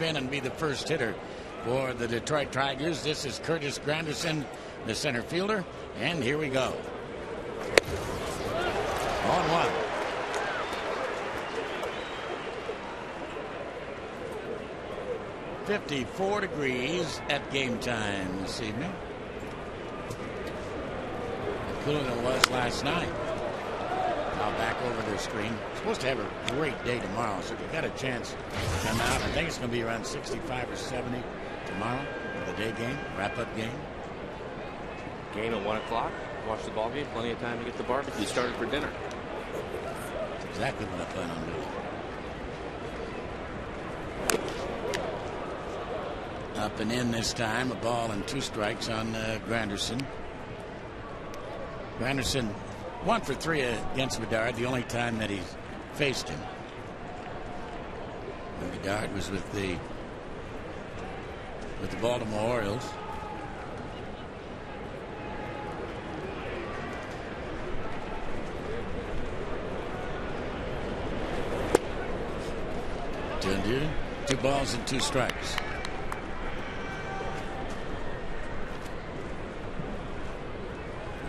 in and be the first hitter for the Detroit Tigers. This is Curtis Granderson, the center fielder, and here we go. On one. .54 degrees at game time this evening. Cooler than it was last night. Now back over their screen. Supposed to have a great day tomorrow, so if you got a chance to come out, I think it's going to be around 65 or 70 tomorrow for the day game, wrap-up game. Game at 1 o'clock. Watch the ball game. Plenty of time to get the barbecue started for dinner. That's exactly what I plan on doing. Up and in this time, a ball and 2 strikes on Granderson. Granderson 1 for 3 against Bedard, the only time that he's faced him. And Bedard was with the Baltimore Orioles. Two balls and 2 strikes.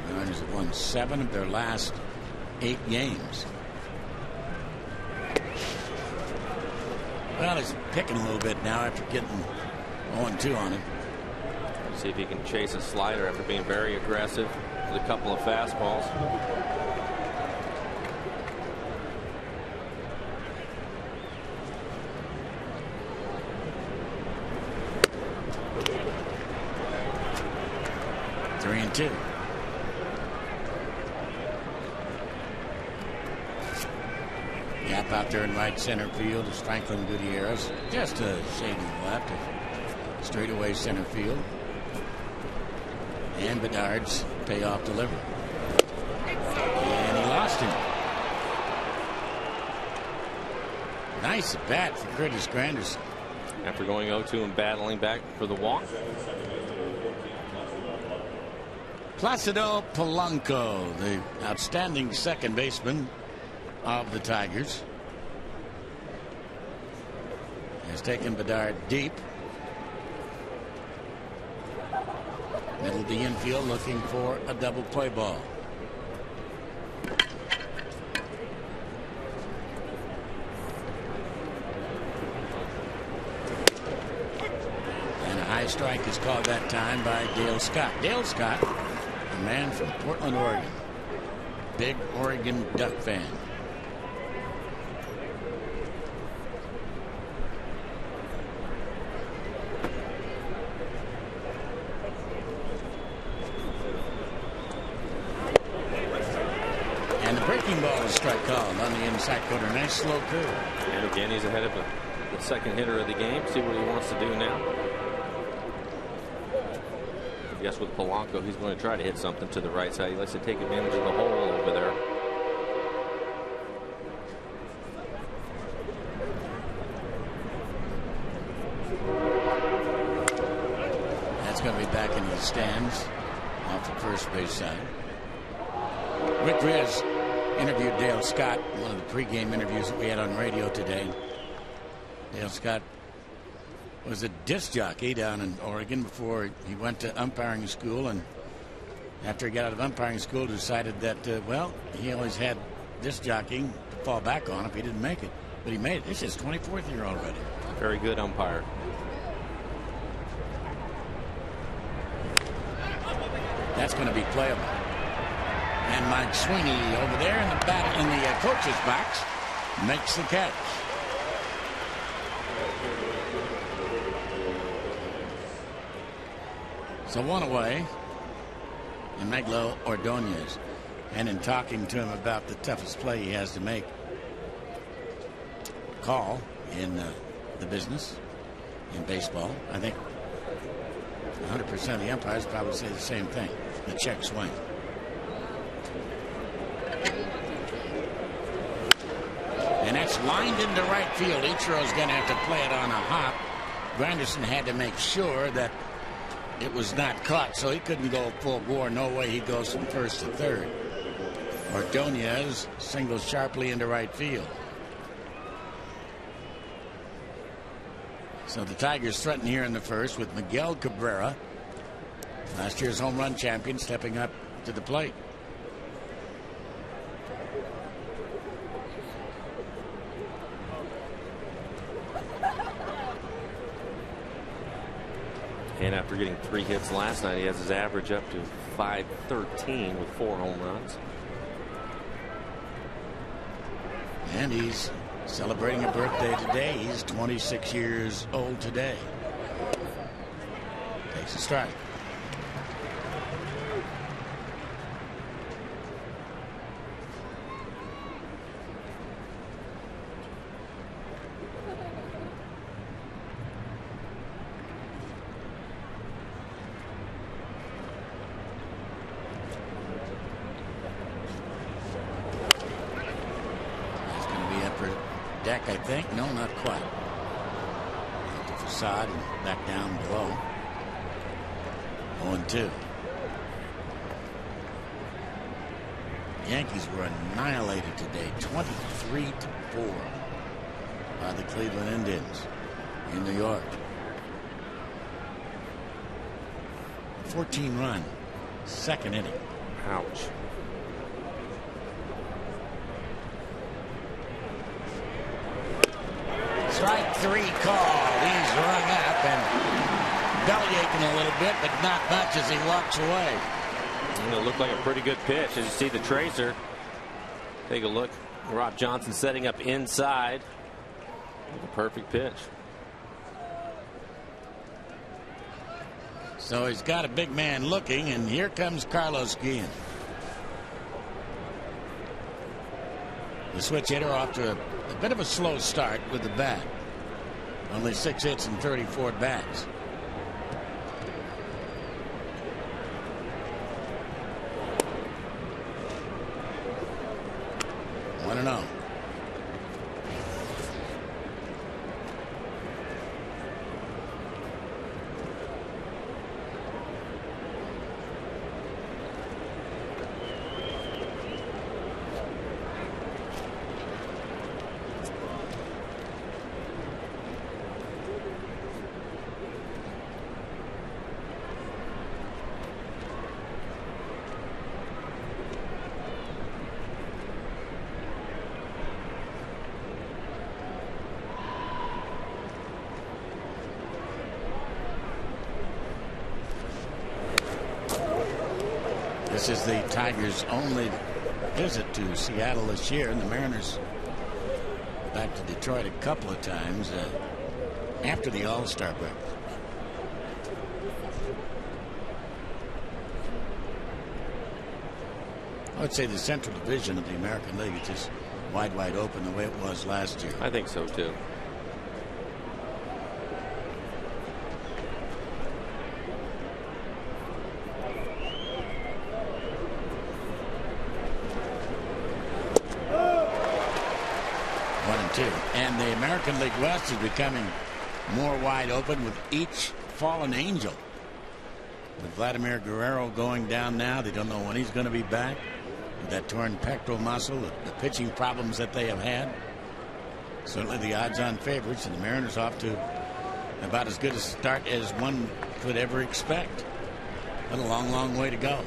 The Mariners have won 7 of their last 8 games. Well, he's picking a little bit now after getting 0-2 on him. See if he can chase a slider after being very aggressive with a couple of fastballs. Two. Gap out there in right center field is Franklin Gutierrez. Just a shade to the left of straightaway center field. And Bedard's payoff delivery. And he lost him. Nice at bat for Curtis Granderson. After going 0-2 and battling back for the walk. Placido Polanco, the outstanding second baseman of the Tigers, has taken Bedard deep. Middle of the infield looking for a double play ball. And a high strike is called that time by Dale Scott. Dale Scott, a man from Portland, Oregon. Big Oregon Duck fan. And the breaking ball is strike called on the inside corner. Nice slow curve. And again, he's ahead of the second hitter of the game. See what he wants to do now. I guess with Polanco, he's going to try to hit something to the right side. He likes to take advantage of the hole over there. That's going to be back into the stands off the first base side. Rick Riz interviewed Dale Scott, one of the pregame interviews that we had on radio today. Dale Scott was a disc jockey down in Oregon before he went to umpiring school, and after he got out of umpiring school decided that well, he always had disc jockeying to fall back on if he didn't make it, but he made it. This is his 24th year already. Very good umpire. That's going to be playable. And Mike Sweeney over there in the coach's box makes the catch. So one away, and Miguel Ordonez. And in talking to him about the toughest play he has to make, call in the business, in baseball, I think 100% of the umpires probably say the same thing, the check swing. And that's lined into right field. Ichiro's going to have to play it on a hop. Granderson had to make sure that it was not caught, so he couldn't go full bore. No way he goes from first to third. Ordonez singles sharply into right field. So the Tigers threaten here in the first with Miguel Cabrera, last year's home run champion, stepping up to the plate. And after getting 3 hits last night, he has his average up to .513 with 4 home runs. And he's celebrating a birthday today. He's 26 years old today. Takes a strike. Deck, I think. No, not quite. At the facade and back down below. 0-2. Yankees were annihilated today, 23-4 by the Cleveland Indians in New York. 14-run second inning. Ouch. Strike 3 call. He's rung up and bellyaching a little bit, but not much as he walks away. It looked like a pretty good pitch. As you see the tracer, take a look. Rob Johnson setting up inside. A perfect pitch. So he's got a big man looking, and here comes Carlos Guillen. The switch hitter off to a bit of a slow start with the bat. Only 6 hits and 34 bats. One and 0. This is the Tigers' only visit to Seattle this year, and the Mariners back to Detroit a couple of times after the All-Star break. I would say the Central Division of the American League is just wide open the way it was last year. I think so too. And the American League West is becoming more wide open with each fallen angel. With Vladimir Guerrero going down now, they don't know when he's going to be back. With that torn pectoral muscle, the pitching problems that they have had. Certainly the odds-on favorites, and the Mariners off to about as good a start as one could ever expect. But a long way to go.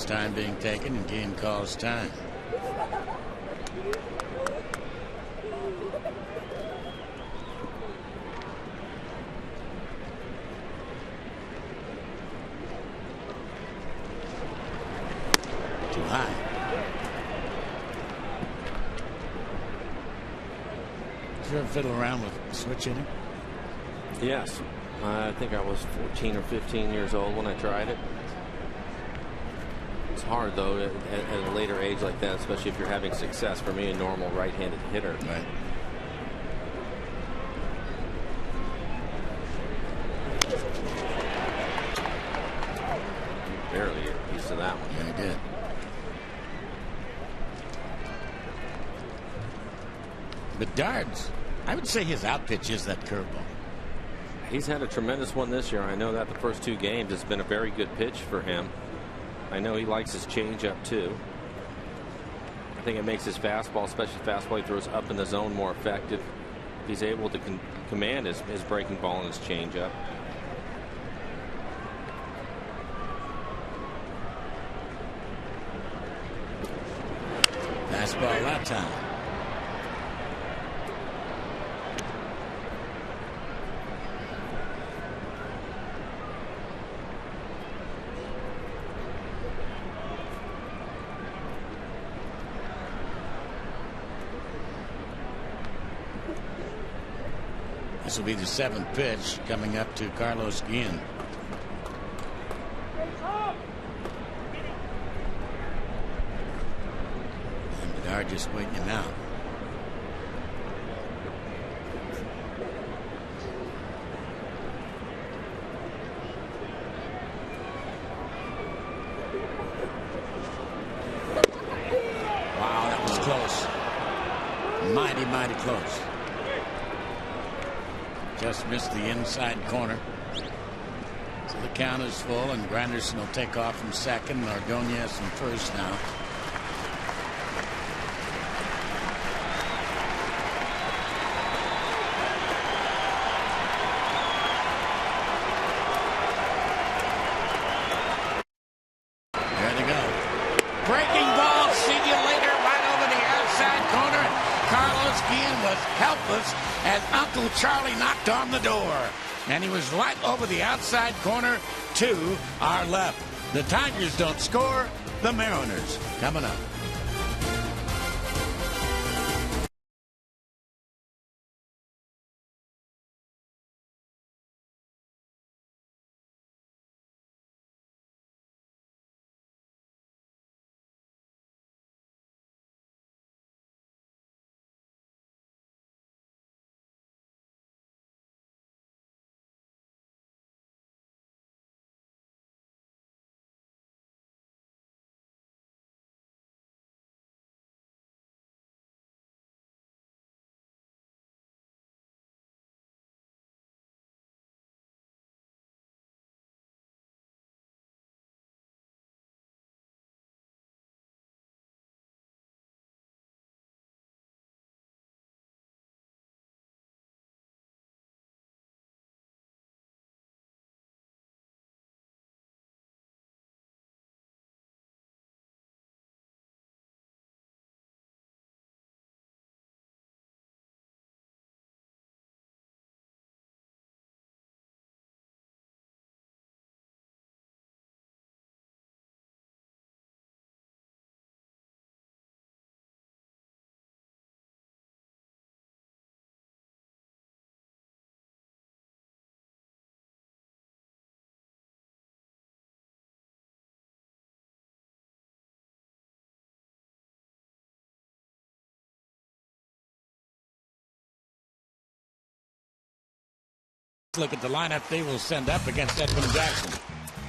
Time being taken, and Guillen calls time. Too high. Did you ever fiddle around with switch hitting? Yes. I think I was 14 or 15 years old when I tried it. It's hard, though, at a later age like that, especially if you're having success. For me, a normal right-handed hitter. Right. Barely get a piece of that one. Yeah, he did. But Dards, I would say his out pitch is that curveball. He's had a tremendous one this year. I know that the first 2 games has been a very good pitch for him. I know he likes his changeup too. I think it makes his fastball, especially fastball he throws up in the zone, more effective. He's able to command his breaking ball and his changeup. Fastball that time. This will be the 7th pitch coming up to Carlos Guillen. And Bedard just waiting him out. Wow, that was close. Mighty close. Just missed the inside corner. So the count is full, and Granderson will take off from second. Ordonez from first now. There they go. Breaking ball. See you later. Right over the outside corner. Carlos Guillen was helpless as Uncle Charlie knocked on the door. And he was right over the outside corner to our left. The Tigers don't score. The Mariners coming up. Look at the lineup they will send up against Edwin Jackson.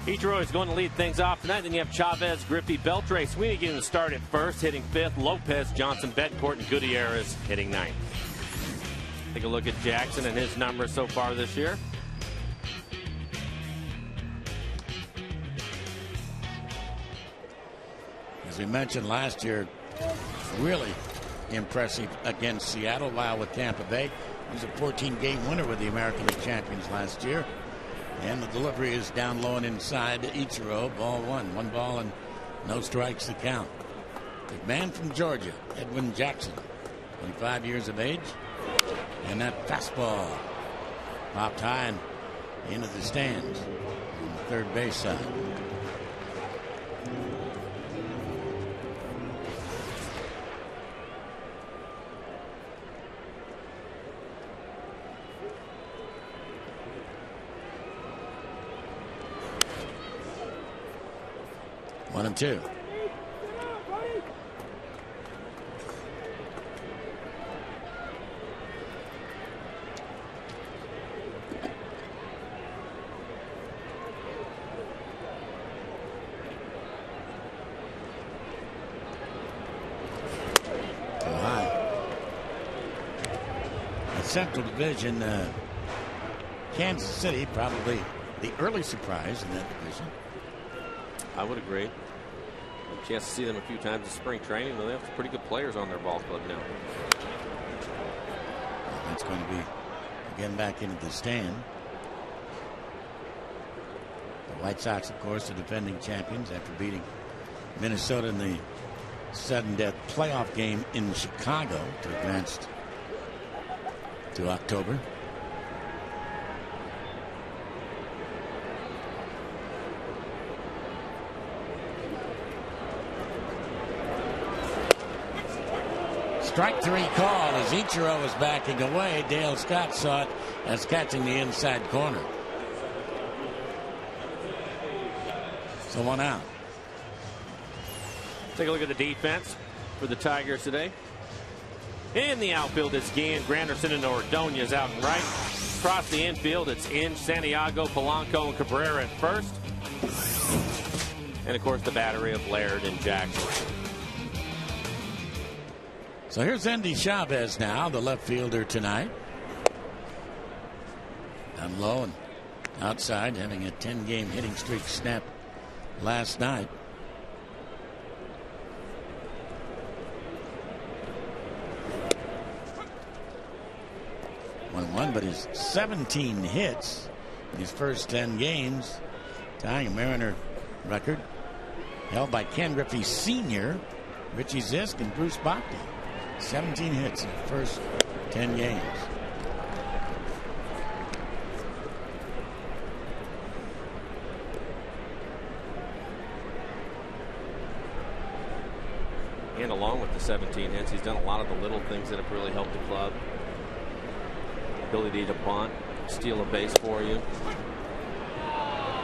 Ichiro is going to lead things off tonight. Then you have Chavez, Griffey, Beltre, Sweeney getting the start at first, hitting 5th. Lopez, Johnson, Betancourt, and Gutierrez hitting 9th. Take a look at Jackson and his numbers so far this year. As we mentioned last year, really impressive against Seattle, while with Tampa Bay. He was a 14-game winner with the American League champions last year. And the delivery is down low and inside to Ichiro. Ball 1. 1 ball and no strikes to count. Big man from Georgia, Edwin Jackson, 25 years of age. And that fastball popped high and into the stands on the third base side. One and two. Central Division Kansas City probably the early surprise in that division. I would agree. A chance to see them a few times in spring training, though they have some pretty good players on their ball club now. That's going to be again back into the stand. The White Sox, of course, the defending champions after beating Minnesota in the sudden death playoff game in Chicago to advance to October. Strike 3 call as Ichiro was backing away. Dale Scott saw it as catching the inside corner. So 1 out. Take a look at the defense for the Tigers today. In the outfield, it's Guillen, Granderson, and Ordonez out and right. Across the infield, it's Inge, Santiago, Polanco, and Cabrera at first. And, of course, the battery of Laird and Jackson. So here's Endy Chavez now, the left fielder tonight. Down low and outside, having a 10-game hitting streak snap last night. But his 17 hits in his first 10 games, tying a Mariner record held by Ken Griffey Sr., Richie Zisk, and Bruce Bochy. 17 hits in the first 10 games. And along with the 17 hits, he's done a lot of the little things that have really helped the club. Ability to bunt, steal a base for you.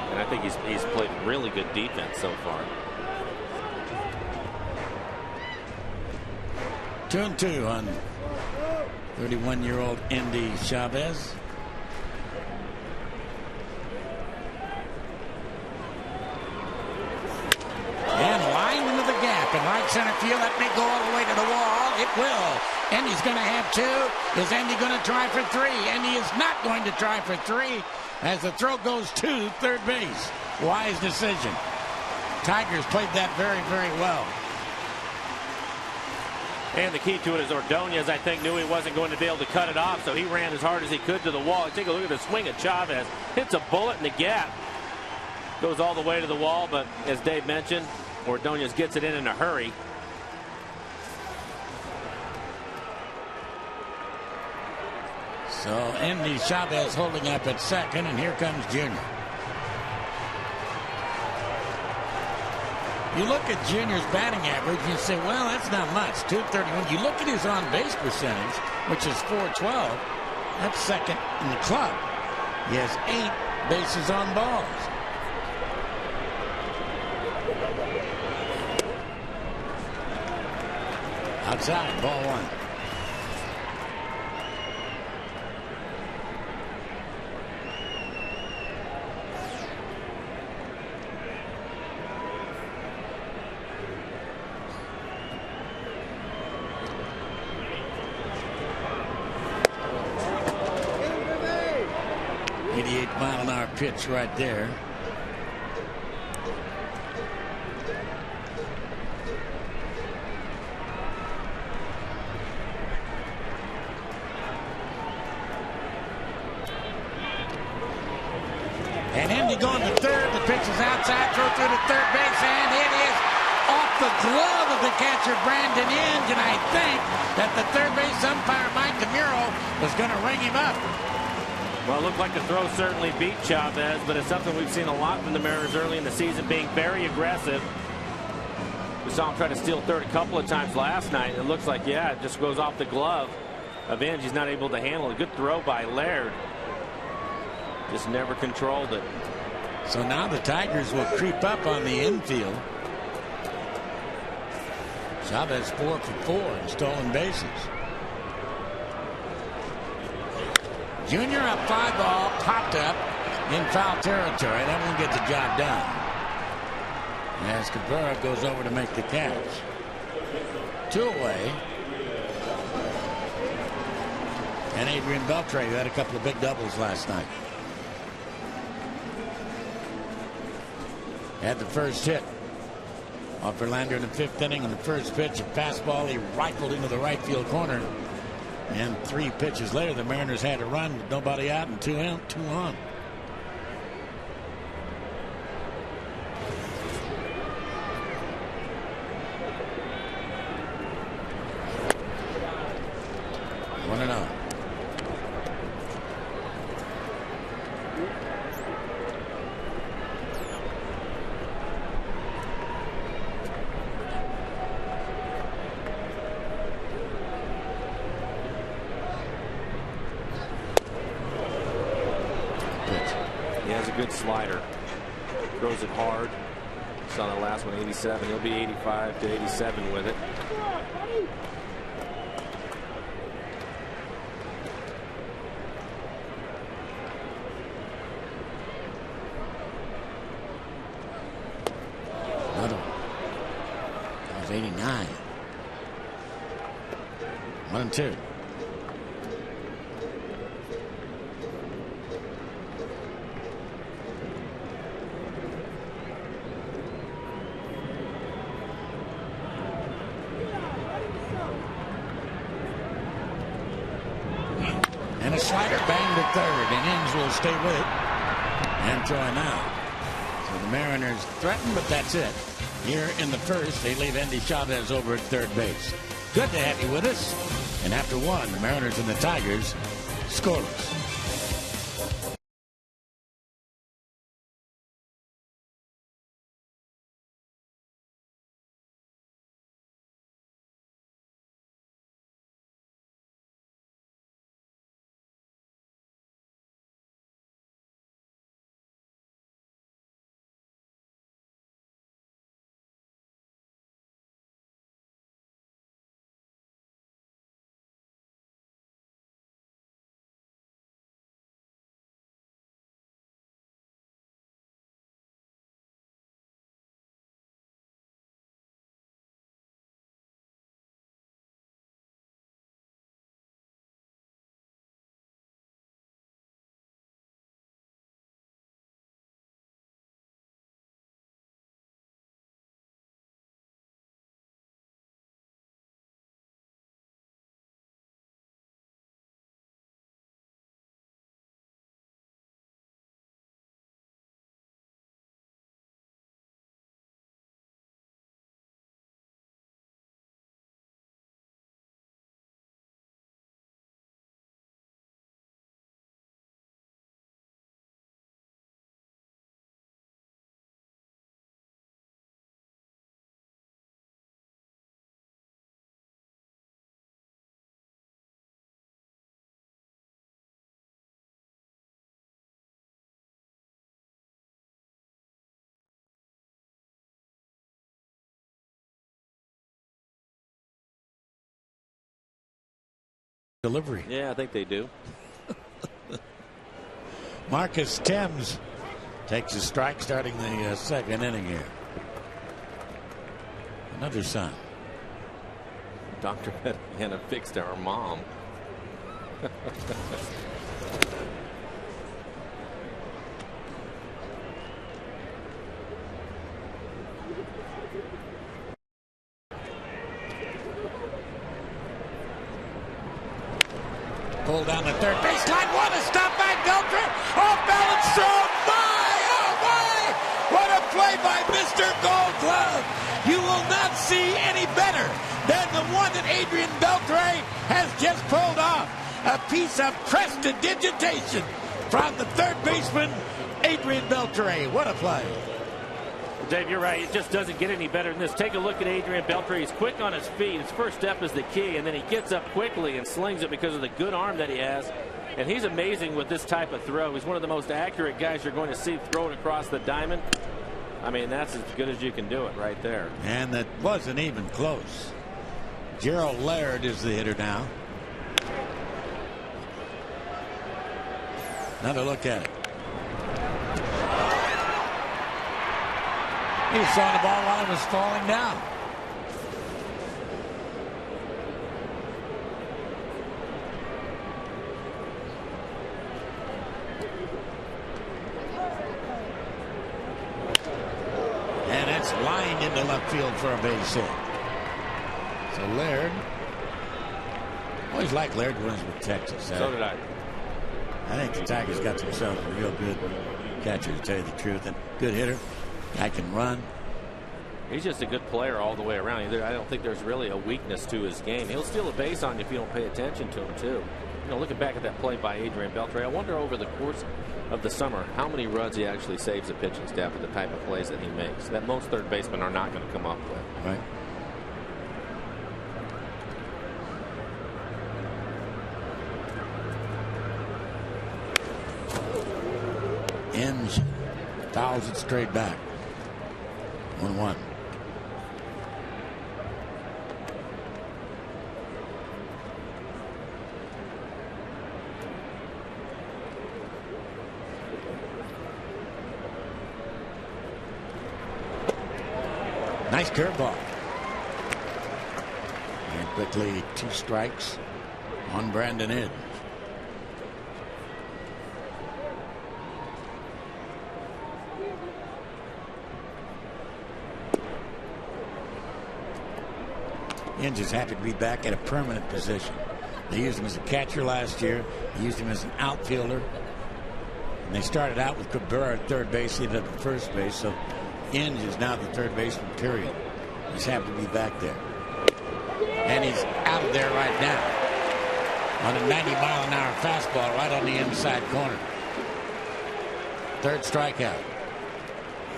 And I think he's played really good defense so far. 2-2 on 31-year-old Endy Chavez. And lined into the gap in right center field. That may go all the way to the wall. It will. Endy's going to have 2. Is Endy going to try for 3? Endy is not going to try for 3 as the throw goes to third base. Wise decision. Tigers played that very, very well. And the key to it is Ordonez, I think, knew he wasn't going to be able to cut it off, so he ran as hard as he could to the wall. Take a look at the swing of Chavez. Hits a bullet in the gap. Goes all the way to the wall, but as Dave mentioned, Ordonez gets it in a hurry. So Endy Chavez holding up at second, and here comes Junior. You look at Junior's batting average, you say, well, that's not much, 231. You look at his on-base percentage, which is .412. That's second in the club. He has 8 bases on balls. Outside, ball 1. Mile-an-hour pitch right there. And Endy going to third. The pitch is outside. Throw through to third base, and it is off the glove of the catcher, Brandon Inge. And I think that the third base umpire, Mike DeMuro, was going to ring him up. Well, it looked like the throw certainly beat Chavez, but it's something we've seen a lot from the Mariners early in the season, being very aggressive. We saw him try to steal third a couple of times last night. It looks like, yeah, it just goes off the glove of Inge. He's not able to handle it. Good throw by Laird. Just never controlled it. So now the Tigers will creep up on the infield. Chavez 4 for 4 in stolen bases. Junior up 5 ball, popped up in foul territory. That won't get the job done. As Cabrera goes over to make the catch. 2 away. And Adrian Beltre, who had a couple of big doubles last night. had the first hit off Verlander in the 5th inning. In the first pitch, a fastball he rifled into the right field corner. And 3 pitches later, the Mariners had a run with nobody out and 2 on. One and out. He has a good slider. Throws it hard. It's on the last one, 87. He'll be 85 to 87 with it. Another one. That was 89. 1-2. And a slider banged to third, and Ings will stay with it and throwing out. So the Mariners threaten, but that's it. Here in the first, they leave Endy Chavez over at third base. Good to have you with us. And after 1, the Mariners and the Tigers scoreless. Delivery. Yeah, I think they do. Marcus Thames takes a strike starting the 2nd inning here. Another son. Dr. Hannah fixed our mom. Pulled down the third baseline. What a stop by Beltre. Off balance throw. My, oh my! What a play by Mr. Gold Glove. You will not see any better than the one that Adrian Beltre has just pulled off. A piece of prestidigitation from the third baseman, Adrian Beltre. What a play. Dave, you're right. It just doesn't get any better than this. Take a look at Adrian Beltre. He's quick on his feet. His first step is the key, and then he gets up quickly and slings it because of the good arm that he has. And he's amazing with this type of throw. He's one of the most accurate guys you're going to see throwing across the diamond. I mean, that's as good as you can do it right there. And that wasn't even close. Gerald Laird is the hitter now. Another look at it. He saw the ball while it was falling down. And it's lined into left field for a base hit. So Laird, always liked Laird when he was with Texas. So did I. I think the Tigers got themselves a real good catcher, to tell you the truth, and good hitter. Guy can run. He's just a good player all the way around. I don't think there's really a weakness to his game. He'll steal a base on you if you don't pay attention to him, too. You know, looking back at that play by Adrian Beltre, I wonder over the course of the summer how many runs he actually saves the pitching staff with the type of plays that he makes that most third basemen are not going to come up with. Right. Inge fouls it straight back. 1-1. Nice curveball. And quickly 2 strikes on Brandon Inge. Inge is happy to be back at a permanent position. They used him as a catcher last year. They used him as an outfielder. And they started out with Cabrera at third base, he ended up at first base. So Inge is now the third baseman, period. He's happy to be back there. And he's out of there right now on a 90-mile-an-hour fastball right on the inside corner. Third strikeout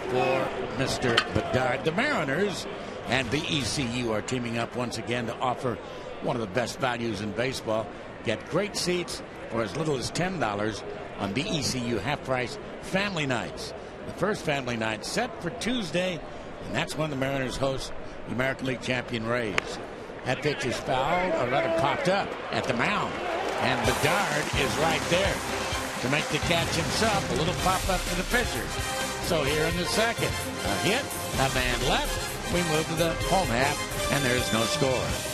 for Mr. Bedard. The Mariners and BECU are teaming up once again to offer one of the best values in baseball. Get great seats for as little as $10 on BECU half-price family nights. The first family night set for Tuesday, and that's when the Mariners host the American League champion Rays. That pitch is fouled, or rather popped up at the mound, and Bedard is right there to make the catch himself. A little pop-up to the pitcher. So here in the second, a hit, a man left. We move to the home half, and there's no score.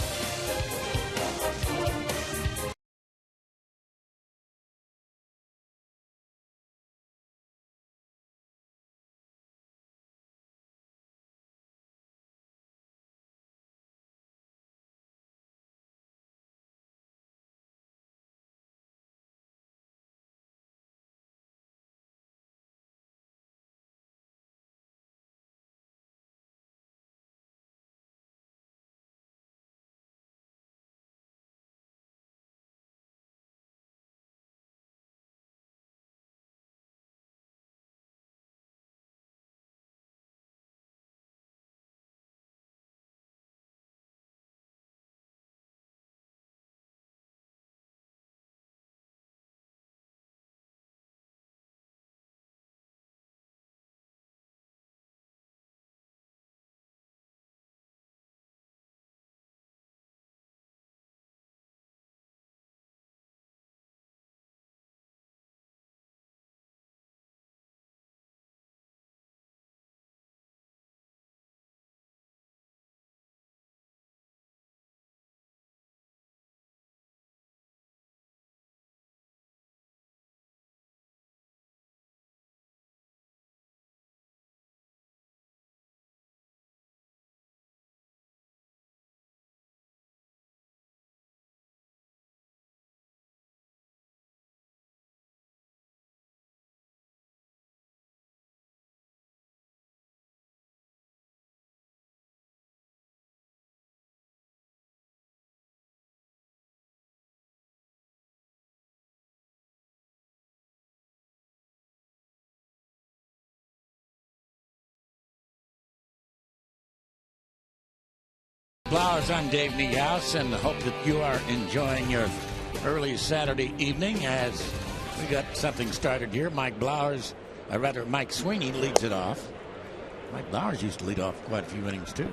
Flowers, I'm Dave Niehaus, and hope that you are enjoying your early Saturday evening as we got something started here. Mike Sweeney leads it off. Mike Blowers used to lead off quite a few innings, too.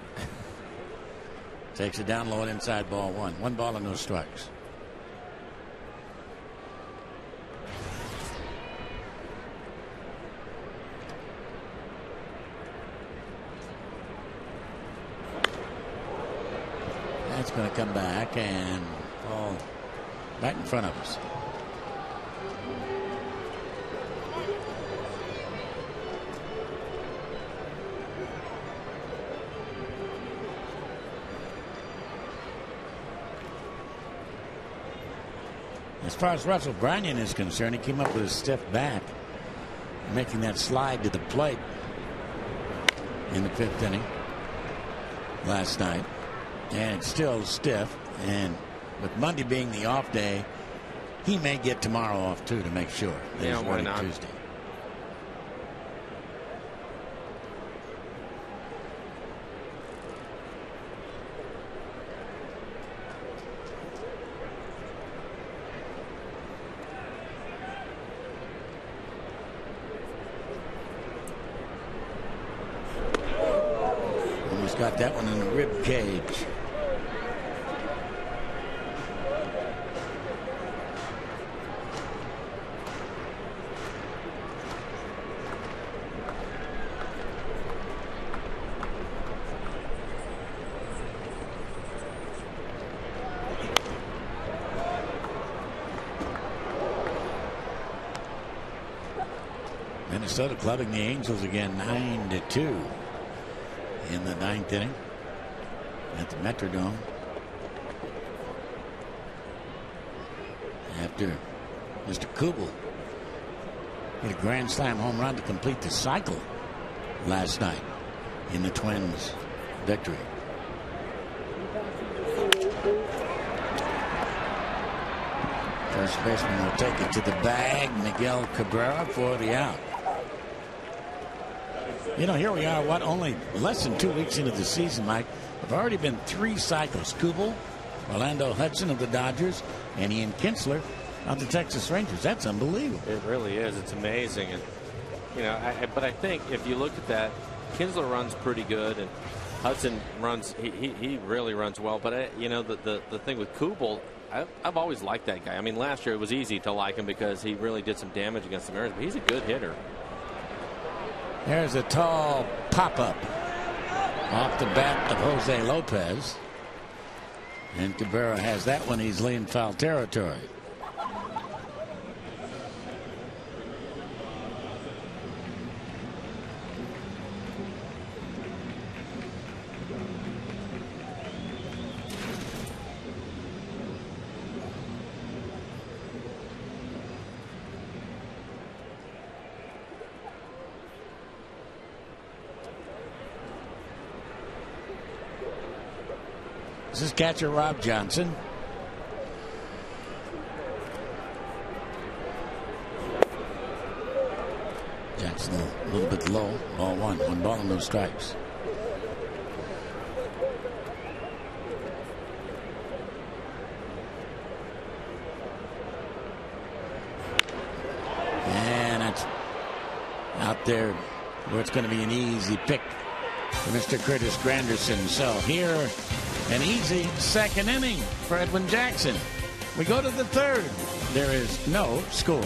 Takes it down low and inside, ball 1. 1 ball and no strikes. That's going to come back and fall right in front of us. As far as Russell Branyan is concerned, he came up with a stiff back, making that slide to the plate in the 5th inning last night, and it's still stiff. And with Monday being the off day, he may get tomorrow off too to make sure. Yeah, why not? Tuesday. Almost got that one in the rib cage. Minnesota clubbing the Angels again 9-2 in the 9th inning at the Metrodome. After Mr. Kubel hit a grand slam home run to complete the cycle last night in the Twins' victory. First baseman will take it to the bag. Miguel Cabrera for the out. You know, here we are, only less than 2 weeks into the season, Mike. There have already been 3 cycles. Kubel, Orlando Hudson of the Dodgers, and Ian Kinsler of the Texas Rangers. That's unbelievable. It really is. It's amazing. And, you know, but I think if you look at that, Kinsler runs pretty good, and Hudson runs, he really runs well. But, you know, the thing with Kubel, I've always liked that guy. I mean, last year it was easy to like him because he really did some damage against the Mariners, but he's a good hitter. There's a tall pop-up off the bat of Jose Lopez. And Cabrera has that one easily in foul territory. This is catcher Rob Johnson. Jackson a little bit low. Ball 1 ball and no strikes. And that's out there where it's going to be an easy pick for Mr. Curtis Granderson. So here, an easy second inning for Edwin Jackson. We go to the 3rd. There is no score.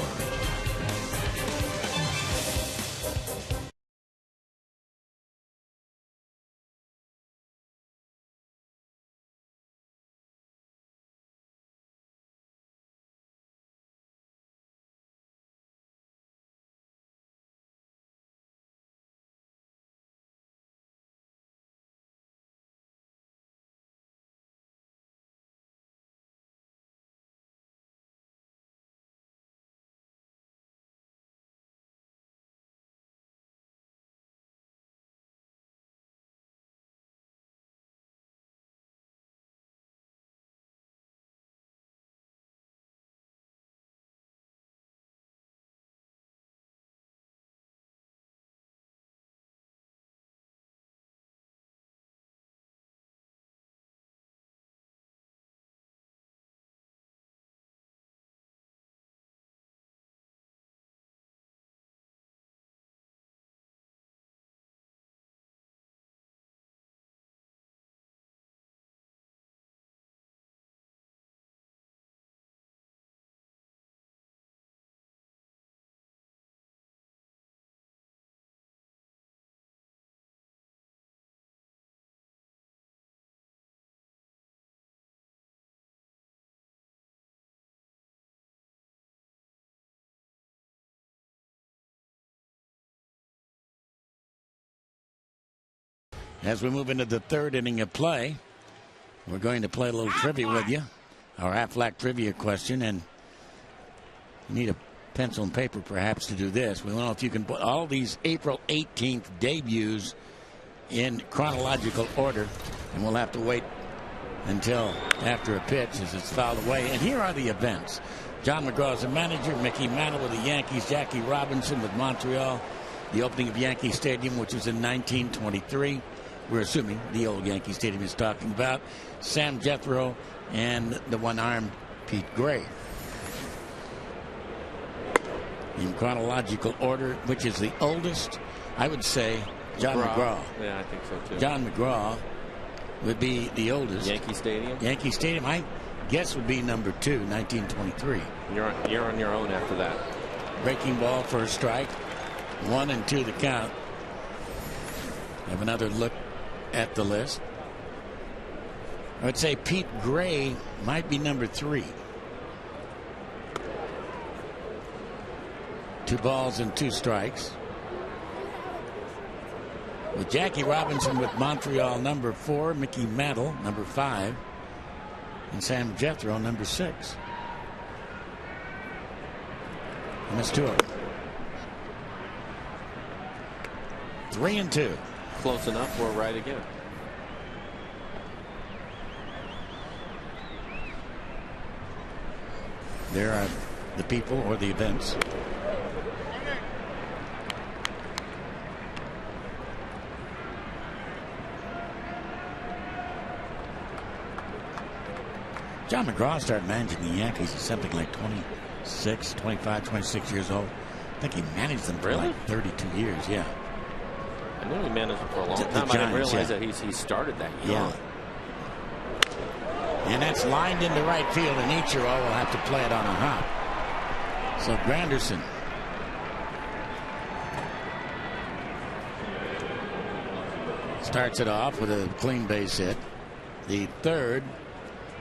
As we move into the 3rd inning of play, we're going to play a little trivia with you. Our Aflac trivia question. And You need a pencil and paper perhaps to do this. We don't know if you can put all these April 18th debuts in chronological order, and we'll have to wait until after a pitch as it's fouled away. And here are the events. John McGraw is the manager. Mickey Mantle with the Yankees. Jackie Robinson with Montreal. The opening of Yankee Stadium, which was in 1923. We're assuming the old Yankee Stadium is talking about. Sam Jethro and the one-armed Pete Gray. In chronological order, which is the oldest, I would say John McGraw. Yeah, I think so too. John McGraw would be the oldest. Yankee Stadium? Yankee Stadium, I guess, would be number 2, 1923. You're on your own after that. Breaking ball for a strike. 1 and 2 the count. Have another look at the list. I would say Pete Gray might be number 3. 2 balls and 2 strikes. With Jackie Robinson with Montreal number 4, Mickey Mantle number 5, and Sam Jethro number 6. And that's 2 of them. 3 and 2. Close enough. We're right again. There are the people or the events. John McGraw started managing the Yankees at something like 26, 25, 26 years old. I think he managed them for like 32 years. Yeah. I knew he managed them for a long time. I didn't realize that he started that young. Yeah. And that's lined into right field, and Ichiro will have to play it on a hop. So Granderson. Starts it off with a clean base hit. The third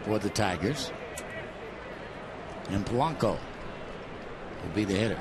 for the Tigers. And Polanco will be the hitter.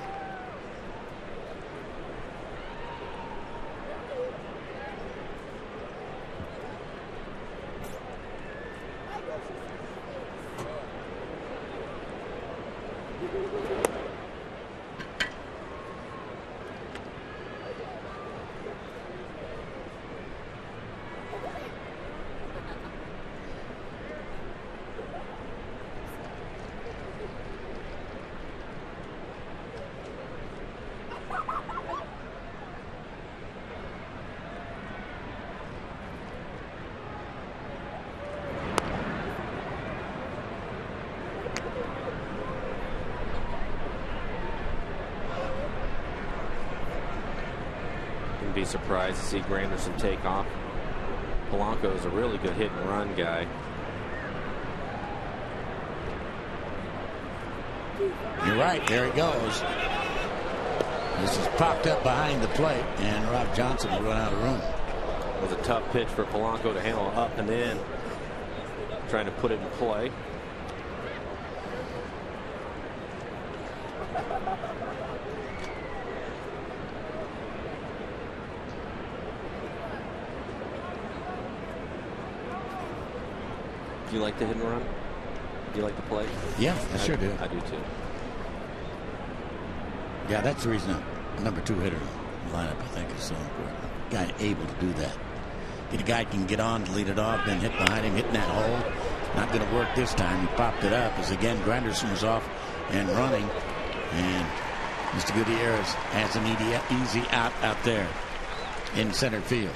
Be surprised to see Granderson take off. Polanco is a really good hit and run guy. You're right. There he goes. This is popped up behind the plate, and Rob Johnson will run out of room. It was a tough pitch for Polanco to handle up and in, trying to put it in play. Do you like the hit and run? Do you like the play? Yeah, I sure do. I do too. Yeah, that's the reason a number 2 hitter lineup, I think, is so important. Guy able to do that. Get a guy can get on to lead it off, then hit behind him, hitting that hole. Not going to work this time. He popped it up as again Granderson was off and running, and Mr. Gutierrez has an easy out there in center field.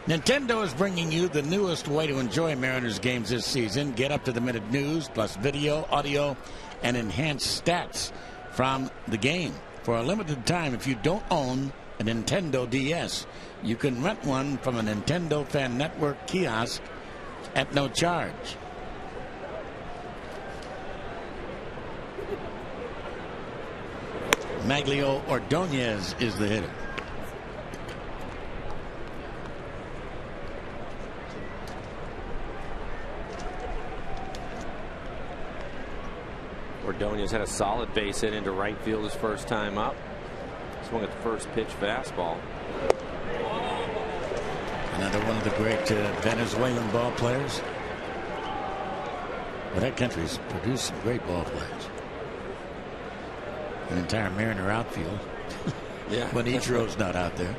Nintendo is bringing you the newest way to enjoy Mariners games this season. Get up to the minute news plus video, audio, and enhanced stats from the game. For a limited time, if you don't own a Nintendo DS, you can rent one from a Nintendo Fan Network kiosk at no charge. Maglio Ordonez is the hitter. Ordonez had a solid base hit into right field his first time up. Swung at the first pitch fastball. Another one of the great Venezuelan ball players. Well, that country's produced some great ball players. an entire Mariner outfield. Yeah. When Ichiro's not out there.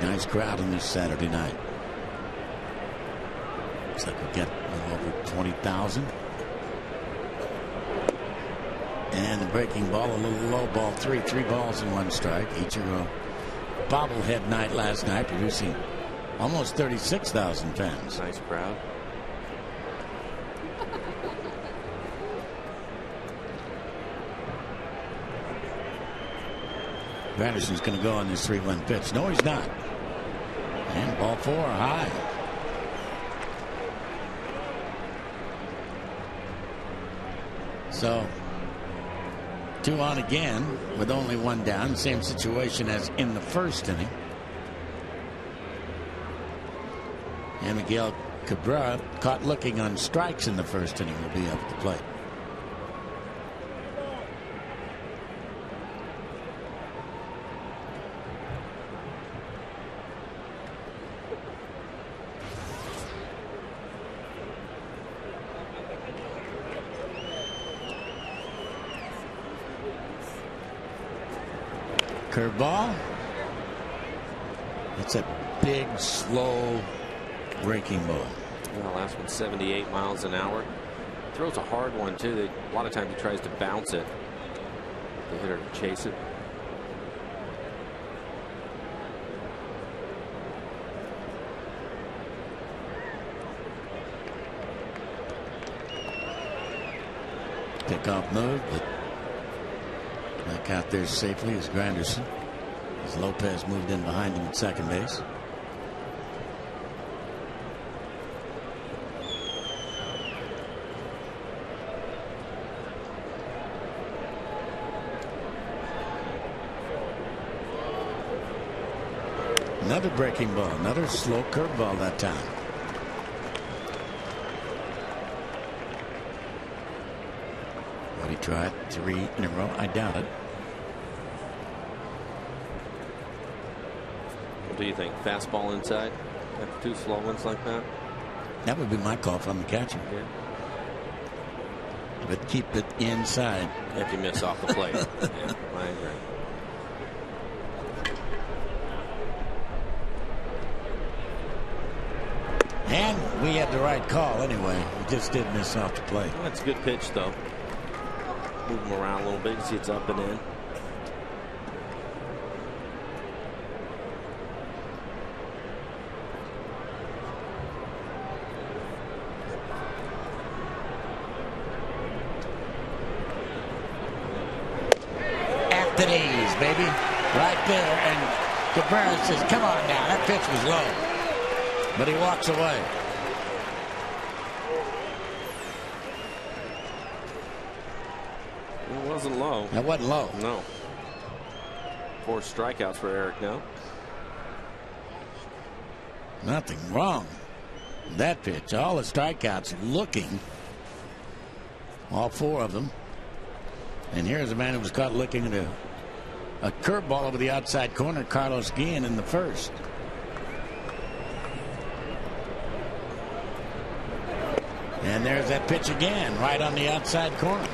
Nice crowd on this Saturday night. Looks like we get a little over 20,000. And the breaking ball, a little low ball, three balls and one strike. Ichiro bobblehead night last night, producing almost 36,000 fans. Nice crowd. Granderson's going to go on this 3-1 pitch. No, he's not. And ball 4 high. So 2 on again with only 1 down. Same situation as in the first inning. And Miguel Cabrera, caught looking on strikes in the first inning, will be up at the plate. Curveball. It's a big, slow breaking ball. Well, last one 78 miles an hour. Throws a hard one too. A lot of times he tries to bounce it. The hitter to chase it. Pickoff move, but back out there safely is Granderson, as Lopez moved in behind him at second base. Another breaking ball, another slow curveball that time. Would he try it 3 in a row? I doubt it. What do you think? Fastball inside after 2 slow ones like that? That would be my call from the catcher. Yeah. But keep it inside. If you miss off the plate. Yeah, I agree. And we had the right call anyway. We just did miss off the plate. Well, that's a good pitch, though. Move him around a little bit. You see it's up and in. After these, baby. Right there. And Cabrera says, come on now. That pitch was low. But he walks away. It wasn't low. That wasn't low. No. 4 strikeouts for Eric now. Nothing wrong with that pitch. All the strikeouts looking. All 4 of them. And here's a man who was caught looking at a curveball over the outside corner, Carlos Guillen, in the first. And there's that pitch again, right on the outside corner.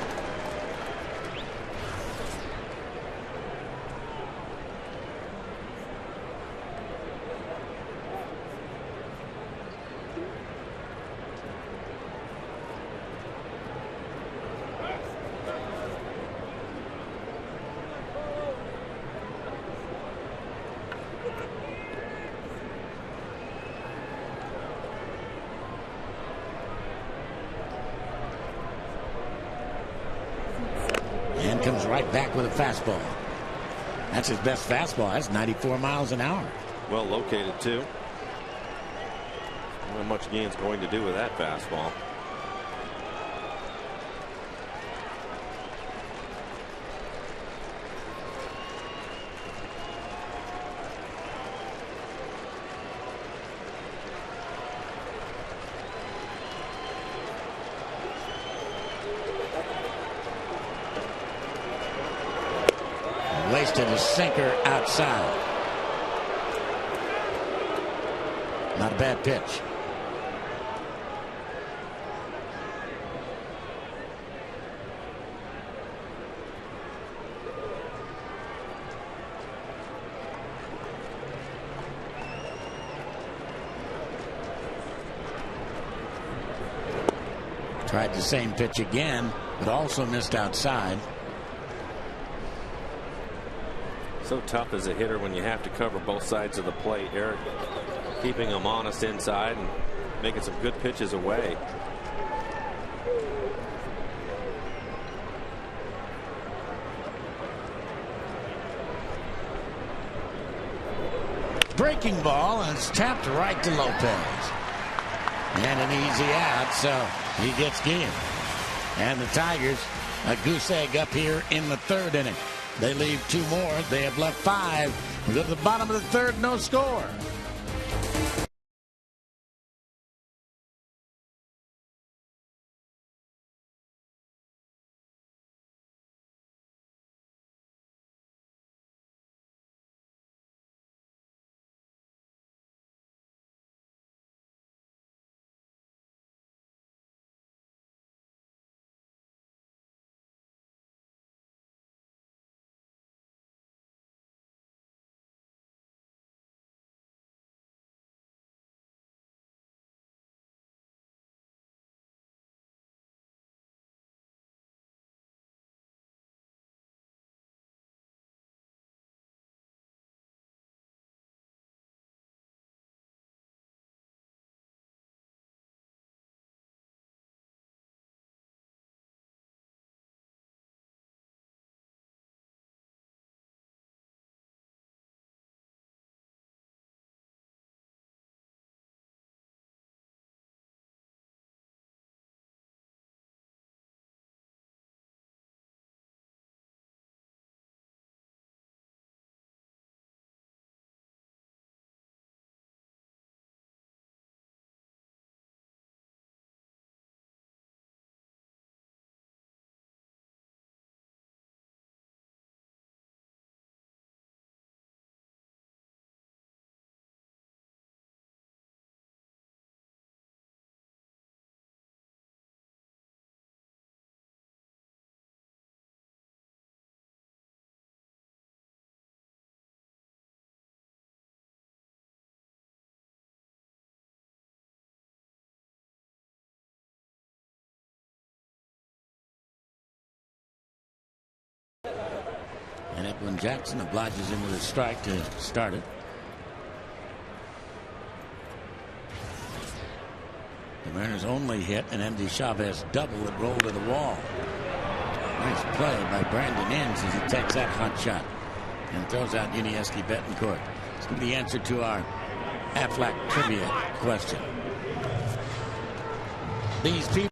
Comes right back with a fastball. That's his best fastball. That's 94 miles an hour. Well located, too. Not much Guillen's going to do with that fastball. to the sinker outside. Not a bad pitch. Tried the same pitch again, but also missed outside. So tough as a hitter when you have to cover both sides of the plate. Eric keeping them honest inside and making some good pitches away. Breaking ball, and it's tapped right to Lopez. And an easy out, so he gets game. And the Tigers, a goose egg up here in the third inning. They leave 2 more. They have left 5. We go to the bottom of the third, no score. And Edwin Jackson obliges him with a strike to start it. The Mariners only hit an Andy Chavez double that rolled to the wall. Nice play by Brandon Inns as he takes that hot shot and throws out Yuniesky Betancourt. It's going to be the answer to our Aflac trivia question. These people,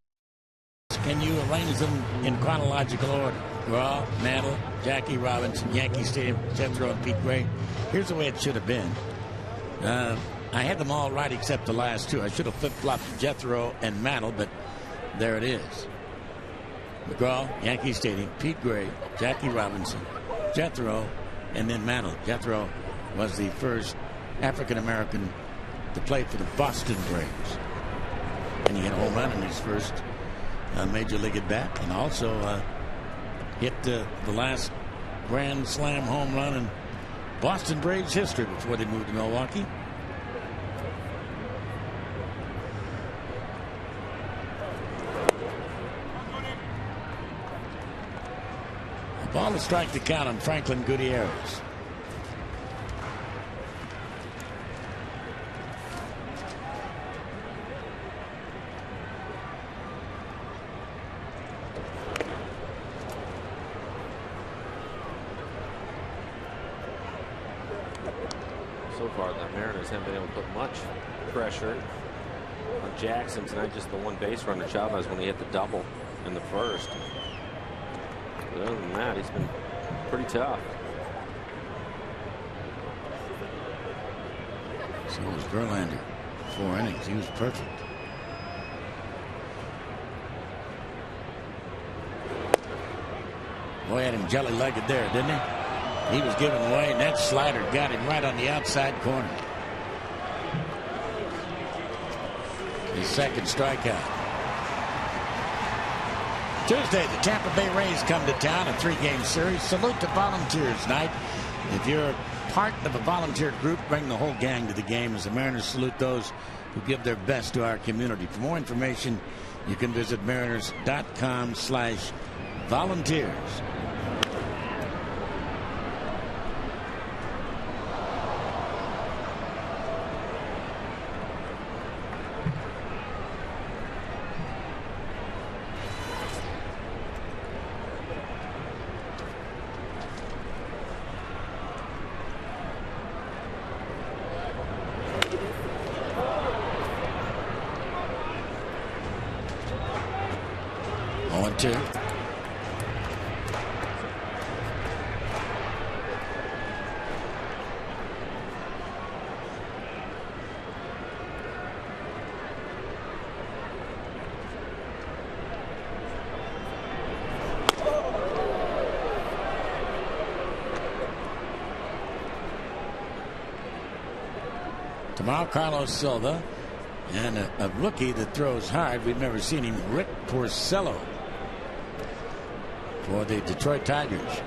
can you arrange them in chronological order? Raw, Mantle, Jackie Robinson, Yankee Stadium, Jethro, and Pete Gray. Here's the way it should have been. I had them all right except the last 2. I should have flip-flopped Jethro and Mantle, but there it is. McGraw, Yankee Stadium, Pete Gray, Jackie Robinson, Jethro, and then Mantle. Jethro was the first African-American to play for the Boston Braves. And he hit a home run in his first major league at bat, and also hit the last Grand Slam home run in Boston Braves history before they moved to Milwaukee. A ball to strike the count on Franklin Gutierrez. So far, the Mariners haven't been able to put much pressure on Jackson tonight. Just the one base run to Chavez when he hit the double in the first. But other than that, he's been pretty tough. So was Verlander. 4 innings. He was perfect. Boy, had him jelly-legged there, didn't he? He was giving away, and that slider got him right on the outside corner. His second strikeout. Tuesday, the Tampa Bay Rays come to town, a 3-game series. Salute to volunteers night. If you're part of a volunteer group, bring the whole gang to the game as the Mariners salute those who give their best to our community. For more information, you can visit mariners.com/volunteers. Tomorrow, Carlos Silva, and a rookie that throws hard. We've never seen him, Rick Porcello, for the Detroit Tigers.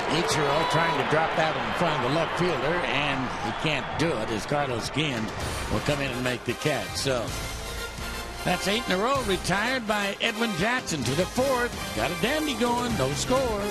Ichiro trying to drop that in front of the left fielder, and he can't do it as Carlos Guillen will come in and make the catch. So that's 8 in a row retired by Edwin Jackson to the 4th. Got a dandy going, no score.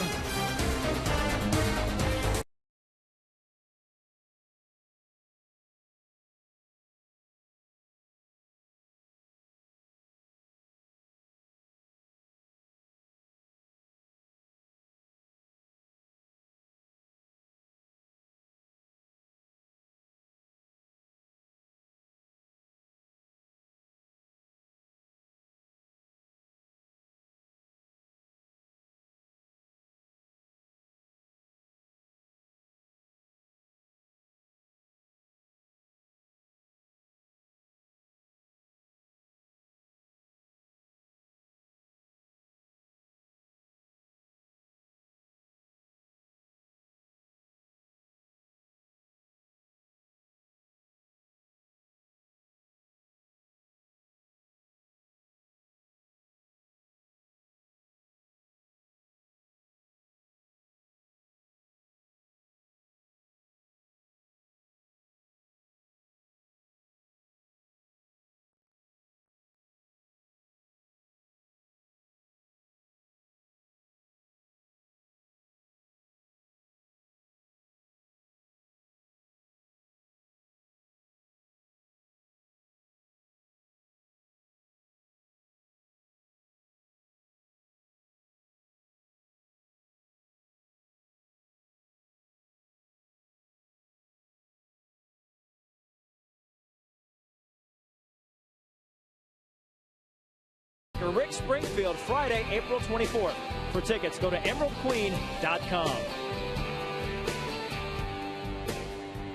Rick Springfield, Friday, April 24th. For tickets, go to emeraldqueen.com.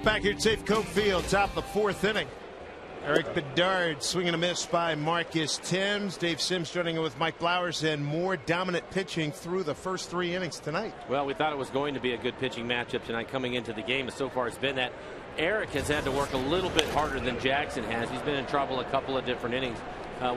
Back here at Safeco Field, top of the 4th inning. Eric Bedard swinging a miss by Marcus Thames. Dave Sims joining in with Mike Blowers, and more dominant pitching through the first 3 innings tonight. Well, we thought it was going to be a good pitching matchup tonight coming into the game, and so far it's been that. Eric has had to work a little bit harder than Jackson has. He's been in trouble a couple of different innings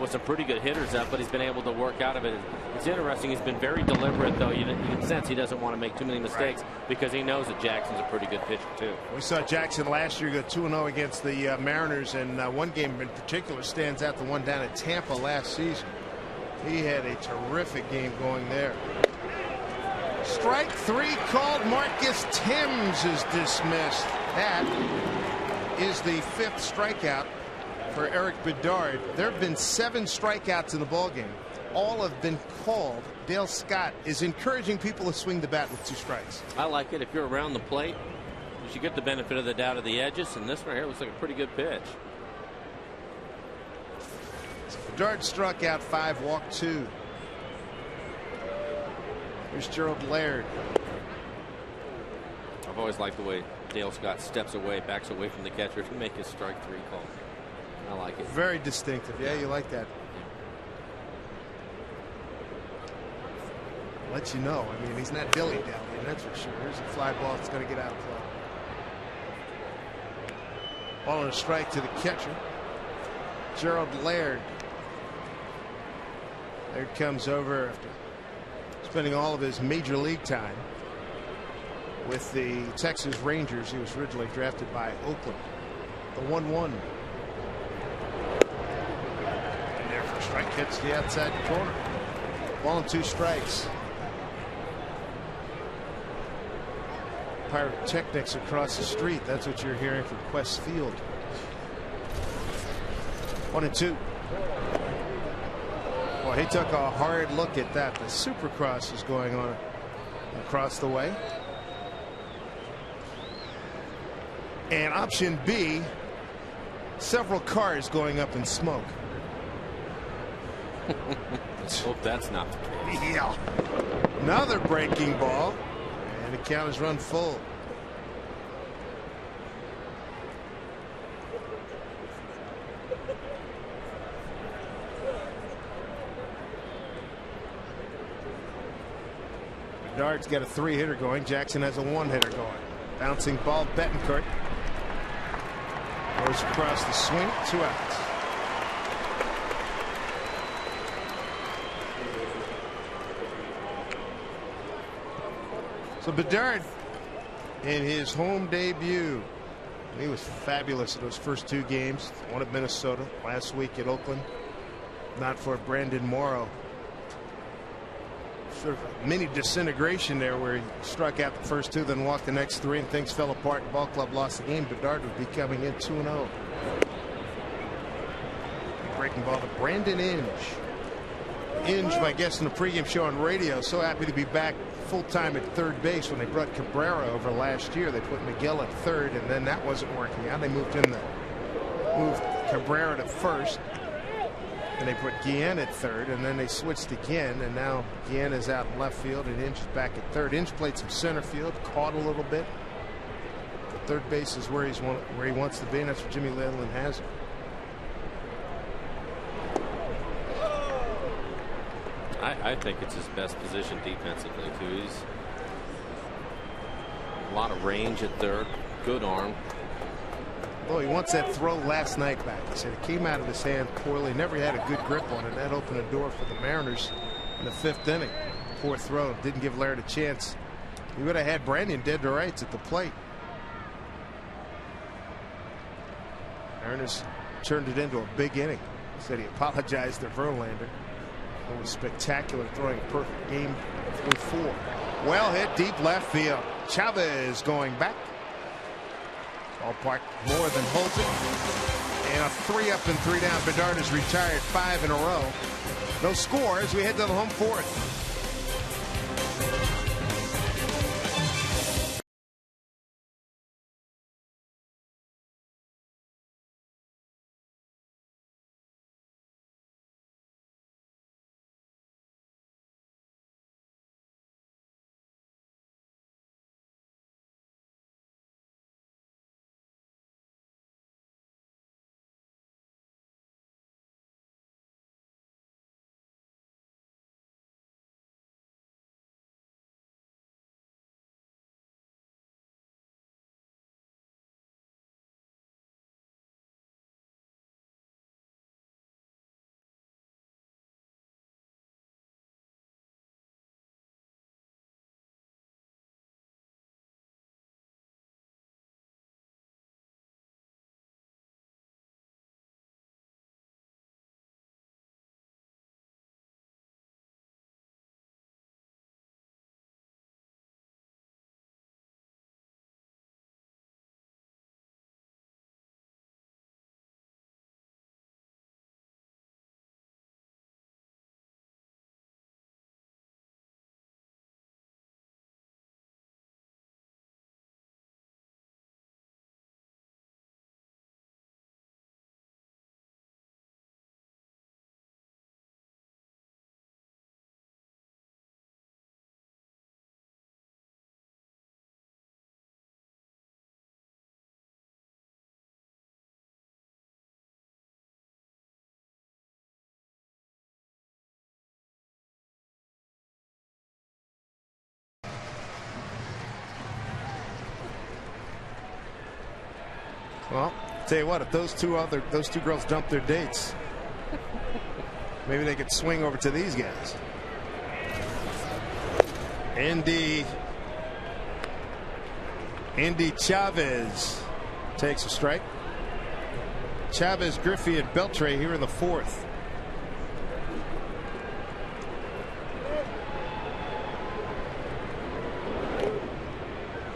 with some pretty good hitters up, but he's been able to work out of it. It's interesting. He's been very deliberate, though. You can sense he doesn't want to make too many mistakes because he knows that Jackson's a pretty good pitcher, too. We saw Jackson last year go 2-0 against the Mariners, and one game in particular stands out, the one down at Tampa last season. He had a terrific game going there. Strike 3 called. Marcus Thames is dismissed. That is the 5th strikeout for Eric Bedard. There have been 7 strikeouts in the ballgame. All have been called. Dale Scott is encouraging people to swing the bat with 2 strikes. I like it. If you're around the plate, you should get the benefit of the doubt of the edges, and this one here looks like a pretty good pitch. So Bedard struck out 5, walked 2. Here's Gerald Laird. I've always liked the way Dale Scott steps away, backs away from the catcher to make his strike 3 call. I like it. Very distinctive. Yeah, you like that. Let you know. I mean, he's not dilly-dallying. that's for sure. Here's a fly ball that's going to get out of play. Ball and a strike to the catcher, Gerald Laird. Laird comes over after spending all of his major league time with the Texas Rangers. He was originally drafted by Oakland. The 1-1. And there for a strike, hits the outside corner. Ball and 2 strikes. Pyrotechnics across the street. That's what you're hearing from Quest Field. 1-2. Well, he took a hard look at that. The Supercross is going on across the way. And option B, several cars going up in smoke. Hope that's not the case. Yeah. Another breaking ball. And the count is run full. Bedard's got a 3-hitter going. Jackson has a 1-hitter going. Bouncing ball, Bettencourt. Goes across the swing, 2 outs. So Bedard in his home debut, he was fabulous in those first 2 games. One at Minnesota, last week at Oakland. Not for Brandon Morrow. Sort of a mini disintegration there where he struck out the first 2, then walked the next 3, and things fell apart. The ball club lost the game. Bedard would be coming in 2-0. Breaking ball to Brandon Inge. Inge, my guest in the pregame show on radio, so happy to be back full-time at third base. When they brought Cabrera over last year, they put Miguel at third, and then that wasn't working out. They moved Cabrera to first, and they put Guillen at third, and then they switched again, and now Guillen is out in left field and Inge is back at third. Inge played some center field, caught a little bit. But third base is where he wants to be, and that's where Jimmy Leyland has him. I think it's his best position defensively too. He's a lot of range at third, good arm. Well, he wants that throw last night back. He said it came out of his hand poorly, never had a good grip on it. That opened a door for the Mariners in the 5th inning. Poor throw, didn't give Laird a chance. He would have had Brandon dead to rights at the plate. Mariners turned it into a big inning. He said he apologized to Verlander. It was spectacular, throwing a perfect game through 4. Well hit deep left field. Chavez going back. Ballpark more than holds it. And a 3 up and 3 down. Bedard has retired 5 in a row. No score as we head to the home 4th. Well, tell you what, if those two girls dump their dates, maybe they could swing over to these guys. Andy Chavez takes a strike. Chavez, Griffey, and Beltre here in the fourth.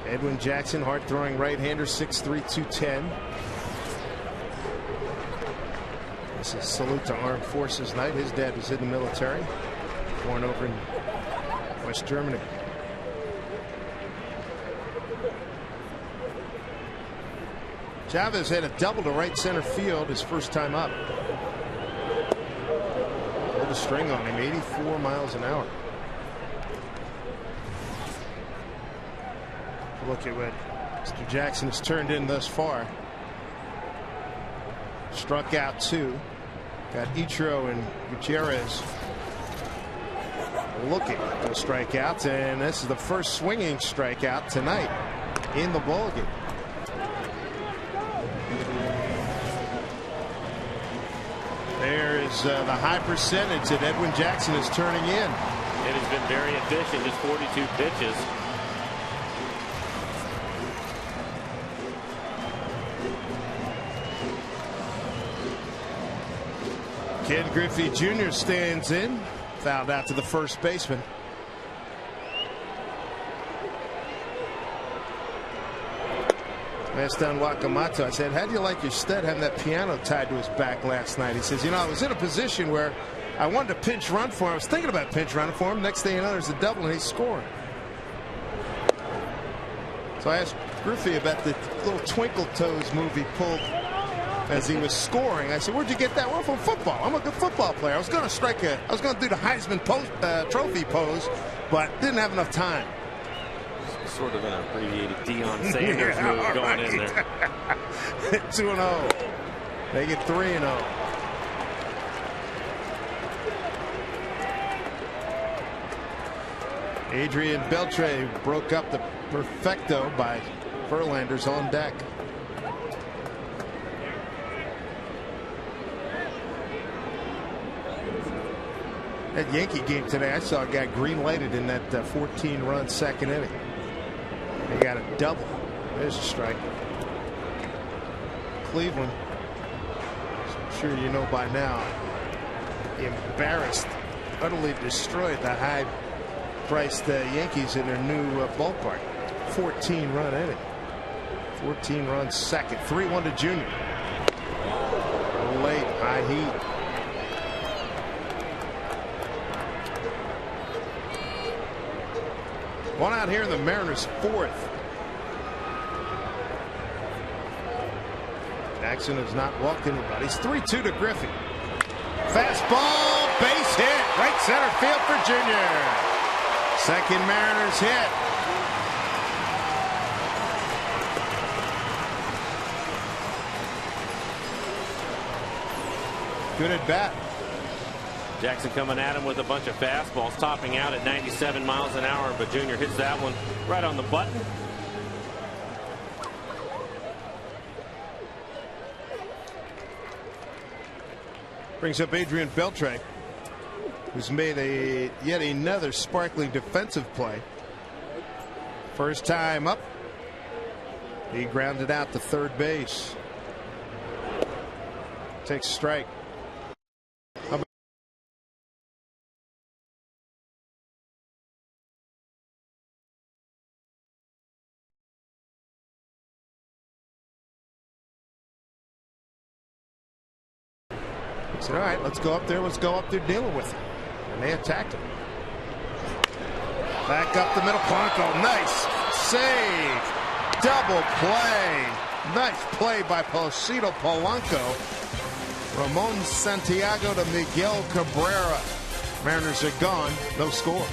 Edwin Jackson, hard-throwing right-hander, 6'3", 210. This is salute to Armed Forces Night. His dad was in the military, born over in West Germany. Chavez had a double to right center field his first time up. Pulled a string on him, 84 miles an hour. Look at what Mr. Jackson has turned in thus far. Struck out 2. Got Ichiro and Gutierrez looking at those strikeouts, and this is the first swinging strikeout tonight in the ballgame. There is the high percentage that Edwin Jackson is turning in. It has been very efficient, just 42 pitches. Ken Griffey Jr. stands in, fouled out to the first baseman. Asked Don Wakamoto, I said, how do you like your stud having that piano tied to his back last night? He says, you know, I was in a position where I wanted to pinch run for him. I was thinking about pinch running for him. Next thing you know, there's a double and he's scoring. So I asked Griffey about the little Twinkle Toes move he pulled as he was scoring. I said, where'd you get that? Well, from football. I'm a good football player. I was going to do the Heisman Trophy pose, but didn't have enough time. Sort of an abbreviated Deion Sanders move going in there. 2-0. They get 3-0. Adrian Beltre broke up the perfecto by Verlander's on deck. That Yankee game today, I saw a guy green lighted in that 14-run second inning. They got a double. There's a strike. Cleveland, I'm sure you know by now, embarrassed, utterly destroyed the high-priced Yankees in their new ballpark. 14-run inning. 14-run second. 3-1 to Junior. Late high heat. One out here in the Mariners' fourth. Jackson has not walked anybody. It's 3-2 to Griffey. Fastball, base hit, right center field for Junior. Second Mariners hit. Good at bat. Jackson coming at him with a bunch of fastballs, topping out at 97 miles an hour, but Junior hits that one right on the button. Brings up Adrian Beltre, who's made yet another sparkling defensive play. First time up, he grounded out to third base. Takes a strike. He said, all right, let's go up there. Let's go up there dealing with him. And they attacked him. Back up the middle. Polanco. Nice save. Double play. Nice play by Placido Polanco. Ramon Santiago to Miguel Cabrera. Mariners are gone. No score.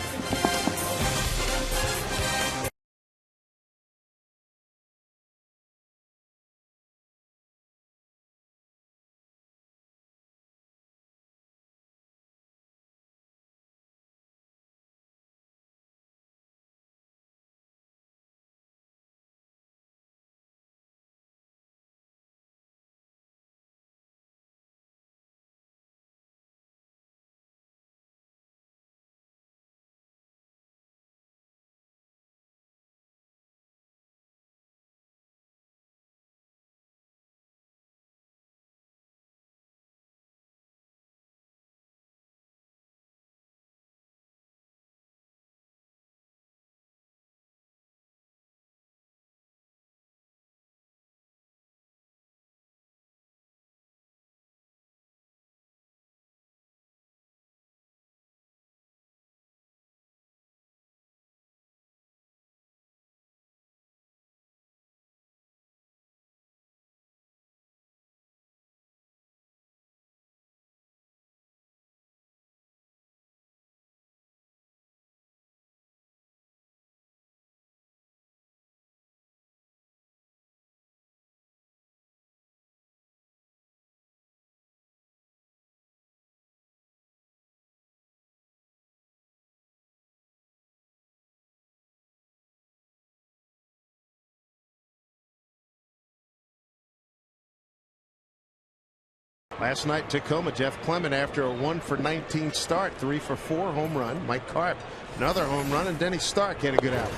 Last night, Tacoma, Jeff Clement, after a 1-for-19 start, 3-for-4 home run. Mike Karp, another home run, and Denny Stark had a good outing.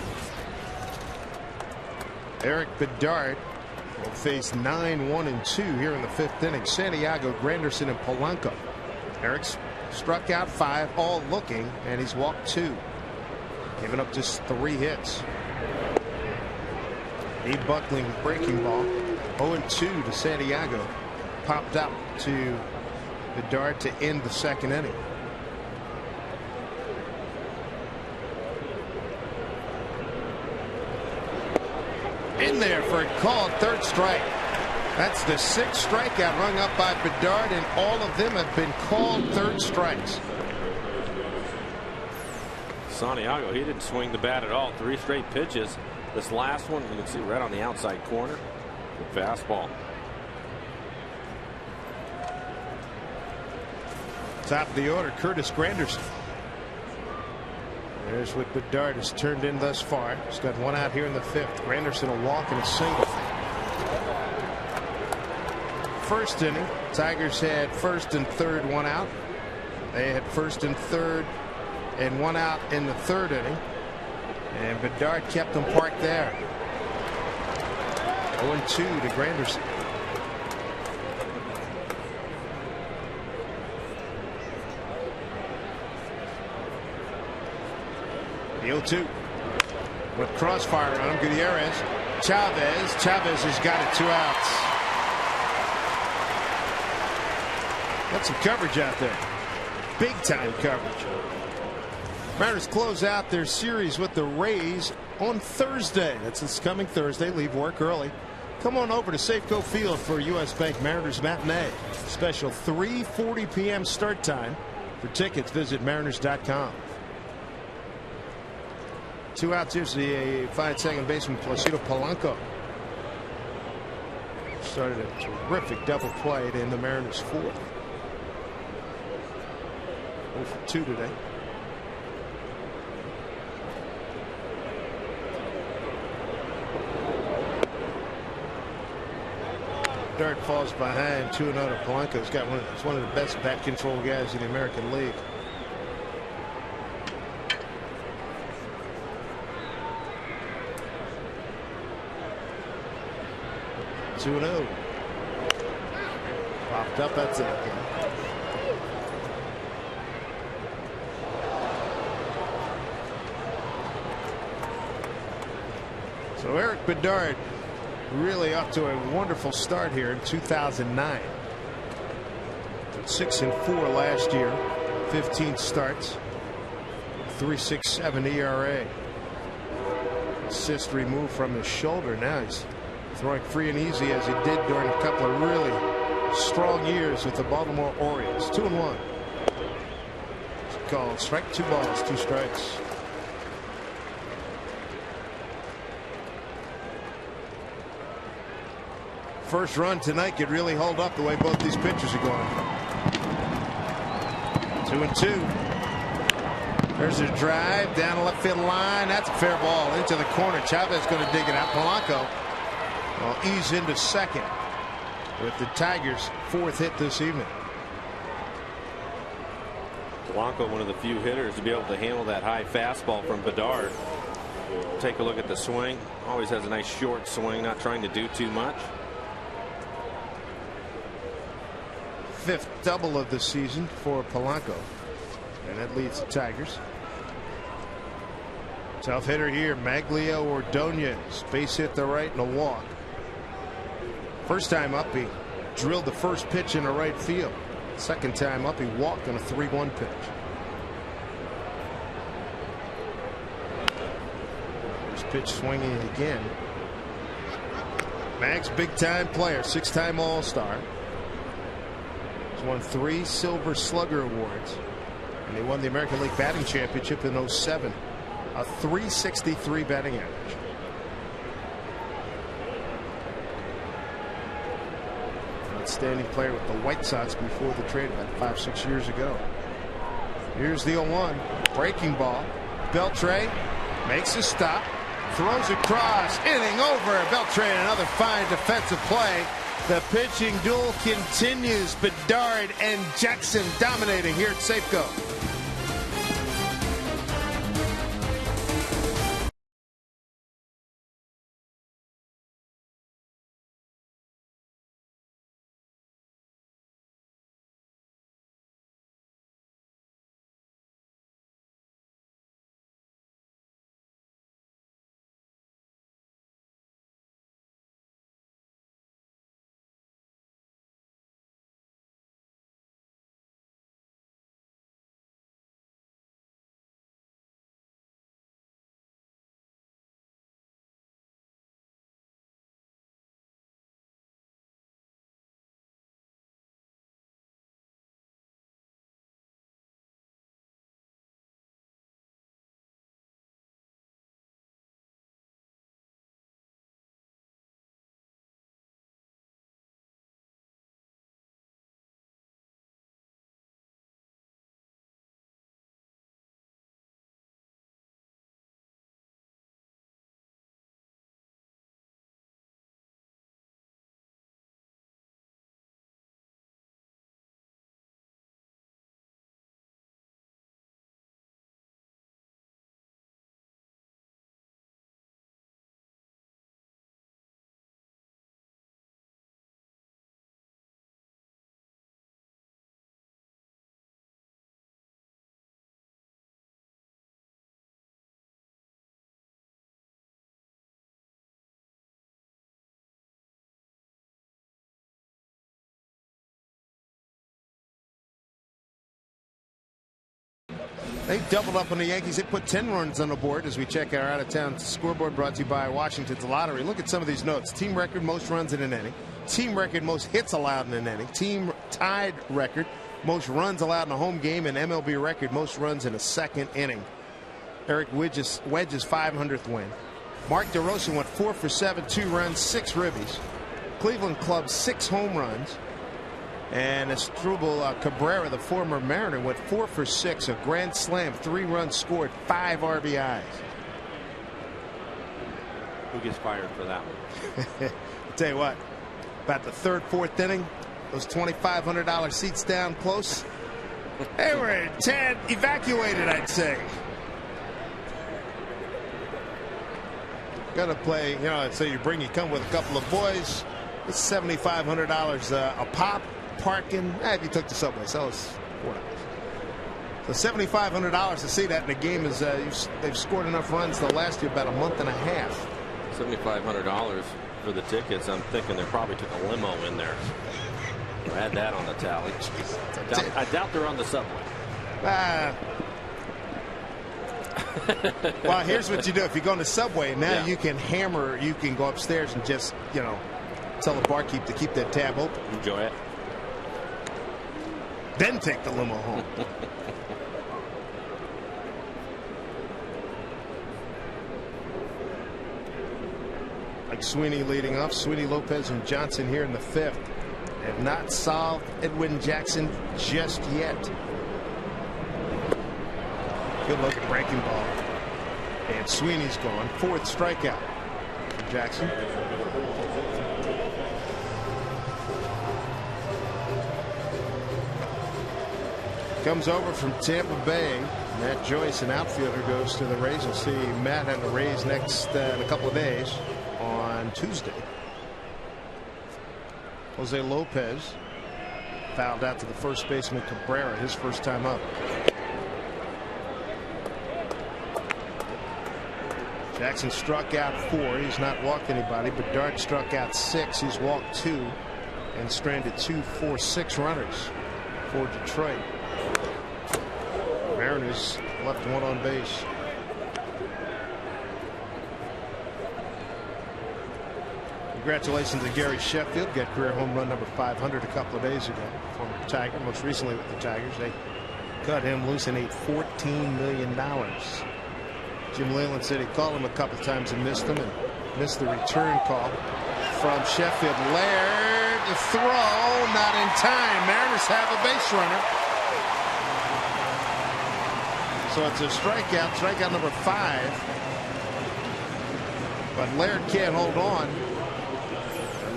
Eric Bedard will face 9-1-2 here in the 5th inning. Santiago, Granderson, and Polanco. Eric's struck out 5, all looking, and he's walked 2, giving up just 3 hits. A buckling breaking ball. 0-2 to Santiago. Popped up to Bedard to end the 2nd inning. In there for a called 3rd strike. That's the 6th strikeout rung up by Bedard, and all of them have been called 3rd strikes. Santiago, he didn't swing the bat at all. 3 straight pitches. This last one, you can see right on the outside corner. The fastball. Top of the order, Curtis Granderson. There's what Bedard has turned in thus far. He's got 1 out here in the 5th. Granderson a walk and a single. 1st inning, Tigers had 1st and 3rd, 1 out. They had 1st and 3rd and 1 out in the 3rd inning. And Bedard kept them parked there. 0-2 to Granderson. The 0-2 with crossfire on him. Gutierrez. Chavez has got it, 2 outs. Got some coverage out there. Big time coverage. Mariners close out their series with the Rays on Thursday. That's this coming Thursday. Leave work early. Come on over to Safeco Field for U.S. Bank Mariners Matinee. Special 3:40 p.m. start time. For tickets, visit mariners.com. 2 outs. Here's the fine 2nd baseman, Placido Polanco. Started a terrific double play in the Mariners' 4th. 0 for 2 today. Bedard falls behind 2-0 to Polanco. He's got one of the best bat control guys in the American League. Popped up. That's it. So Eric Bedard really off to a wonderful start here in 2009. 6-4 last year. 15 starts. 3.67 ERA. Assist removed from his shoulder. Now he's throwing free and easy as he did during a couple of really strong years with the Baltimore Orioles. 2-1. It's called strike 2 balls, 2 strikes. First run tonight could really hold up the way both these pitchers are going. 2-2. There's a drive down the left field line. That's a fair ball into the corner. Chavez going to dig it out. Polanco will ease into 2nd with the Tigers' 4th hit this evening. Polanco, one of the few hitters to be able to handle that high fastball from Bedard. Take a look at the swing. Always has a nice short swing, not trying to do too much. 5th double of the season for Polanco, and that leads the Tigers. Tough hitter here, Maglio Ordonez. Base hit the right and a walk. First time up, he drilled the first pitch in the right field. Second time up, he walked on a 3-1 pitch. First pitch swinging again. Mag's big time player, 6-time All-Star. He's won 3 Silver Slugger awards, and they won the American League batting championship in 07. A .363 batting average. Outstanding player with the White Sox before the trade about 5-6 years ago. Here's the 0-1. Breaking ball. Beltre makes a stop. Throws across. Inning over. Beltre, another fine defensive play. The pitching duel continues. Bedard and Jackson dominating here at Safeco. They doubled up on the Yankees. They put 10 runs on the board as we check our out-of-town scoreboard, brought to you by Washington's Lottery. Look at some of these notes. Team record most runs in an inning. Team record most hits allowed in an inning. Team tied record most runs allowed in a home game. And MLB record most runs in a second inning. Eric Wedge's 500th win. Mark DeRosa went 4 for 7, 2 runs, 6 ribbies. Cleveland Club 6 home runs. And Asdrubal Cabrera, the former Mariner, went 4 for 6, a grand slam, 3 runs scored, 5 RBIs. Who gets fired for that one? I'll tell you what, about the third, fourth inning, those $2,500 seats down close, they were a tad evacuated, I'd say. Got to play, you know, so you come with a couple of boys, it's $7,500 a pop. Parking, if you took the subway, so it's $4. So $7,500 to see that in the game is they've scored enough runs to last you about a month and a half. $7,500 for the tickets. I'm thinking they probably took a limo in there. Add that on the tally. I doubt they're on the subway. Well, here's what you do. If you go on the subway, now you can hammer, you can go upstairs and just, you know, tell the barkeep to keep that tab open. Enjoy it. Then take the limo home. Like Sweeney leading off. Sweeney, Lopez, and Johnson here in the 5th. Have not solved Edwin Jackson just yet. Good look at breaking ball. And Sweeney's gone. 4th strikeout for Jackson. Comes over from Tampa Bay. Matt Joyce, an outfielder, goes to the Rays. We'll see Matt and the Rays next in a couple of days on Tuesday. Jose Lopez fouled out to the first baseman Cabrera, his first time up. Jackson struck out 4. He's not walked anybody. Bedard struck out 6. He's walked 2 and stranded 2, 4, 6 runners for Detroit. Mariners left 1 on base. Congratulations to Gary Sheffield. Got career home run number 500 a couple of days ago. Former Tiger, most recently with the Tigers. They cut him loose and ate $14 million. Jim Leyland said he called him a couple of times and missed him, and missed the return call from Sheffield. Laird, the throw, not in time. Mariners have a base runner. So it's a strikeout number 5. But Laird can't hold on.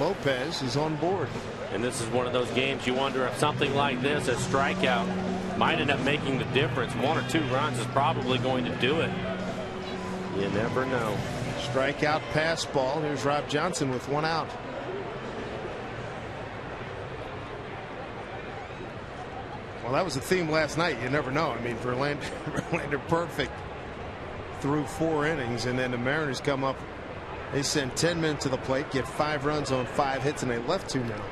Lopez is on board. And this is one of those games you wonder if something like this, a strikeout, might end up making the difference. 1 or 2 runs is probably going to do it. You never know. Strikeout, pass ball. Here's Rob Johnson with 1 out. Well, that was the theme last night. You never know. I mean, Verlander perfect through 4 innings, and then the Mariners come up. They send 10 men to the plate, get 5 runs on 5 hits, and they left 2 now.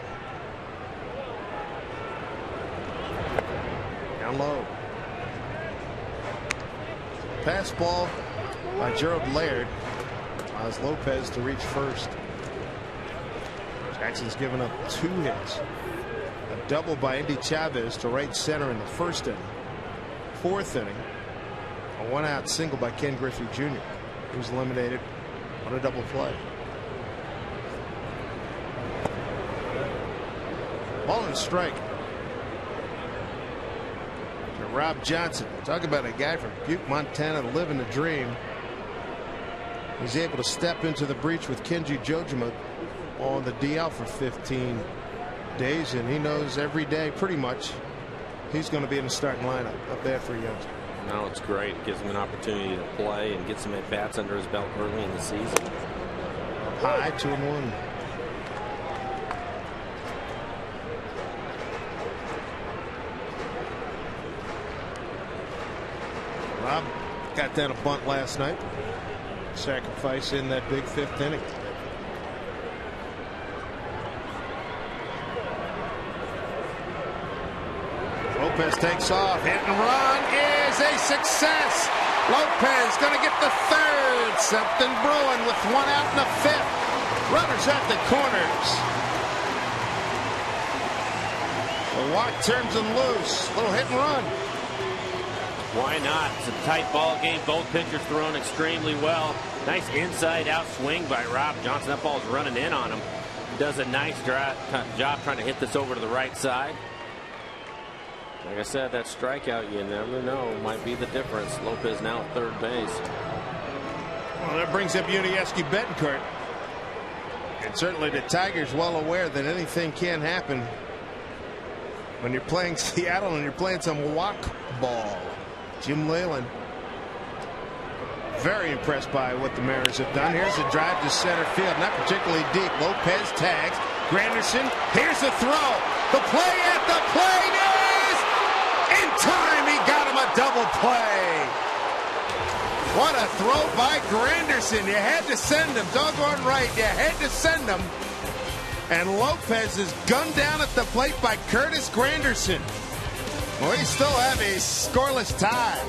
Down low. Pass ball by Gerald Laird. Allows Lopez to reach first. Jackson's given up 2 hits. A double by Andy Chavez to right center in the 1st inning. 4th inning, a 1-out single by Ken Griffey Jr., who's eliminated on a double play. Ball and strike to Rob Johnson. Talk about a guy from Butte, Montana, living the dream. He's able to step into the breach with Kenji Jojima on the DL for 15 days, and he knows every day pretty much he's going to be in the starting lineup. Not bad for a youngster. No, it's great. It gives him an opportunity to play and get some at-bats under his belt early in the season. High, 2-1. Rob got down a bunt last night. Sacrifice in that big 5th inning. Lopez takes off. Hit and run is a success. Lopez going to get the 3rd. Something brewing with 1 out in the 5th. Runners at the corners. The walk turns him loose. Little hit and run. Why not? It's a tight ball game. Both pitchers thrown extremely well. Nice inside out swing by Rob Johnson. That ball's running in on him. Does a nice job trying to hit this over to the right side. Like I said, that strikeout, you never know, might be the difference. Lopez now at 3rd base. Well, that brings up Yuniesky Betancourt. And certainly the Tigers well aware that anything can happen when you're playing Seattle and you're playing some walk ball. Jim Leyland very impressed by what the Mariners have done. Here's a drive to center field, not particularly deep. Lopez tags Granderson. Here's a throw. The play at the plate is in time. He got him a double play. What a throw by Granderson. You had to send him. Doggone right. You had to send him. And Lopez is gunned down at the plate by Curtis Granderson. We still have a scoreless tie.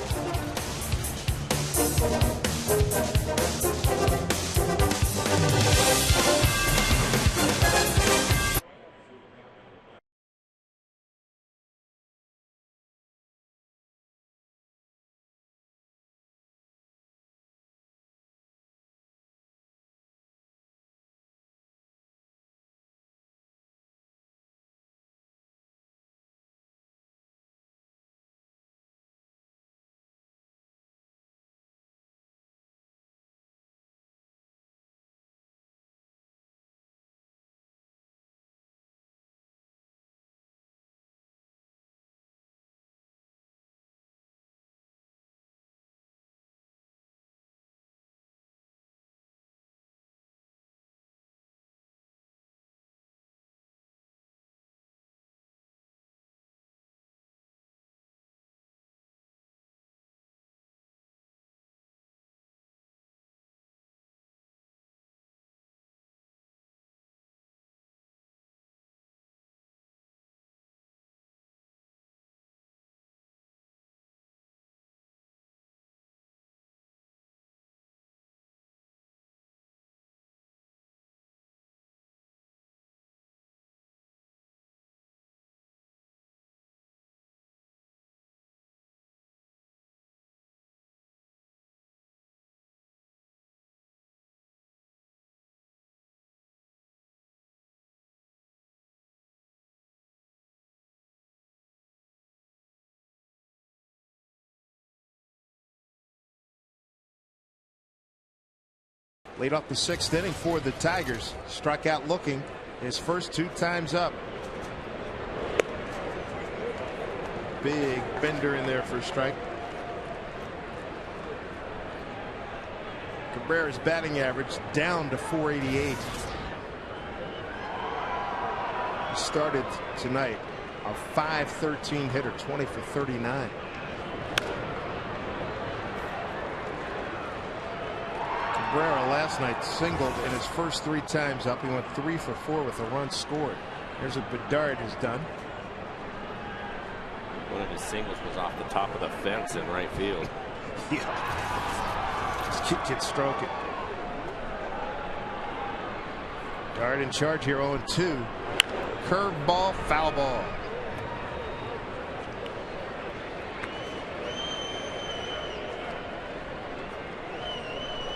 Lead off the 6th inning for the Tigers. Struck out looking his first 2 times up. Big bender in there for a strike. Cabrera's batting average down to .488. He started tonight a .513 hitter, 20 for 39. Cabrera last night singled in his first 3 times up. He went 3 for 4 with a run scored. Here's what Bedard has done. One of his singles was off the top of the fence in right field. Yeah. Just keep it stroking. Bedard in charge here, 0-2. Curveball, foul ball.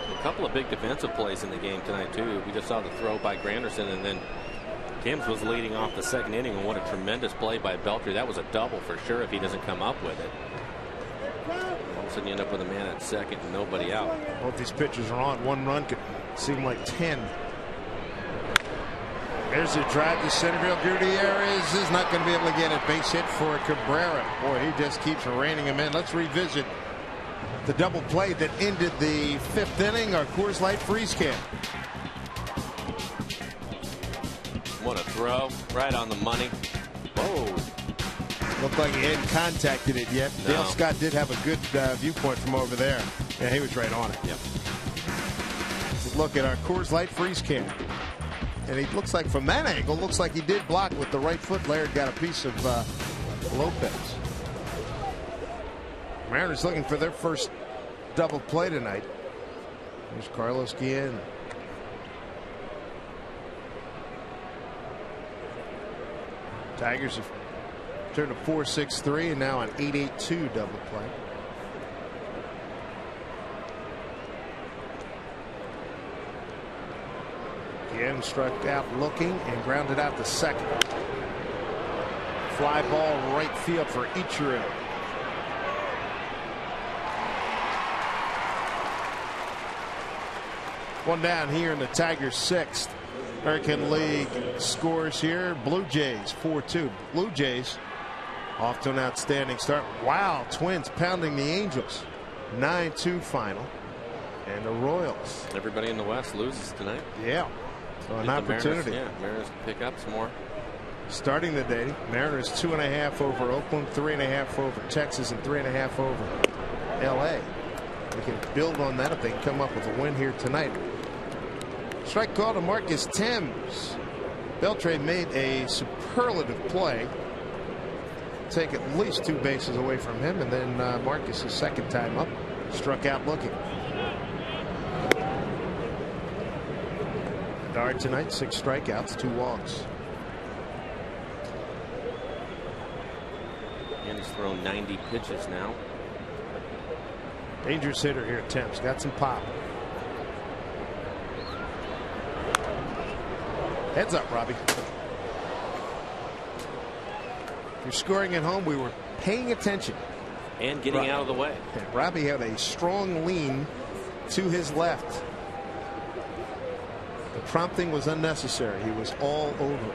A couple of big defensive plays in the game tonight too. We just saw the throw by Granderson, and then Timms was leading off the second inning, and what a tremendous play by Beltry. That was a double for sure if he doesn't come up with it. All of a sudden you end up with a man at second and nobody out. Both these pitchers are on. 1 run could seem like 10. There's a drive to center field. Gutierrez is not going to be able to get a base hit for Cabrera. Boy, he just keeps reining him in. Let's revisit the double play that ended the 5th inning, our Coors Light freeze can. What a throw. Right on the money. Whoa. Looked like he hadn't contacted it yet. No. Dale Scott did have a good viewpoint from over there. Yeah, he was right on it. Yep. Look at our Coors Light freeze can. And he looks like from that angle, looks like he did block with the right foot. Laird got a piece of Lopez. Mariners looking for their first double play tonight. There's Carlos Guillen. Tigers have turned a 4-6-3 and now an 8-8-2 double play. Guillen struck out looking and grounded out to second. Fly ball right field for Ichiro. One down here in the Tigers' 6th. American League scores here. Blue Jays 4-2. Blue Jays off to an outstanding start. Wow, Twins pounding the Angels. 9-2 final. And the Royals. Everybody in the West loses tonight. Yeah. So an opportunity. Mariners can pick up some more. Starting the day, Mariners 2.5 over Oakland, 3.5 over Texas, and 3.5 over LA. They can build on that if they can come up with a win here tonight. Strike call to Marcus Timms. Beltray made a superlative play. Take at least 2 bases away from him, and then Marcus' second time up struck out looking. Dart tonight, 6 strikeouts, 2 walks. And he's thrown 90 pitches now. Dangerous hitter here at Timms. Got some pop. Heads up, Robbie. If you're scoring at home, we were paying attention. And getting out of the way. Robbie had a strong lean to his left. The prompting was unnecessary. He was all over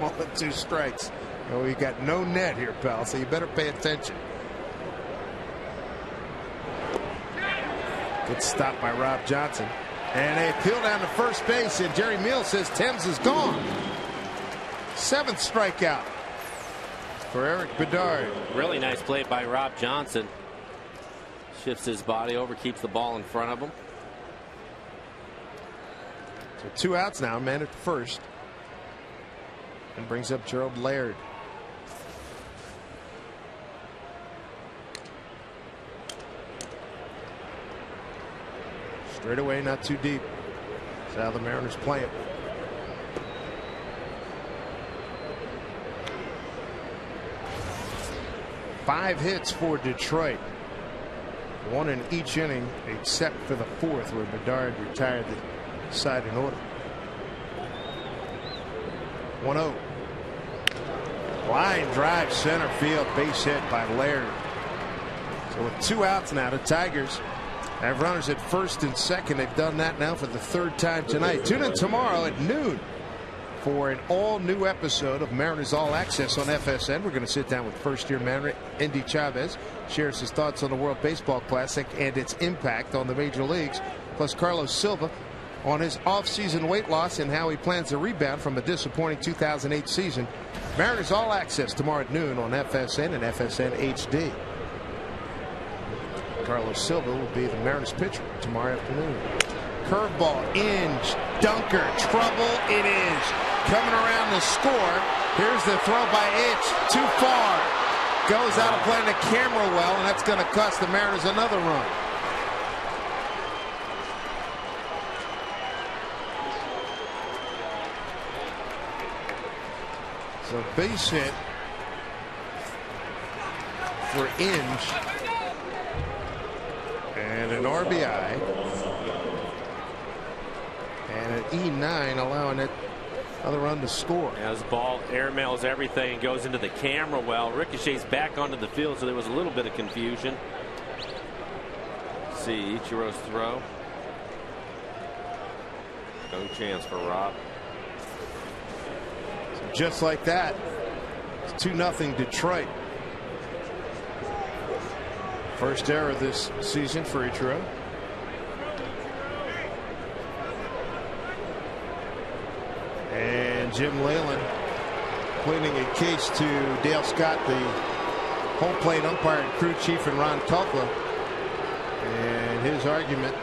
it. 2 strikes. Oh, we got no net here, pal, so you better pay attention. Good stop by Rob Johnson. And a appeal down to first base, and Jerry Meals says Timms is gone. 7th strikeout for Eric Bedard. Really nice play by Rob Johnson. Shifts his body over, keeps the ball in front of him. So 2 outs now, man at first. And brings up Gerald Laird. Straight away, not too deep. That's how the Mariners play it. Five hits for Detroit. 1 in each inning except for the 4th, where Bedard retired the side in order. 1-0. Line drive center field, base hit by Laird. So with 2 outs now, the Tigers I have runners at first and second. They've done that now for the third time tonight. Tune in tomorrow at noon for an all-new episode of Mariners All Access on FSN. We're going to sit down with first-year Mariner Endy Chavez, shares his thoughts on the World Baseball Classic and its impact on the major leagues, plus Carlos Silva on his off-season weight loss and how he plans to rebound from a disappointing 2008 season. Mariners All Access tomorrow at noon on FSN and FSN HD. Carlos Silva will be the Mariners pitcher tomorrow afternoon. Curveball, Inge, dunker, trouble it is. Coming around the score. Here's the throw by Inge, too far. Goes out of play in the camera well, and that's going to cost the Mariners another run. So base hit for Inge. And an RBI. And an E9 allowing it another run to score. As ball airmails everything and goes into the camera well. Ricochets back onto the field, so there was a little bit of confusion. See Ichiro's throw. No chance for Rob. So just like that, it's 2-0 Detroit. First error this season for Ichiro. And Jim Leyland pleading a case to Dale Scott, the home plate umpire and crew chief, and Ron Tulkla. And his argument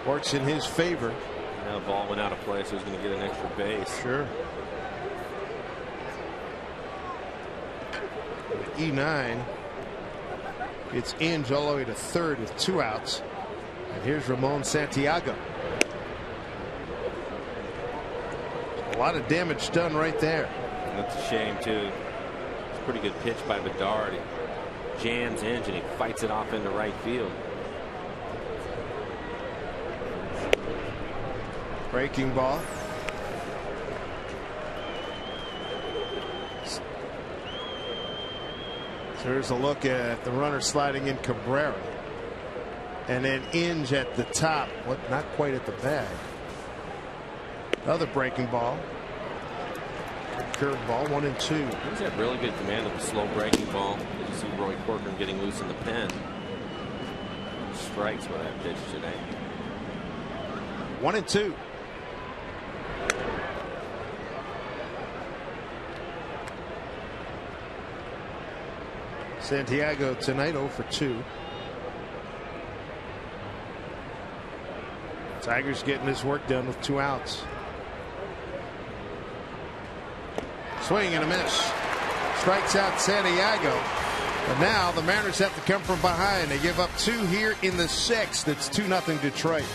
works in his favor. Now the ball went out of play, so he's going to get an extra base. Sure. E9. It's Inge all the way to third with 2 outs. And here's Ramon Santiago. A lot of damage done right there. That's a shame, too. It's a pretty good pitch by Bedard. He jams Inge and he fights it off into right field. Breaking ball. So here's a look at the runner sliding in Cabrera. And then Inge at the top. What? Not quite at the bag. Another breaking ball. Curve ball, 1-2. He's had really good command of the slow breaking ball. Did you see Roy Corcoran getting loose in the pen? Strikes with that pitch today. 1-2. Santiago tonight 0 for 2. Tigers getting his work done with 2 outs. Swing and a miss. Strikes out Santiago. But now the Mariners have to come from behind. They give up 2 here in the 6th. It's 2-0 Detroit.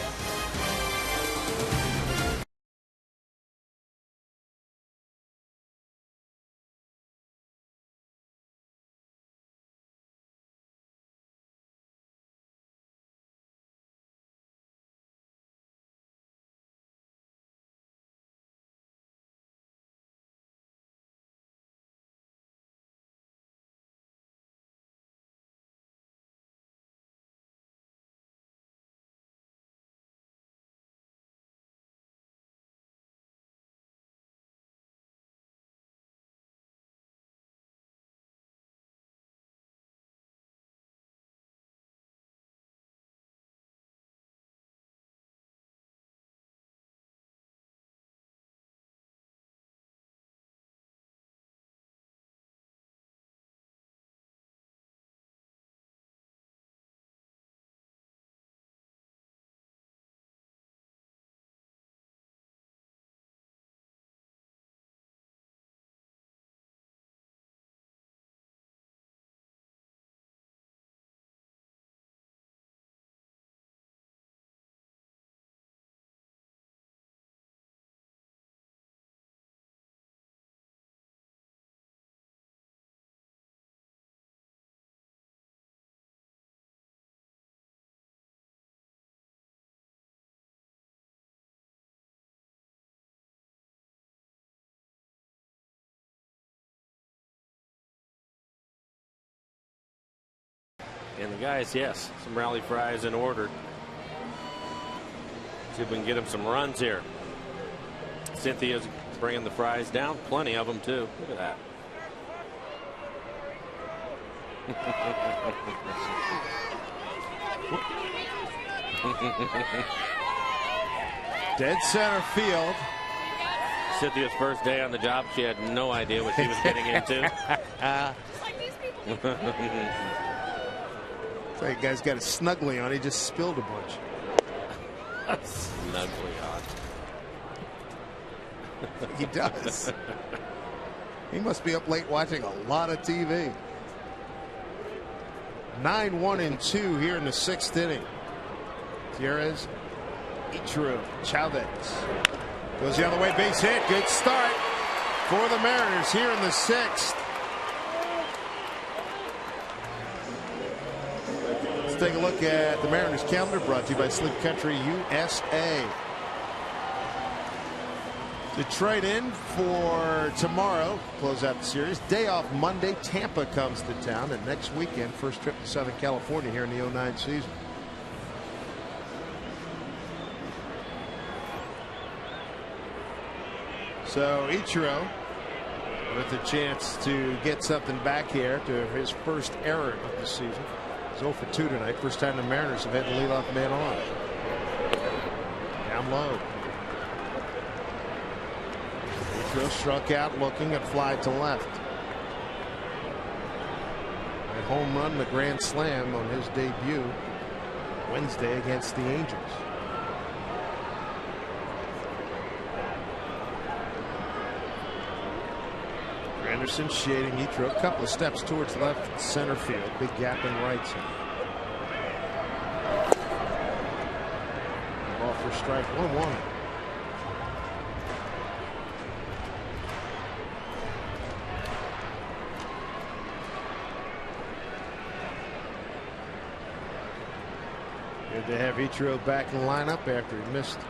And the guys, yes, some rally fries in order. See if we can get him some runs here. Cynthia's bringing the fries down. Plenty of them, too. Look at that. Dead center field. Cynthia's first day on the job, she had no idea what she was getting into. So you guys got a snuggly on. He just spilled a bunch. Snuggly on. He does. He must be up late watching a lot of TV. 9-1-2 here in the 6th inning. Gutierrez, Ichiro, Chavez goes the other way, base hit. Good start for the Mariners here in the 6th. Let's take a look at the Mariners calendar, brought to you by Sleep Country USA. Detroit in for tomorrow, close out the series. Day off Monday. Tampa comes to town, and next weekend, first trip to Southern California here in the 09 season. So Ichiro with a chance to get something back here to his first error of the season. He's 0 for 2 tonight. First time the Mariners have had the leadoff man on. Down low. Ichiro struck out looking and fly to left. A home run, the grand slam on his debut Wednesday against the Angels. Anderson shading Ichiro a couple of steps towards left center field. Big gap in right center. Ball for strike 1-1. Good to have Ichiro back in the lineup after he missed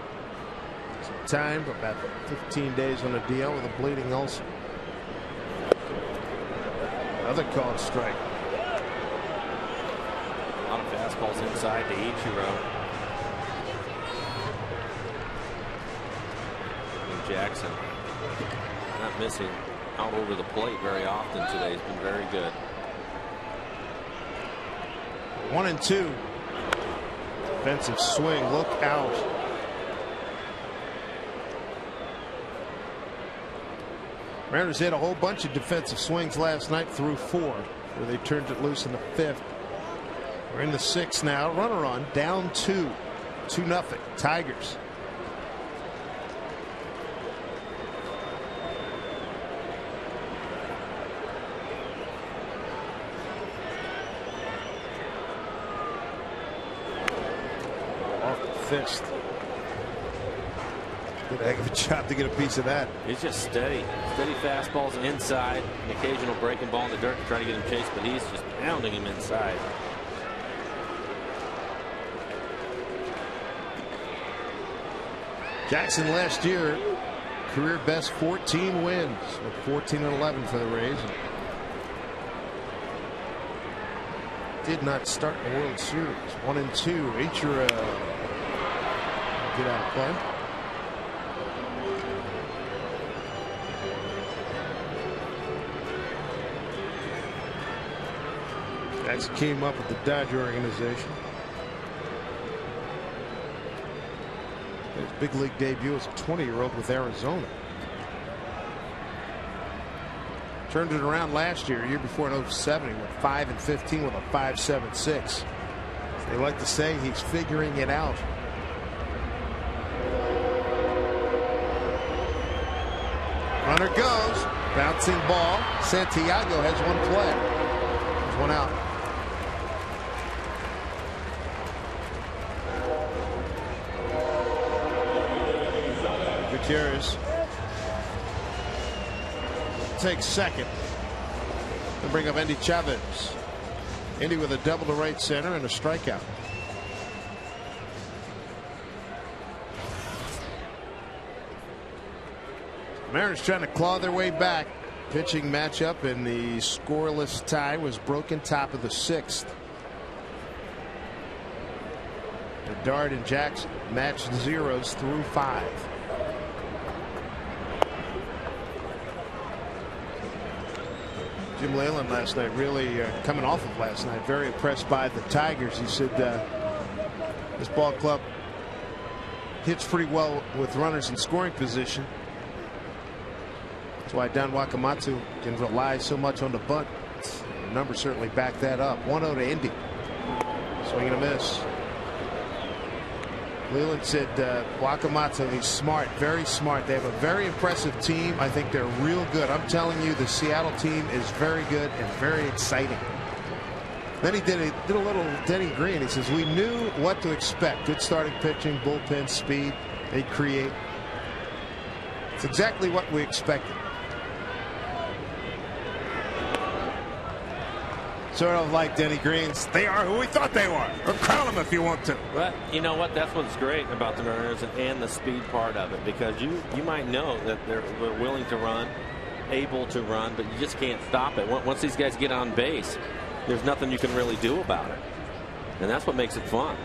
some time, about 15 days on a DL with a bleeding ulcer. Another called strike. A lot of fastballs inside to Ichiro. And Jackson not missing out over the plate very often today. He's been very good. 1-2. Defensive swing. Look out. Mariners had a whole bunch of defensive swings last night through 4, where they turned it loose in the 5th. We're in the 6th now. Runner on, down 2. 2-0. Tigers. Off the fist. Did a heck of a job to get a piece of that. He's just steady fastballs inside, an occasional breaking ball in the dirt to try to get him chased, but he's just pounding him inside. Jackson last year, career best 14 wins, with 14-11 for the Rays. Did not start the World Series. 1-2. Ichiro get out of play. Jackson came up with the Dodger organization. His big league debut as a 20-year-old with Arizona. Turned it around last year before in 07. He went 5-15 with a 5.76. They like to say he's figuring it out. Runner goes. Bouncing ball. Santiago has one play. There's one out. Gutierrez takes second. They'll bring up Endy Chavez. Endy with a double to right center and a strikeout. Mariners trying to claw their way back. Pitching matchup in the scoreless tie was broken top of the 6th. Bedard and Jackson matched zeros through 5. Jim Leyland last night, really coming off of last night, very impressed by the Tigers. He said this ball club hits pretty well with runners in scoring position. That's why Don Wakamatsu can rely so much on the bunt. The numbers certainly back that up. 1-0 to Indy. Swing and a miss. Leland said Wakamatsu, he's smart, very smart. They have a very impressive team. I think they're real good. I'm telling you, the Seattle team is very good and very exciting. Then he did a little Denny Green. He says, we knew what to expect. Good starting pitching, bullpen speed. They create. It's exactly what we expected. Sort of like Denny Green's, they are who we thought they were. Or crown them if you want to. Well, you know what? That's what's great about the Mariners and the speed part of it, because you might know that they're willing to run, able to run, but you just can't stop it. Once these guys get on base, there's nothing you can really do about it. And that's what makes it fun.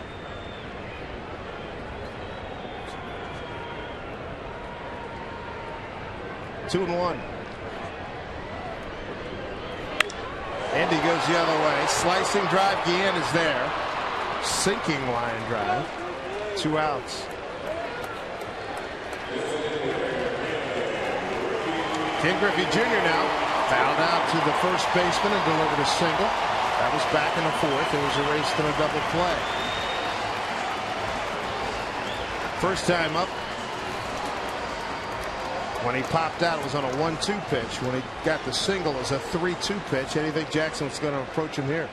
Two and one. Andy goes the other way. Slicing drive. Guillen is there. Sinking line drive. 2 outs. Ken Griffey Jr. now fouled out to the first baseman and delivered a single. That was back in the 4th. It was erased in a double play. First time up. When he popped out, it was on a 1-2 pitch. When he got the single, it was a 3-2 pitch. And you think Jackson's going to approach him here?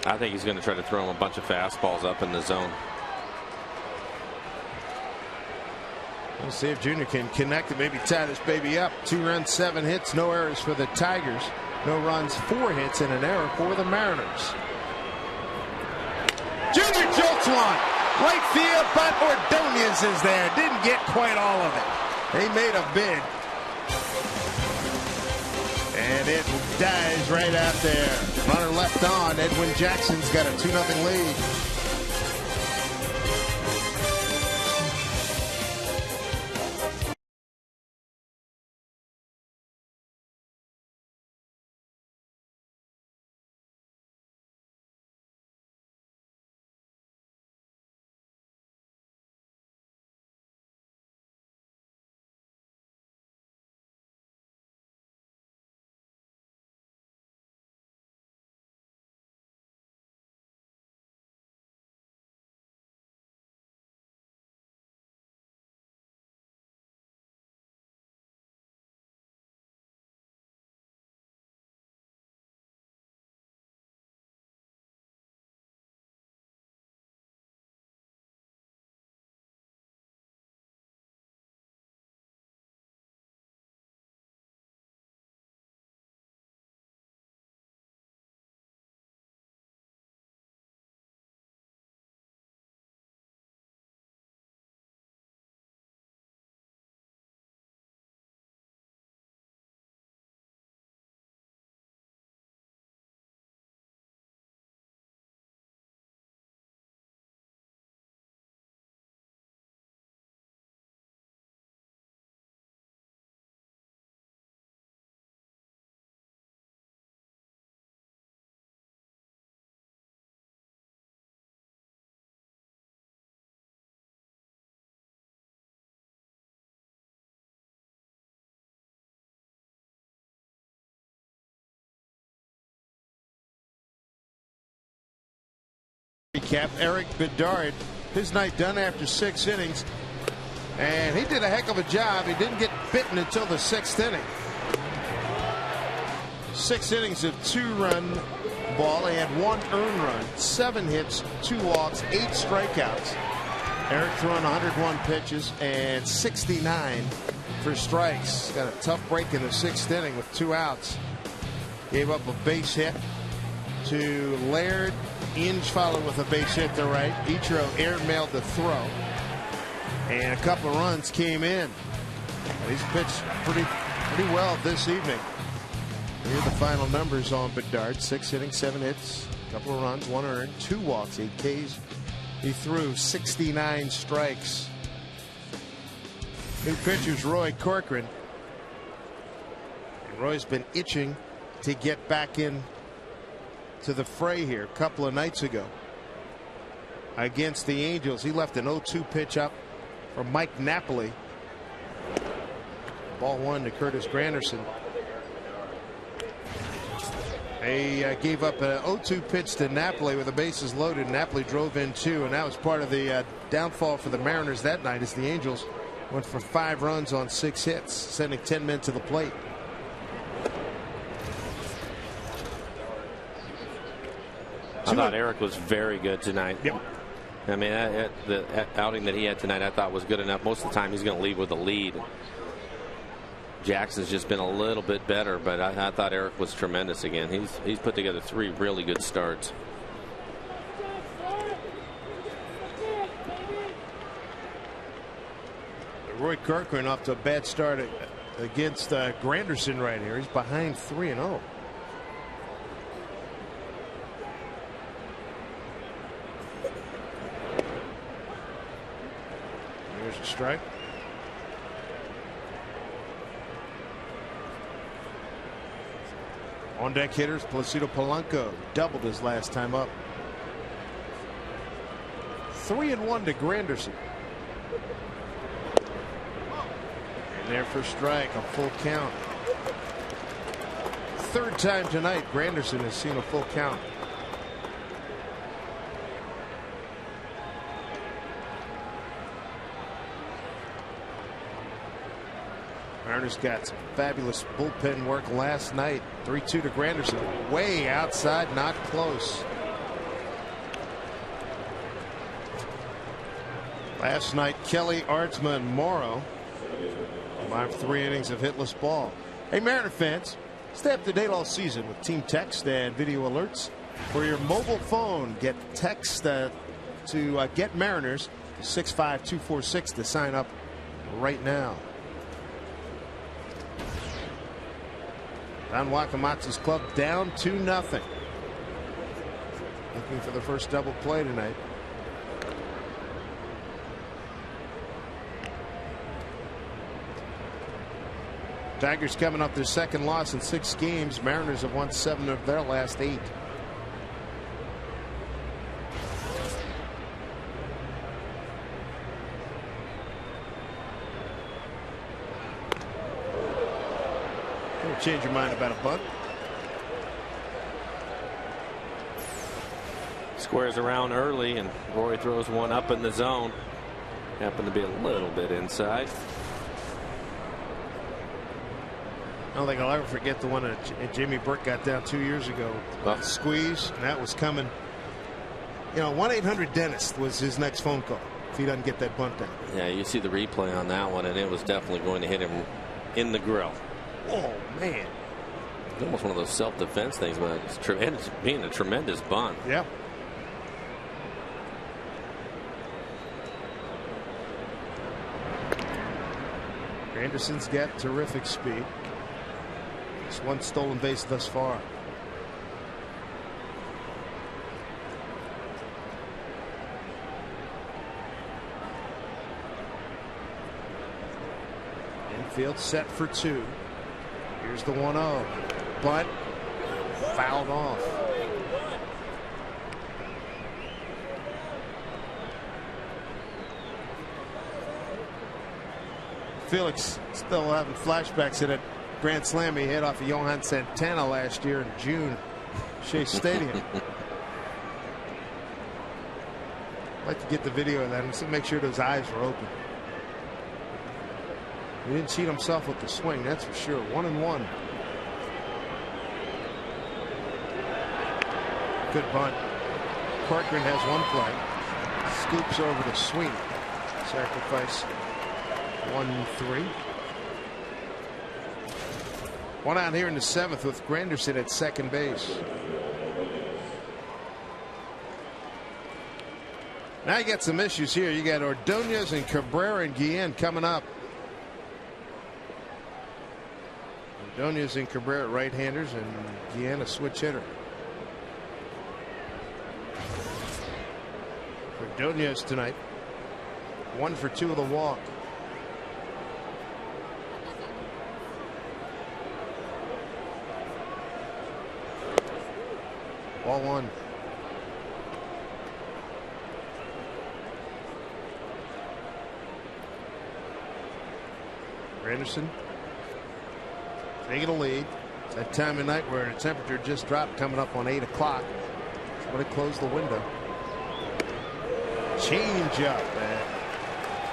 I think he's going to try to throw him a bunch of fastballs up in the zone. We'll see if Junior can connect and maybe tie this baby up. 2 runs, 7 hits, no errors for the Tigers. No runs, 4 hits, and an error for the Mariners. Junior jolts one. Right field, but Ordonez is there. Didn't get quite all of it. They made a bid. And it dies right out there. Runner left on. Edwin Jackson's got a 2-0 lead. Recap, Eric Bedard, his night done after 6 innings, and he did a heck of a job. He didn't get bitten until the 6th inning. 6 innings of 2-run ball. He had 1 earned run, 7 hits, 2 walks, 8 strikeouts. Eric throwing 101 pitches and 69 for strikes. Got a tough break in the 6th inning with 2 outs. Gave up a base hit to Laird. Inge followed with a base hit to right. Ichiro airmailed the throw. And a couple of runs came in. He's pitched pretty well this evening. Here are the final numbers on Bedard. 6 innings, 7 hits, a couple of runs, 1 earned, 2 walks, 8 Ks, He threw 69 strikes. New pitcher's Roy Corcoran. And Roy's been itching to get back in to the fray here a couple of nights ago against the Angels. He left an 0-2 pitch up for Mike Napoli. Ball one to Curtis Granderson. They gave up an 0-2 pitch to Napoli with the bases loaded. Napoli drove in two, and that was part of the downfall for the Mariners that night, as the Angels went for 5 runs on 6 hits, sending 10 men to the plate. I thought Eric was very good tonight. Yep. I mean, the outing that he had tonight, I thought was good enough. Most of the time, he's going to leave with a lead. Jackson's just been a little bit better, but I thought Eric was tremendous again. He's put together 3 really good starts. Roy Corcoran off to a bad start against Granderson right here. He's behind 3-0. Here's a strike. On deck hitters, Placido Polanco doubled his last time up. 3-1 to Granderson. And there for strike, a full count. 3rd time tonight Granderson has seen a full count. Mariners got some fabulous bullpen work last night. 3-2 to Granderson. Way outside, not close. Last night, Kelly, Artsma, and Morrow. 3 innings of hitless ball. Hey, Mariner fans, stay up to date all season with team text and video alerts. For your mobile phone, get text to Get Mariners 65246 to sign up right now. Don Wakamatsu's club down 2-0. Looking for the first double play tonight. Tigers coming up their 2nd loss in 6 games. Mariners have won 7 of their last 8. Don't change your mind about a bunt. Squares around early, and Roy throws one up in the zone. Happened to be a little bit inside. I don't think I'll ever forget the one that Jimmy Burke got down 2 years ago. Squeeze, and that was coming. You know, 1-800-DENTIST was his next phone call if he doesn't get that bunt down. Yeah, you see the replay on that one, and it was definitely going to hit him in the grill. Oh, man. It's almost one of those self-defense things, but it's being a tremendous bunt. Yeah. Anderson's got terrific speed. Just 1 stolen base thus far. Infield set for 2. Here's the 1-0. Bunt fouled off. Felix still having flashbacks at a grand slam he hit off of Johan Santana last year in June, Shea Stadium. I'd like to get the video of that and make sure those eyes were open. He didn't cheat himself with the swing, that's for sure. 1-1. Good bunt. Corcoran has 1 play. Scoops over to Sweeney. Sacrifice 1-3. 1 out here in the 7th with Granderson at 2nd base. Now you got some issues here. You got Ordonez and Cabrera and Guillen coming up. Ordonez and Cabrera right-handers, and Guillen a switch hitter. Ordonez tonight. 1 for 2 of the walk. Ball 1. Anderson taking a lead. It's that time of night where the temperature just dropped, coming up on 8 o'clock. Somebody closed the window. Change up.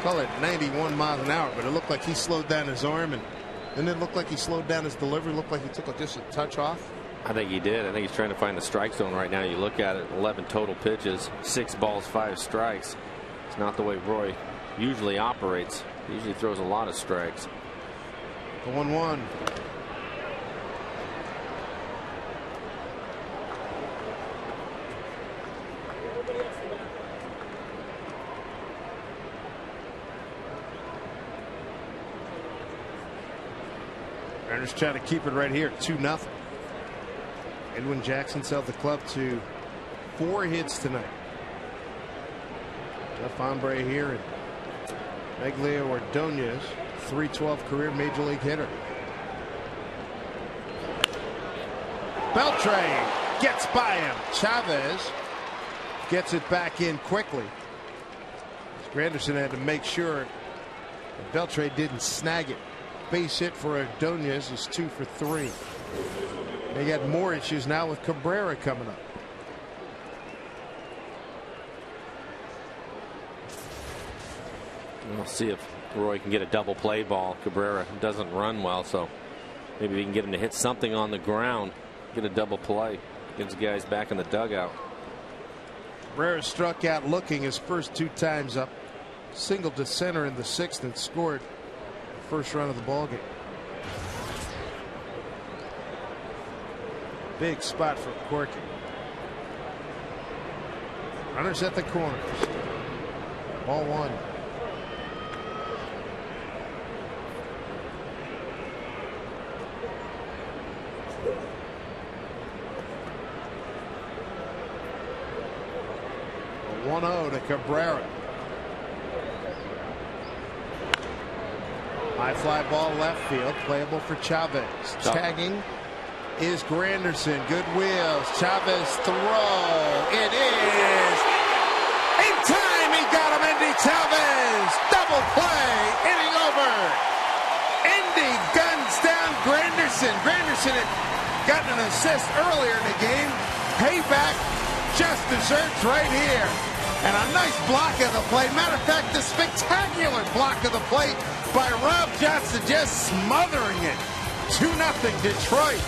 Call it 91 miles an hour, but it looked like he slowed down his arm, and then it looked like he slowed down his delivery. Looked like he took just a touch off. I think he did. I think he's trying to find the strike zone right now. You look at it, 11 total pitches, 6 balls, 5 strikes. It's not the way Roy usually operates. He usually throws a lot of strikes. The 1-1. Mariners trying to keep it right here, 2-0. Edwin Jackson held the club to 4 hits tonight. Jeff Ombre here, and Meglio Ordonez, .312 career major league hitter. Beltre gets by him. Chavez gets it back in quickly. Granderson had to make sure that Beltre didn't snag it. Base hit for Ordonez is 2 for 3. They got more issues now with Cabrera coming up. We'll see if Roy can get a double play ball. Cabrera doesn't run well, so maybe we can get him to hit something on the ground, get a double play, gets guys back in the dugout. Cabrera struck out looking his first 2 times up. Singled to center in the 6th and scored the first run of the ball game. Big spot for Corky. Runners at the corners. Ball 1. A 1-0 to Cabrera. High fly ball left field, playable for Chavez. Tagging is Granderson. Good wheels. Chavez throw. It is in time. He got him. Endy Chavez. Double play. Inning over. Endy guns down Granderson. Granderson had gotten an assist earlier in the game. Payback just deserves right here. And a nice block of the play. Matter of fact, a spectacular block of the plate by Rob Johnson, just smothering it. 2-0 Detroit.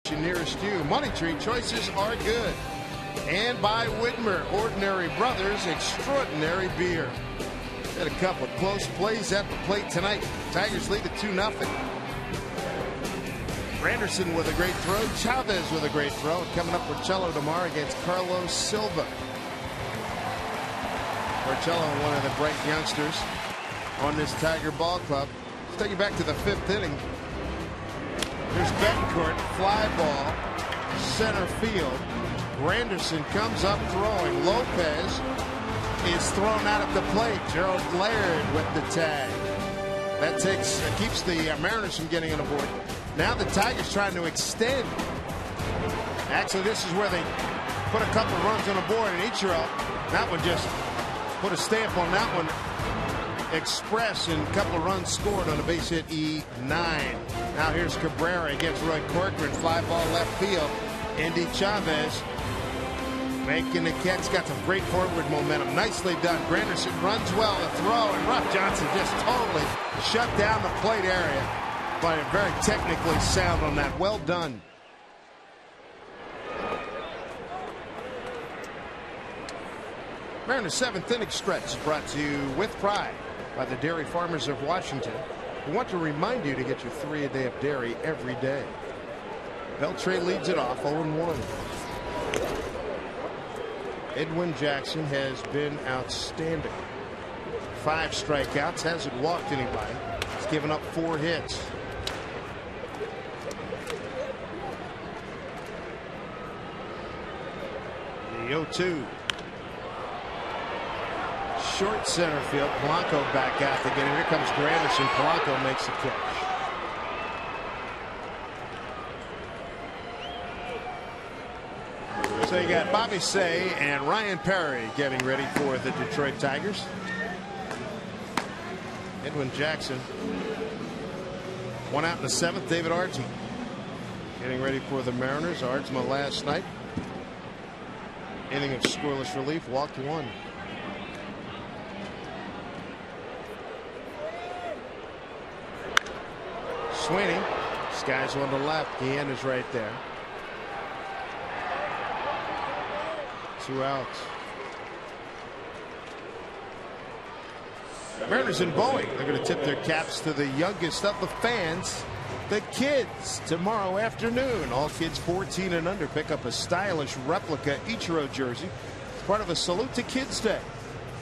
Nearest you. Money Tree choices are good. And by Widmer, Ordinary Brothers, Extraordinary Beer. Had a couple of close plays at the plate tonight. Tigers lead at 2-0. Granderson with a great throw. Chavez with a great throw. Coming up with Cello tomorrow against Carlos Silva. Porcello, one of the bright youngsters on this Tiger ball club. Let's take you back to the 5th inning. There's Betancourt, fly ball, center field. Granderson comes up throwing. Lopez is thrown out at the plate. Gerald Laird with the tag. That keeps the Mariners from getting on the board. Now the Tigers trying to extend. Actually, this is where they put a couple of runs on the board, and Ichiro, that one just put a stamp on that one. Express, and a couple of runs scored on a base hit E9. Now here's Cabrera against Roy Corcoran. Fly ball left field. Andy Chavez making the catch. Got some great forward momentum. Nicely done. Granderson runs well. The throw, and Ruff Johnson just totally shut down the plate area. But very technically sound on that. Well done. Mariners' 7th inning stretch is brought to you with pride by the Dairy Farmers of Washington. We want to remind you to get your 3 a day of dairy every day. Beltre leads it off 0-1. Edwin Jackson has been outstanding. 5 strikeouts, hasn't walked anybody. He's given up 4 hits. The 0-2. Short center field. Polanco back out to get it. Here comes Granderson. Polanco makes the catch. So you got Bobby Say and Ryan Perry getting ready for the Detroit Tigers. Edwin Jackson. 1 out in the 7th. David Ardsma getting ready for the Mariners. Ardsma last night. Inning of scoreless relief. Walked 1. Sweeney. Skies on the left. Guillen is right there. 2 outs. Mariners and Boeing. They're going to tip their caps to the youngest of the fans, the kids, tomorrow afternoon. All kids 14 and under pick up a stylish replica Ichiro jersey. It's part of a Salute to Kids Day.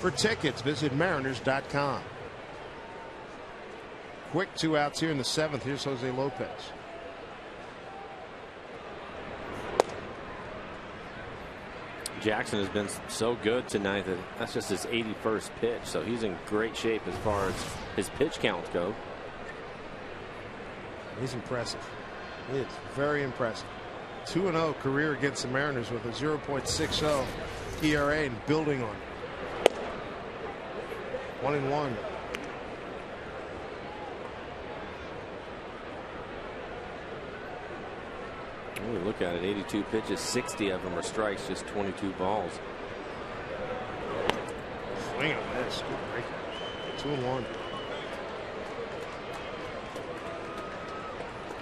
For tickets, visit mariners.com. Quick 2 outs here in the 7th. Here's Jose Lopez. Jackson has been so good tonight that that's just his 81st pitch, so he's in great shape as far as his pitch counts go. He's impressive. He is very impressive. 2-0 career against the Mariners with a 0.60 ERA and building on it. 1-1. When we look at it, 82 pitches, 60 of them are strikes, just 22 balls. Swing on this. Good break. 2-1.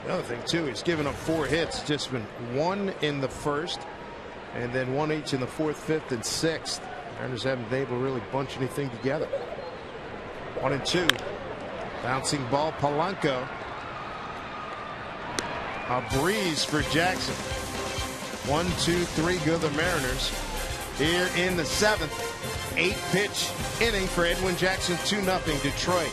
The other thing, too, he's given up 4 hits. Just been 1 in the 1st, and then 1 each in the 4th, 5th, and 6th. Mariners haven't been able to really bunch anything together. 1-2. Bouncing ball, Polanco. A breeze for Jackson. 1, 2, 3 go the Mariners. Here in the 7th, 8-pitch inning for Edwin Jackson. 2-0 Detroit.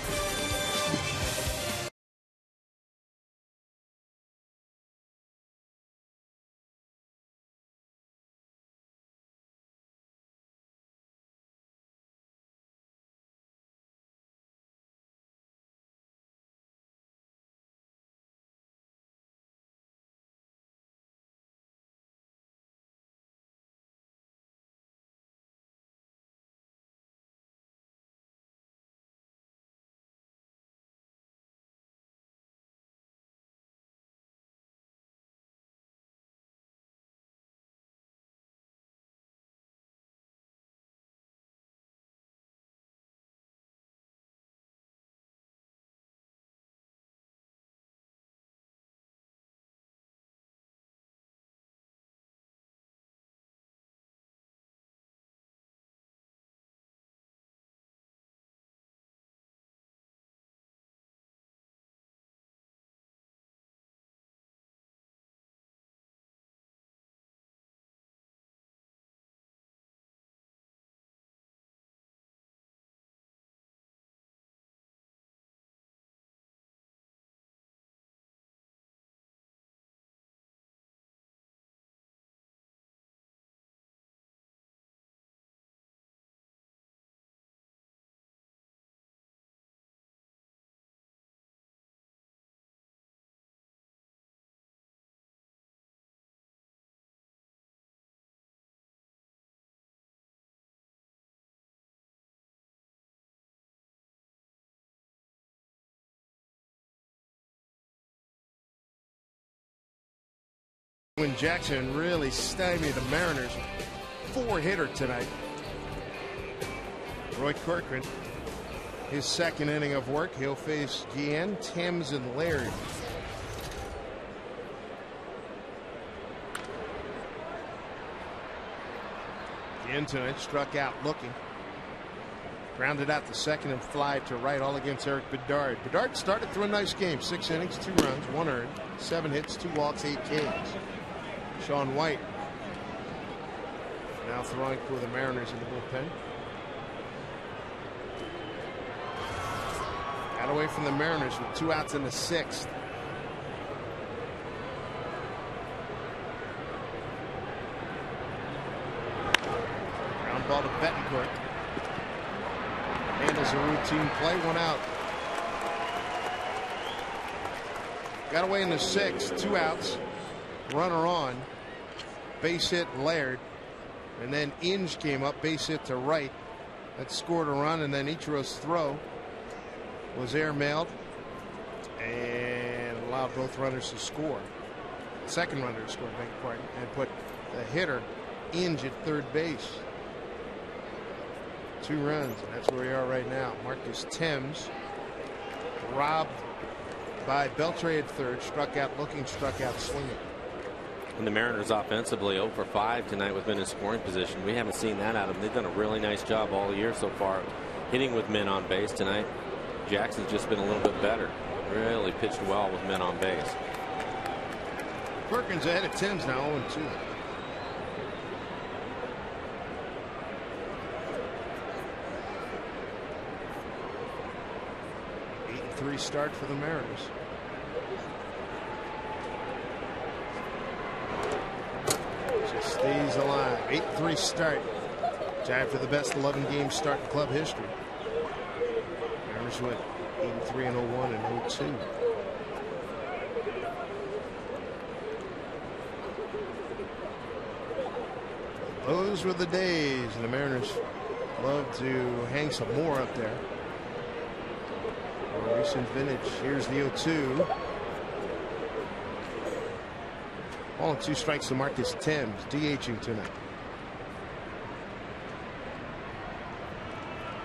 When Jackson really stymied the Mariners. 4-hitter tonight. Roy Corcoran, his second inning of work. He'll face Guillen, Thames, and Laird. Guillen tonight struck out looking. Grounded out to second and fly to right, all against Eric Bedard. Bedard started through a nice game. 6 innings, 2 runs, 1 earned, 7 hits, 2 walks, 8 Ks. Sean White now throwing for the Mariners in the bullpen. Got away from the Mariners with 2 outs in the 6th. Ground ball to Betancourt. Handles a routine play, 1 out. Got away in the 6th, 2 outs. Runner on. Base hit Laird. And then Inge came up, base hit to right. That scored a run, and then Ichiro's throw was airmailed and allowed both runners to score. Second runner to score, beg your pardon, and put the hitter Inge at third base. 2 runs, and that's where we are right now. Marcus Thames robbed by Beltre at third, struck out looking, struck out swinging. And the Mariners offensively 0 for 5 tonight with men in scoring position. We haven't seen that out of them. They've done a really nice job all year so far hitting with men on base. Tonight Jackson's just been a little bit better. Really pitched well with men on base. Perkins ahead of Thames now, 0-2. 8-3 start for the Mariners. Just stays alive. 8-3 start. Tied for the best 11-game start in club history. Mariners went 83-01 and 0-2. Those were the days, and the Mariners love to hang some more up there. More recent vintage. Here's the 0-2. Ball and 2 strikes to Marcus Thames, DHing tonight.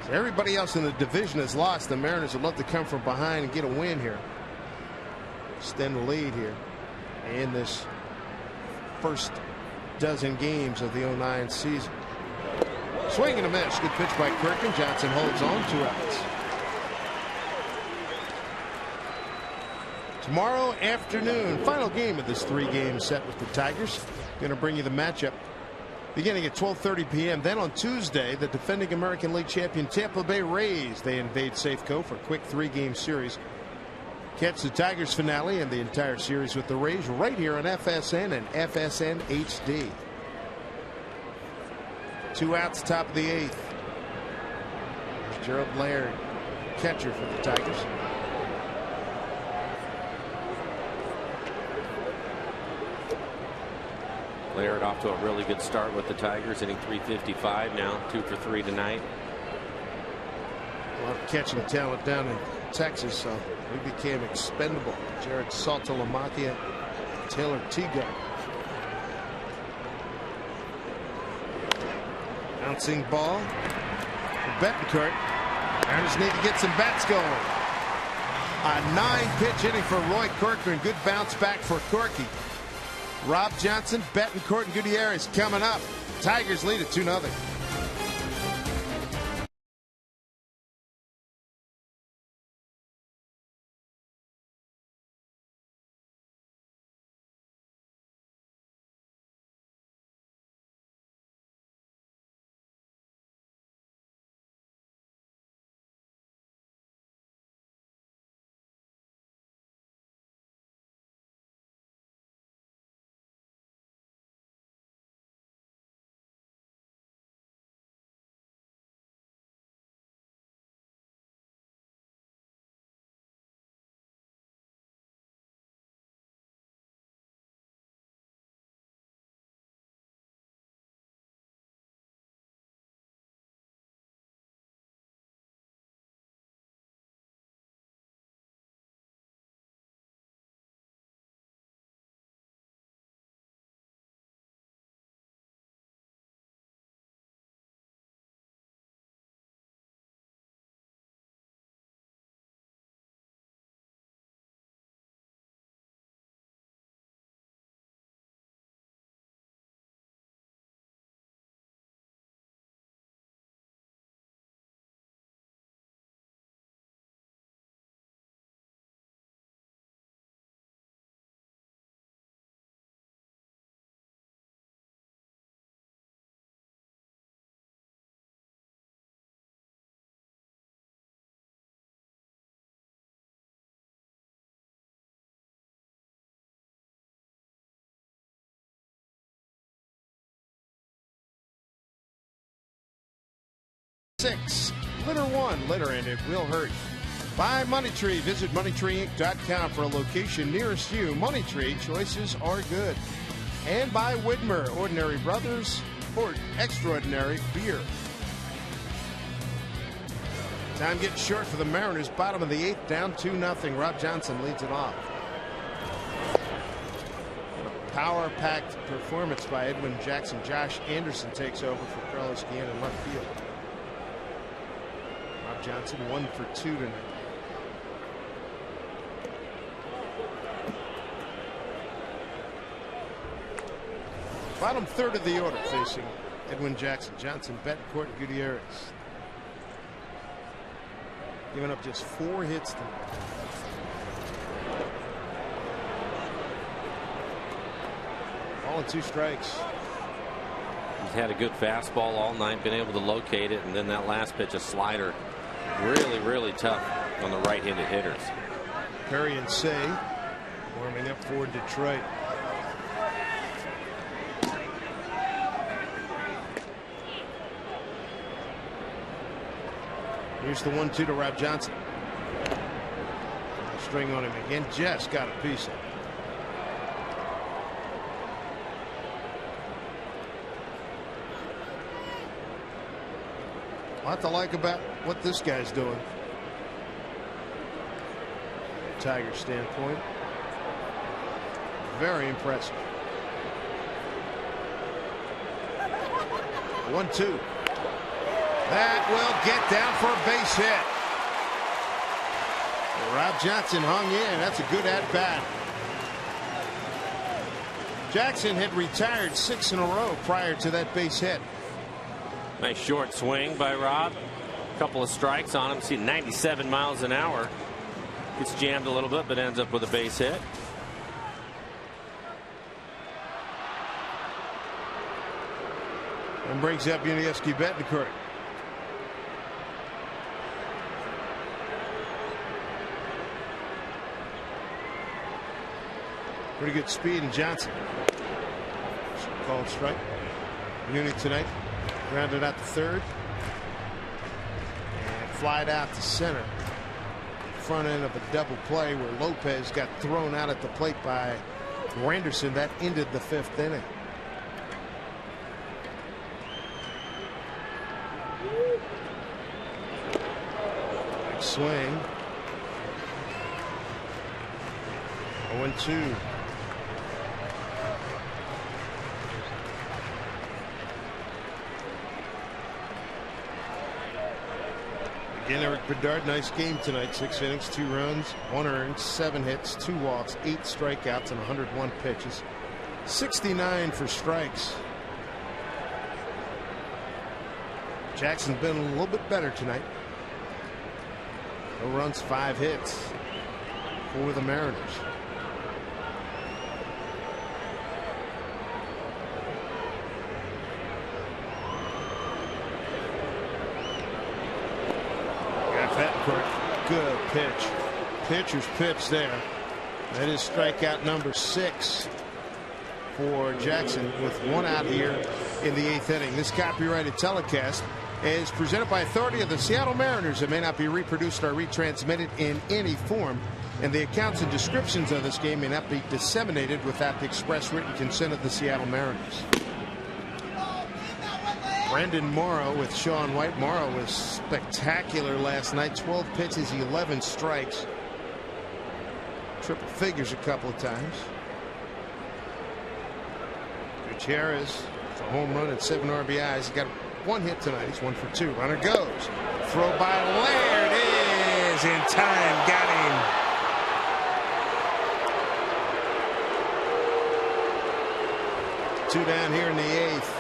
So everybody else in the division has lost. The Mariners would love to come from behind and get a win here. Extend the lead here in this first dozen games of the 09 season. Swing and a miss. Good pitch by Kirkin. Johnson holds on, 2 outs. Tomorrow afternoon, final game of this 3-game set with the Tigers. Going to bring you the matchup beginning at 12:30 p.m. Then on Tuesday, the defending American League champion Tampa Bay Rays. They invade Safeco for a quick 3-game series. Catch the Tigers finale and the entire series with the Rays right here on FSN and FSN HD. 2 outs, top of the 8th. There's Gerald Laird, catcher for the Tigers. Laird off to a really good start with the Tigers, hitting .355 now, 2 for 3 tonight. A lot of catching talent down in Texas, so he became expendable. Jared Saltalamacchia, Taylor Teaguer. Bouncing ball for Betancourt. Mariners need to get some bats going. A 9-pitch inning for Roy Corcoran. Good bounce back for Corky. Rob Johnson, Betancourt, and Gutierrez coming up. Tigers lead at 2-0. 6, litter 1, litter and it will hurt. By Money Tree. Visit MoneyTreeInc.com for a location nearest you. Money Tree, choices are good. And by Widmer, Ordinary Brothers, or Extraordinary Beer. Time getting short for the Mariners. Bottom of the 8th, down 2-0. Rob Johnson leads it off. Power-packed performance by Edwin Jackson. Josh Anderson takes over for Carlos Guillen in left field. Rob Johnson 1 for 2 tonight. Bottom third of the order facing Edwin Jackson, Johnson, Betancourt, and Gutierrez. Giving up just 4 hits tonight. All in 2 strikes. He's had a good fastball all night, been able to locate it, and then that last pitch, a slider. Really, really tough on the right-handed hitters. Perry and Say warming up for Detroit. Here's the 1-2 to Rob Johnson. String on him again. Just got a piece of it. A lot to like about what this guy's doing. Tiger standpoint. Very impressive. 1-2. That will get down for a base hit. Rob Johnson hung in. That's a good at-bat. Jackson had retired 6 in a row prior to that base hit. Nice short swing by Rob. A couple of strikes on him. See 97 miles an hour. Gets jammed a little bit, but ends up with a base hit. And brings up Yuniesky Betancourt. Pretty good speed in Johnson. Called strike. Uni tonight. Grounded out to third. And flied out to center. Front end of a double play where Lopez got thrown out at the plate by Granderson. That ended the 5th inning. Big swing. 0-2. Again, Eric Bedard, nice game tonight. 6 innings, 2 runs, 1 earned, 7 hits, 2 walks, 8 strikeouts, and 101 pitches. 69 for strikes. Jackson's been a little bit better tonight. No runs, 5 hits for the Mariners. Good pitch. Pitcher's pitch there. That is strikeout number 6 for Jackson with 1 out here in the 8th inning. This copyrighted telecast is presented by authority of the Seattle Mariners. It may not be reproduced or retransmitted in any form, and the accounts and descriptions of this game may not be disseminated without the express written consent of the Seattle Mariners. Brandon Morrow with Sean White. Morrow was spectacular last night. 12 pitches, 11 strikes. Triple figures a couple of times. Gutierrez, a home run and 7 RBIs. He got 1 hit tonight. He's 1 for 2. Runner goes. Throw by Laird is in time. Got him. 2 down here in the 8th.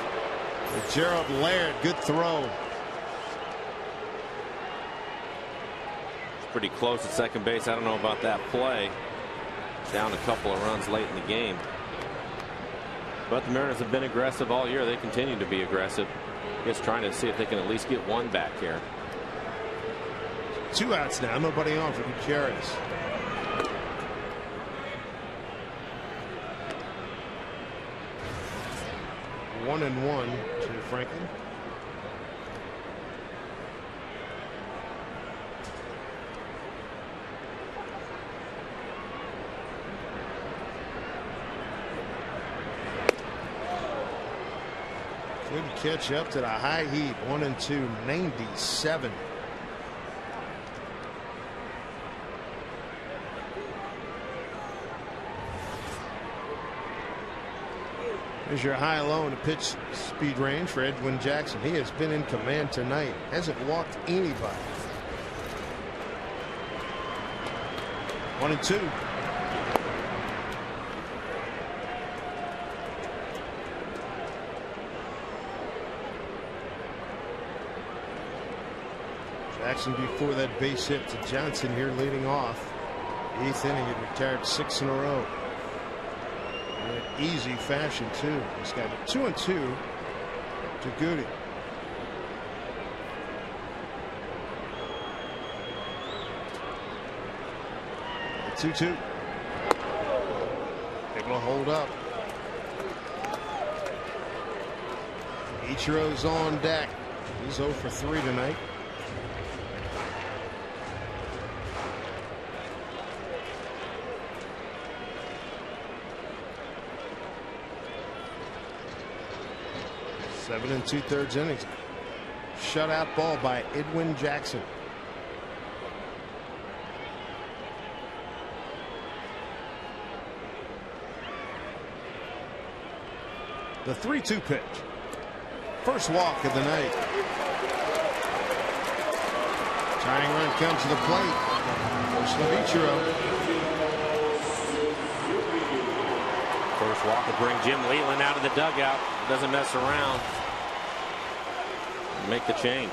Gerald Laird, good throw. It's pretty close at second base. I don't know about that play. Down a couple of runs late in the game. But the Mariners have been aggressive all year. They continue to be aggressive. Just trying to see if they can at least get 1 back here. 2 outs now. Nobody on for Gutierrez. One and 1 to Franklin. Good catch up to the high heat. 1-2, 97. There's your high low in the pitch speed range for Edwin Jackson. He has been in command tonight. Hasn't walked anybody. 1-2. Jackson before that base hit to Johnson here leading off. 8th inning, he retired 6 in a row. In easy fashion too. He's got a 2-2 to Goody. The 2-2. Able to hold up. Ichiro's on deck. He's 0 for 3 tonight. Seven 2/3 innings. Shutout ball by Edwin Jackson. The 3-2 pitch. First walk of the night. Tying run comes to the plate. First of Ichiro. First walk will bring Jim Leyland out of the dugout. Doesn't mess around. Make the change.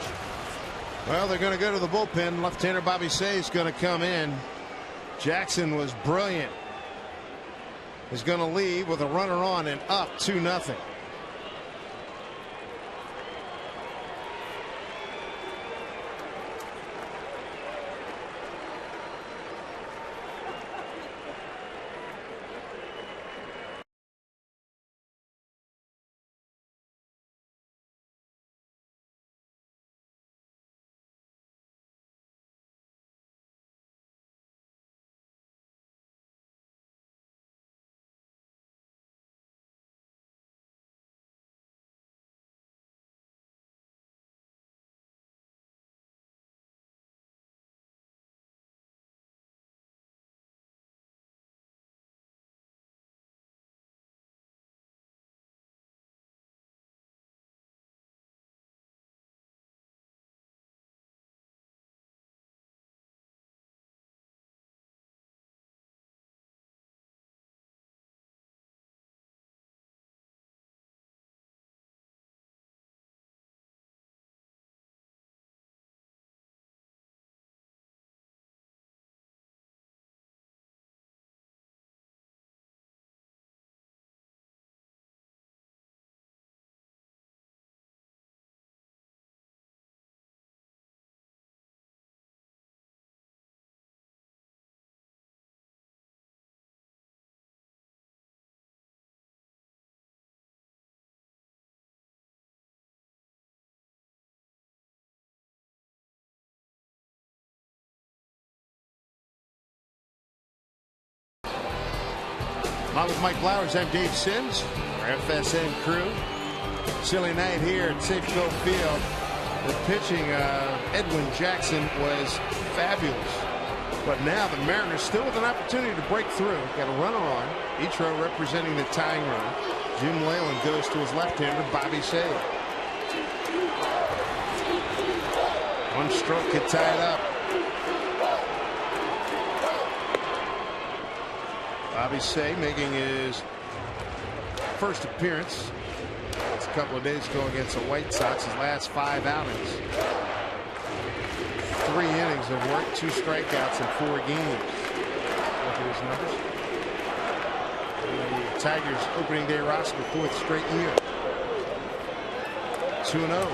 Well, they're going to go to the bullpen. Left-hander Bobby Say is going to come in. Jackson was brilliant. Is going to leave with a runner on and up 2-0. Along with Mike Flowers, I'm Dave Sims, our FSN crew. Chilly night here at Safeco Field. The pitching Edwin Jackson was fabulous. But now the Mariners still with an opportunity to break through. Got a runner on. Ichiro representing the tying run. Jim Leyland goes to his left-hander, Bobby Say. One stroke could tie it up. Bobby Say making his first appearance. It's a couple of days ago against the White Sox. His last 5 outings. 3 innings of work, 2 strikeouts in 4 games. Look at his numbers. The Tigers opening day roster, 4th straight year. 2-0.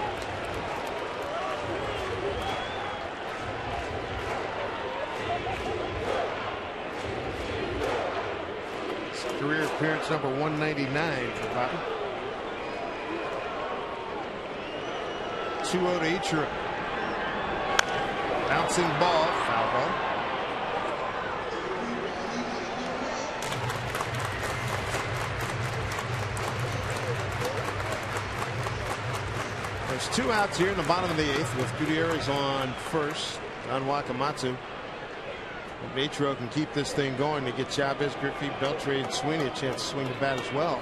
Career appearance number 199 for Bobby. 2-0 to Ichiro. Bouncing ball, foul ball. There's 2 outs here in the bottom of the 8th with Gutierrez on first on Wakamatsu. Ichiro can keep this thing going to get Chavez, Griffey, Beltre, and Sweeney a chance to swing the bat as well.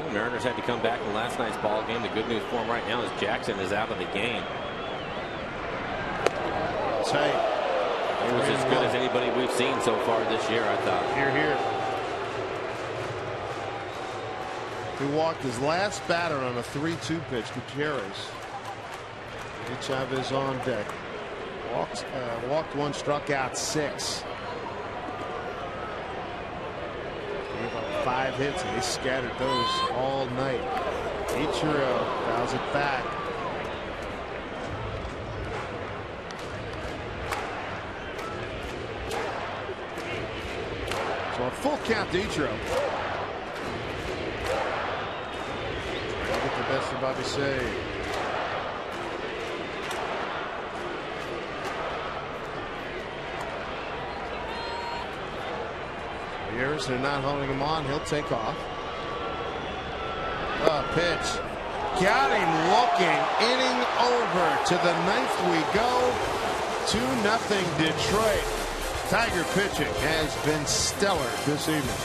The Mariners had to come back in last night's ball game. The good news for them right now is Jackson is out of the game. Tight. He was as good as anybody we've seen so far this year, I thought. Here, here. He walked his last batter on a 3-2 pitch, Gutierrez. Chavez on deck. Walked 1, struck out 6. Gave up 5 hits, and they scattered those all night. Ichiro fouls it back. So a full count to Ichiro. I'll get the best of Bobby Say. They're not holding him on. He'll take off. Pitch. Got him looking. Inning over. To the 9th we go. 2-0 Detroit. Tiger pitching has been stellar this evening.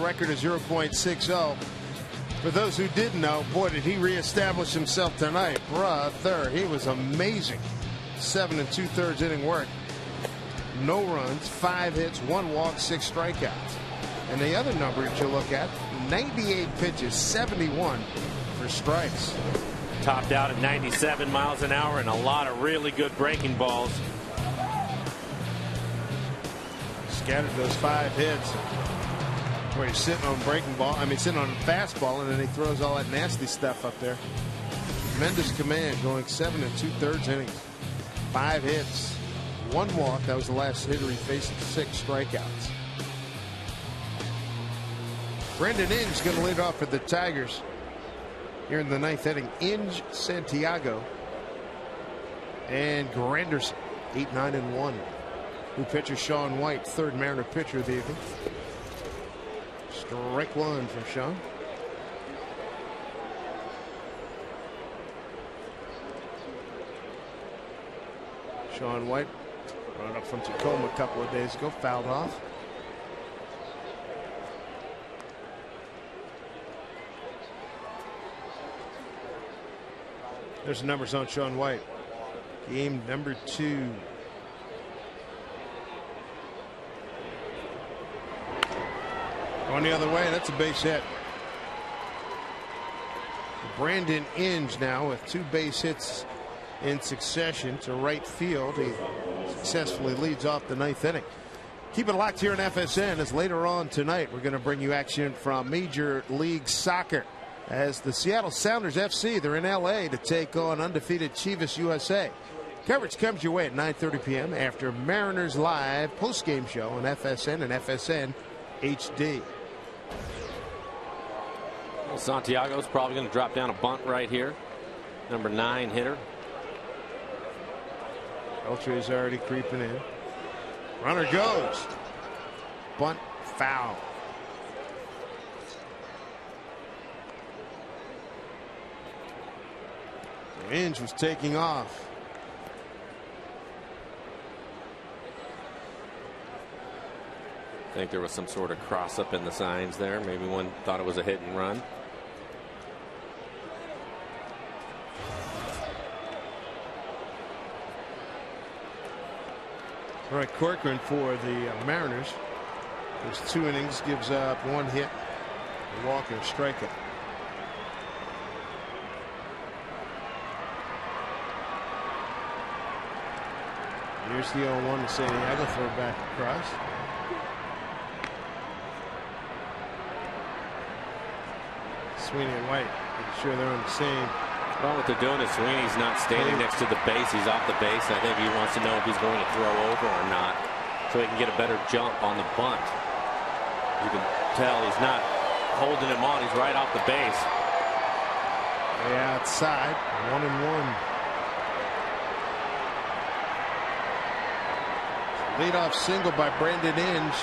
Record is 0.60. For those who didn't know, boy, did he reestablish himself tonight. Brother, he was amazing. 7 2/3 inning work. No runs, 5 hits, 1 walk, 6 strikeouts. And the other number that you look at, 98 pitches, 71 for strikes. Topped out at 97 miles an hour and a lot of really good breaking balls. Scattered those 5 hits. Where he's sitting on breaking ball, sitting on a fastball, and then he throws all that nasty stuff up there. Tremendous command, going 7 2/3 innings. 5 hits, 1 walk. That was the last hitter he faced, 6 strikeouts. Brendan Inge going to lead off for the Tigers here in the 9th inning. Inge, Santiago, and Granderson, 8, 9, and 1. New pitcher Sean White, 3rd Mariner pitcher of the evening. Strike 1 from Sean. Sean White, run up from Tacoma a couple of days ago, fouled off. There's the numbers on Sean White. Game number 2. On the other way, that's a base hit. Brandon Inge now with 2 base hits in succession to right field. He successfully leads off the 9th inning. Keep it locked here on FSN, as later on tonight we're going to bring you action from Major League Soccer as the Seattle Sounders FC, they're in LA to take on undefeated Chivas USA. Coverage comes your way at 9:30 p.m. after Mariners Live post-game show on FSN and FSN HD. Well, Santiago's probably going to drop down a bunt right here. Number 9 hitter. Beltre's already creeping in. Runner goes. Bunt foul. Inge was taking off. I think there was some sort of cross up in the signs there. Maybe one thought it was a hit and run. All right, Corcoran for the Mariners. There's 2 innings, gives up 1 hit, a walk and a strikeout. Here's the 0-1 to Santiago, throw back across. Sweeney and White, making sure they're on the same. Well, what they're doing is Sweeney's not standing next to the base. He's off the base. I think he wants to know if he's going to throw over or not, so he can get a better jump on the bunt. You can tell he's not holding him on. He's right off the base. Way outside, 1-1. Leadoff single by Brandon Inge.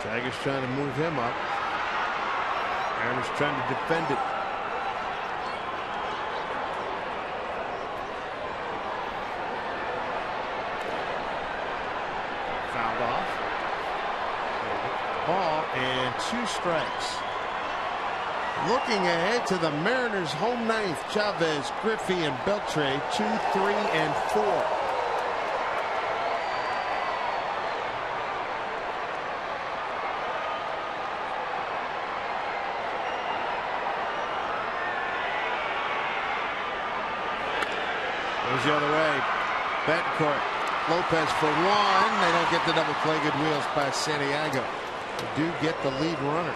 Tigers trying to move him up. Mariners trying to defend it. Fouled off. Ball and 2 strikes. Looking ahead to the Mariners' home ninth, Chavez, Griffey, and Beltre, 2, 3, and 4. Goes the other way. Betancourt. Lopez for 1. They don't get the double play. Good wheels by Santiago. They do get the lead runner.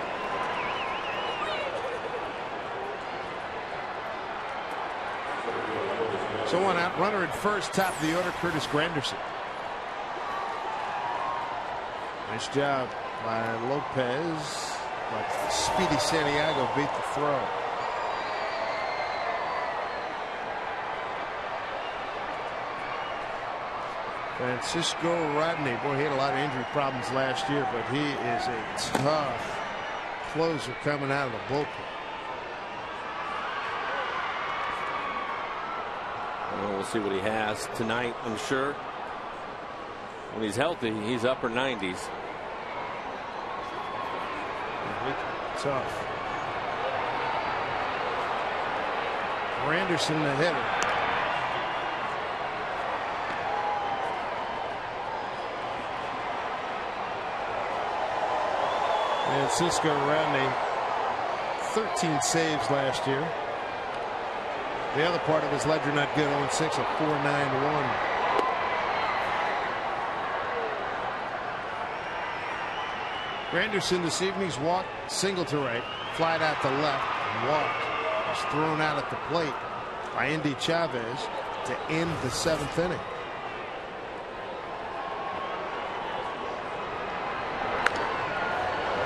So 1 out. Runner at first. Top of the order, Curtis Granderson. Nice job by Lopez. But speedy Santiago beat the throw. Francisco Rodney, boy, he had a lot of injury problems last year, but he is a tough closer coming out of the bullpen. Well, we'll see what he has tonight, I'm sure. When he's healthy, he's upper 90s. Tough. Granderson, the hitter. Francisco Rodney, 13 saves last year. The other part of his ledger not good, 0-6, a 4.91. Granderson this evening's walked, single to right, flied out to left, and walked. Was thrown out at the plate by Andy Chavez to end the 7th inning.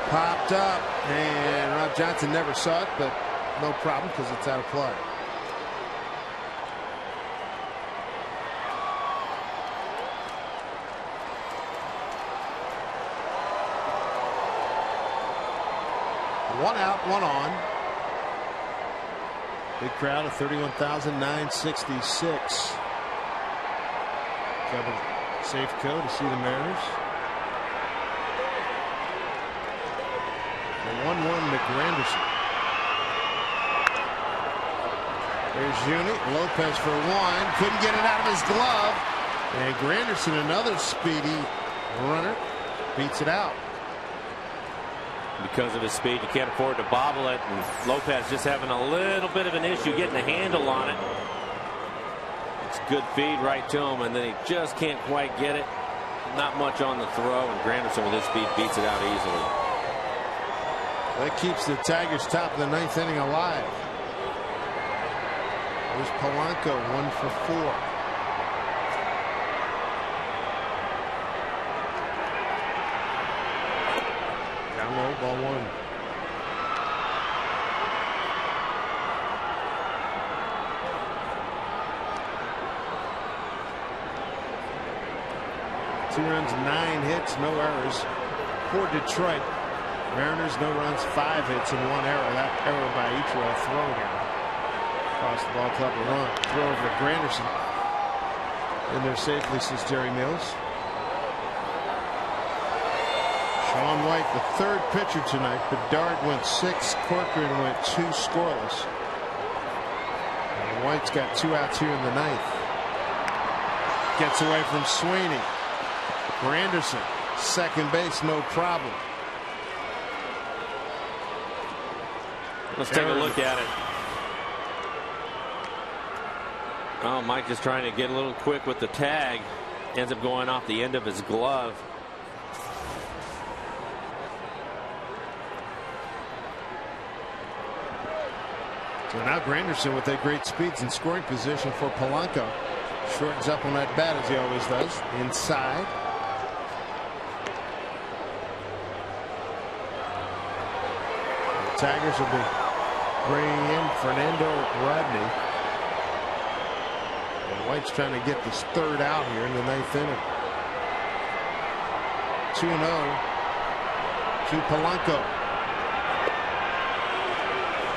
Popped up, and Rob Johnson never saw it, but no problem because it's out of play. One out, 1 on. Big crowd of 31,966. Kevin Safeco to see the Mariners. 1-1 to Granderson. There's Juni. Lopez for 1. Couldn't get it out of his glove. And Granderson, another speedy runner, beats it out. Because of his speed, you can't afford to bobble it. And Lopez just having a little bit of an issue getting a handle on it. It's good feed right to him, and then he just can't quite get it. Not much on the throw, and Granderson with his speed beats it out easily. That keeps the Tigers top of the 9th inning alive. There's Polanco, 1 for 4. 2 runs, 9 hits, no errors for Detroit. Mariners, no runs, 5 hits, and 1 error. That error by Ichiro throwing out. Across the ball club, a run. Throw over to Granderson. In there safely, says Jerry Mills. Sean White, the 3rd pitcher tonight. Bedard went 6. Corcoran went 2 scoreless. And White's got 2 outs here in the 9th. Gets away from Sweeney. Granderson, second base, no problem. Let's take a look at it. Oh, Mike is trying to get a little quick with the tag. Ends up going off the end of his glove. So now Granderson with that great speeds in scoring position for Polanco. Shortens up on that bat as he always does. Inside. The Tigers will be bringing in Fernando Rodney. And White's trying to get this 3rd out here in the 9th inning. 2-0 to Polanco.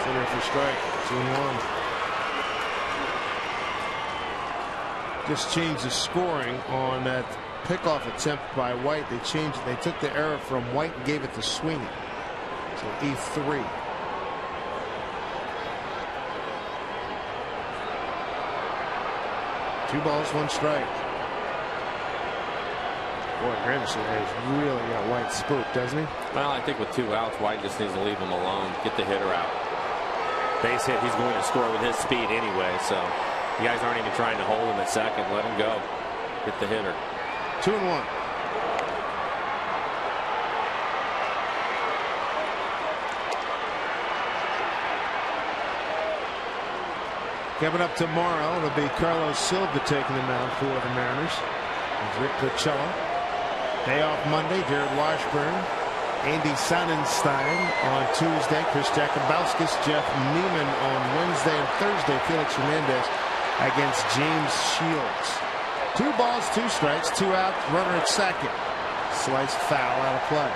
Center for strike. 2-1. Just changed the scoring on that pickoff attempt by White. They changed it. They took the error from White and gave it to Sweeney. So E3. Two balls, 1 strike. Boy, Granderson has really got White spooked, doesn't he? Well, I think with 2 outs, White just needs to leave him alone. Get the hitter out. Base hit, he's going to score with his speed anyway, so you guys aren't even trying to hold him at second. Let him go. Get the hitter. 2-1. Coming up tomorrow, it'll be Carlos Silva taking the mound for the Mariners. It's Rick Porcello. Day off Monday, Jared Washburn, Andy Sonnenstein on Tuesday, Chris Jakubowskis, Jeff Neiman on Wednesday, and Thursday, Felix Hernandez against James Shields. 2 balls, 2 strikes, 2 out, runner at second. Sliced foul out of play.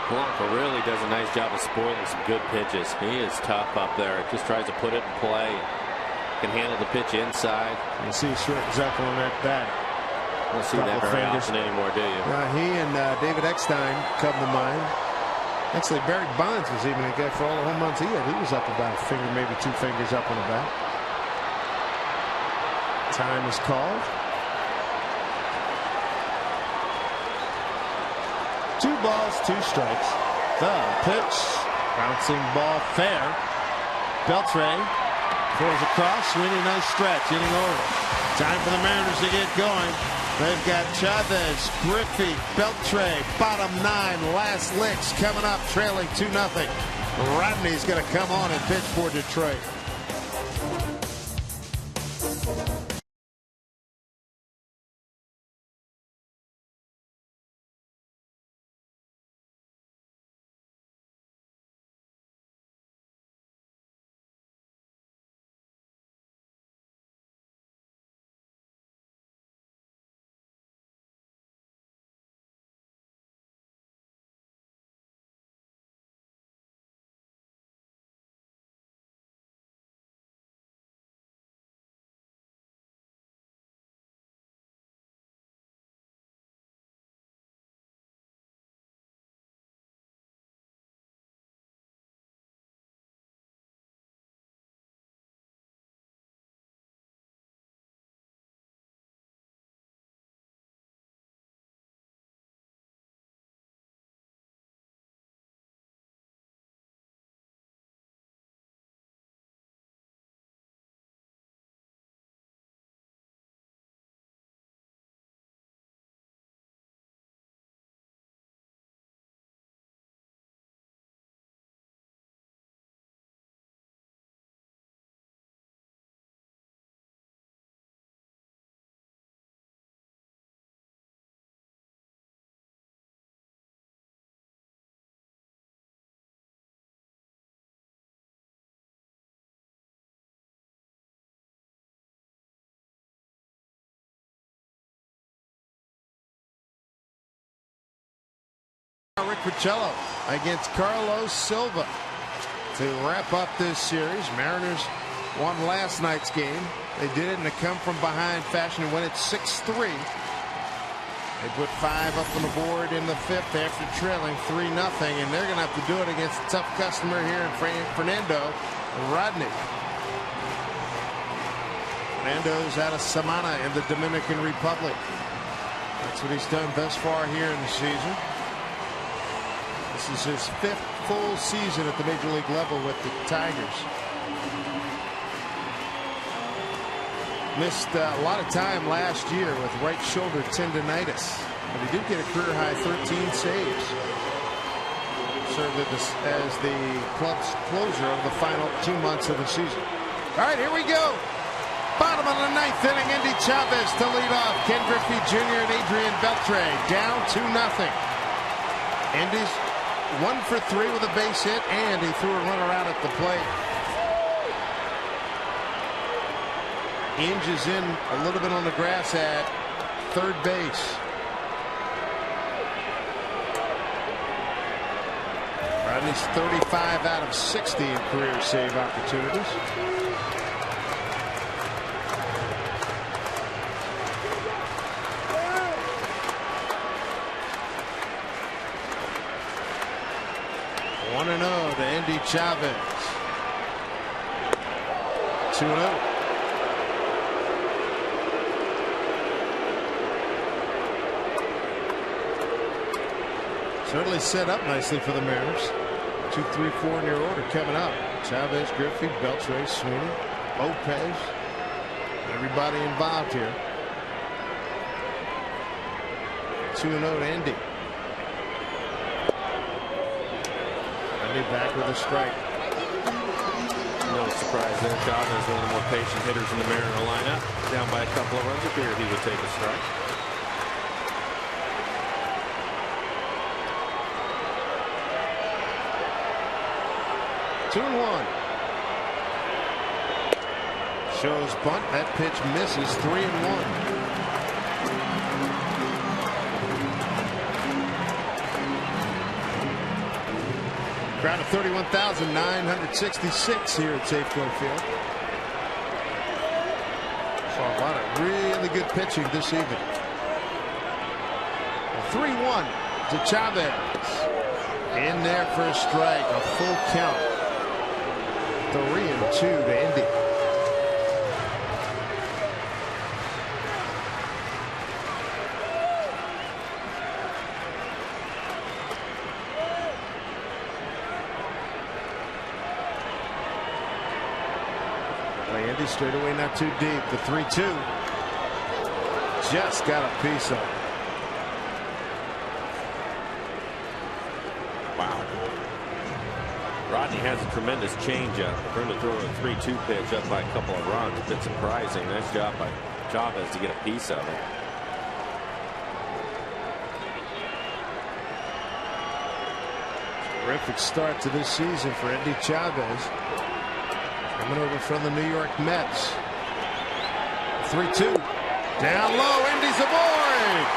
Polanco really does a nice job of spoiling some good pitches. He is tough up there. Just tries to put it in play. Can handle the pitch inside. You see he shortens up on that bat. Don't see that very often anymore, do you? He and David Eckstein come to mind. Actually, Barry Bonds was even a guy for all the home runs he had. He was up about a finger, maybe 2 fingers up on the bat. Time is called. 2 balls, 2 strikes. The pitch. Bouncing ball fair. Beltre throws across. Sweeney, nice stretch. Inning over. Time for the Mariners to get going. They've got Chavez, Griffey, Beltre, bottom 9, last licks coming up, trailing 2-0. Rodney's going to come on and pitch for Detroit. Rick Porcello against Carlos Silva to wrap up this series. Mariners won last night's game. They did it in a come-from-behind fashion and win it 6-3. They put 5 up on the board in the 5th after trailing 3-0, and they're going to have to do it against a tough customer here in Fernando Rodney. Fernando's out of Samana in the Dominican Republic. That's what he's done thus far here in the season. This is his 5th full season at the major league level with the Tigers. Missed a lot of time last year with right shoulder tendonitis, but he did get a career high 13 saves. Served as the club's closer of the final 2 months of the season. All right, here we go. Bottom of the 9th inning, Andy Chavez to lead off. Ken Griffey Jr. and Adrian Beltre down 2-0. Andy's 1 for 3 with a base hit, and he threw a runner out at the plate. Inge is in a little bit on the grass at third base. Rodney's 35 out of 60 in career save opportunities. One and 0 to Andy Chavez. 2-0. Certainly set up nicely for the Mariners. 2, 3, 4 in their order coming up. Chavez, Griffey, Beltre, Sweeney, Lopez. Everybody involved here. 2-0 to Andy. Andy back with a strike. No surprise there. Chavez, one of the more patient hitters in the Mariner lineup. Down by a couple of runs. I figured he would take a strike. Two and 1. Shows bunt. That pitch misses. 3-1. Crowd of 31,966 here at Safeco Field. Saw a lot of really good pitching this evening. 3-1 to Chavez. In there for a strike. A full count. 3-2 to Indy. Andy straight away not too deep. The 3-2 just got a piece of it. Wow. Rodney has a tremendous changeup. For him to throw a 3-2 pitch up by a couple of runs, a bit surprising. Nice job by Chavez to get a piece of it. Terrific start to this season for Andy Chavez. Coming over from the New York Mets. 3-2. Down low. Indy's aboard.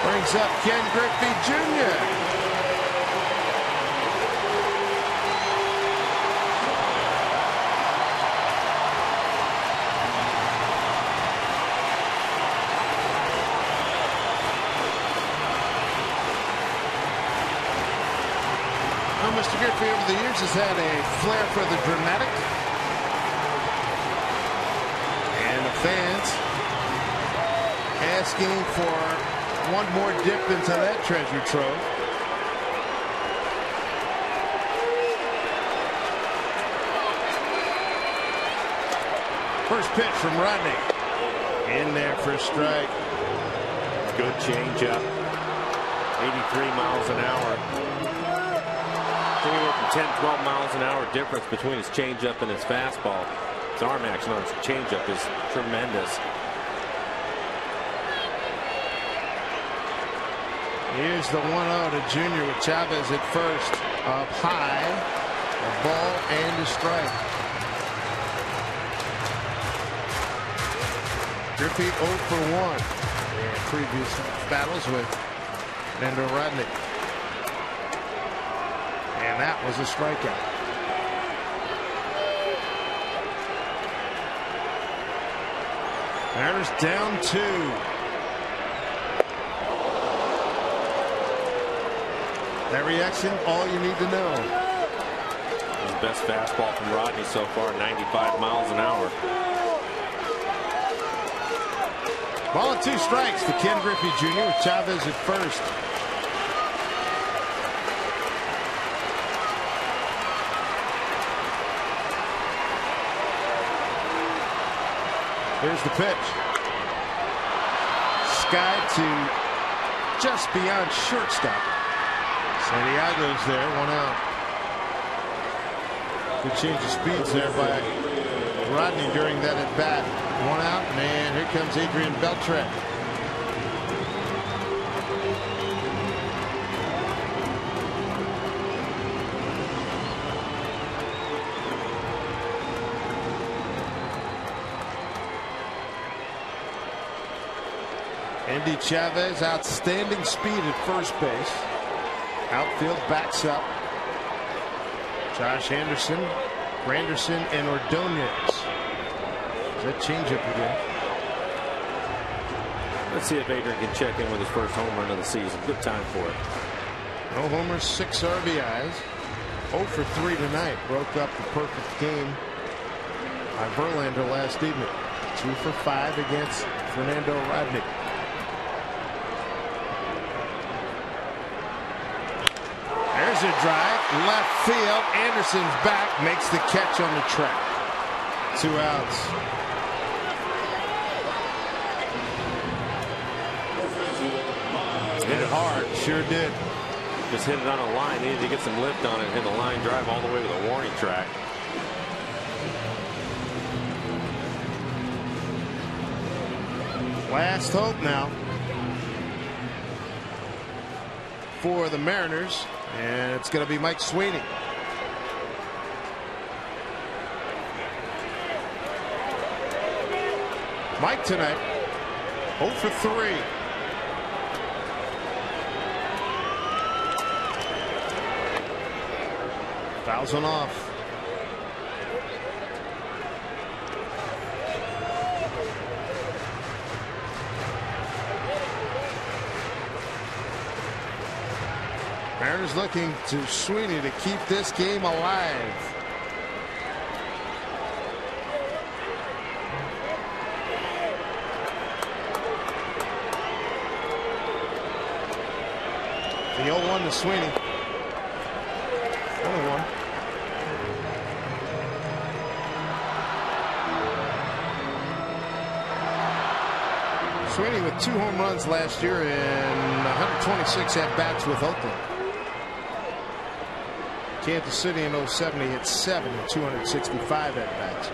Brings up Ken Griffey Jr. Mr. Griffey over the years has had a flair for the dramatic, and the fans asking for one more dip into that treasure trove. First pitch from Rodney. In there for a strike. Good changeup. 83 miles an hour. Anywhere from 10-12 miles an hour difference between his changeup and his fastball. His arm action on his changeup is tremendous. Here's the 1-0 to Junior with Chavez at first. Up high. A ball and a strike. Griffey 0 for 1. and previous battles with Fernando Rodney. And that was a strikeout. Mariners down 2. That reaction, all you need to know. His best fastball from Rodney so far, 95 miles an hour. Ball and 2 strikes to Ken Griffey Jr. with Chavez at first. Here's the pitch. Sky to just beyond shortstop. Santiago's there, 1 out. Good change of speeds there by Rodney during that at bat. 1 out, and here comes Adrian Beltre. Andy Chavez, outstanding speed at first base. Outfield backs up. Josh Anderson, Granderson, and Ordonez. Is that changeup again? Let's see if Adrian can check in with his first home run of the season. Good time for it. No homers, 6 RBIs. 0 for 3 tonight. Broke up the perfect game by Verlander last evening. 2 for 5 against Fernando Rodney. There's a drive, left field. Anderson's back, makes the catch on the track. 2 outs. Hit it hard, sure did. Just hit it on a line. Needed to get some lift on it. Hit a line drive all the way to the warning track. Last hope now for the Mariners, and it's going to be Mike Sweeney. Mike tonight 0 for 3. Fouls one off. Mariners looking to Sweeney to keep this game alive. The 0-1 to Sweeney. 1-1. Sweeney with 2 home runs last year and 126 at-bats with Oakland. Kansas City in 07, he hit 7 and 265 at-bats.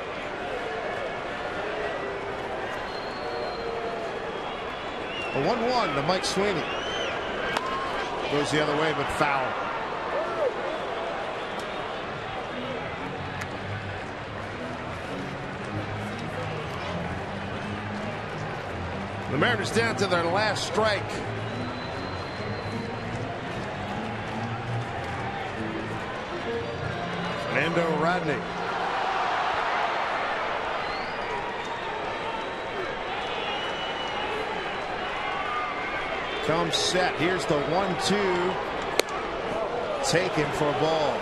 A 1-1 to Mike Sweeney. Goes the other way, but foul. The Mariners down to their last strike. Fernando Rodney. Comes set. Here's the 1-2. Taken for a ball.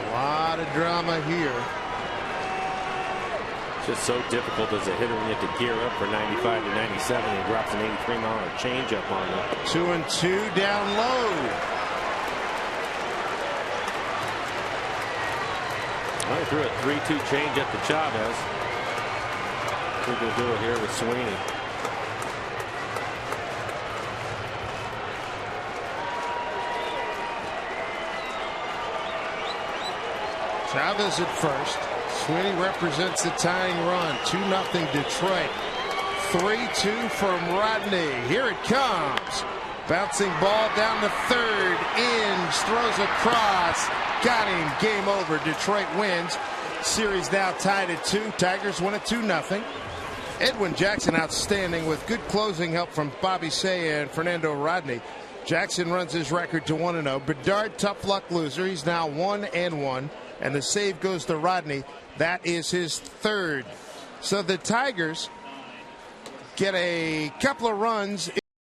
A lot of drama here. Just so difficult as a hitter when you have to gear up for 95 to 97 and he drops an 83-mile-an-hour changeup on them. 2-2 down low. Well, he threw a 3-2 changeup to Chavez. I think we'll do it here with Sweeney. Chavez at first. Sweeney represents the tying run. 2-0 Detroit. 3-2 from Rodney. Here it comes. Bouncing ball down the third. Inge throws across. Got him. Game over. Detroit wins. Series now tied at 2. Tigers win at 2-0. Edwin Jackson outstanding with good closing help from Bobby Saya and Fernando Rodney. Jackson runs his record to 1-0. Bedard, tough luck loser. He's now 1-1. And the save goes to Rodney. That is his third. So the Tigers get a couple of runs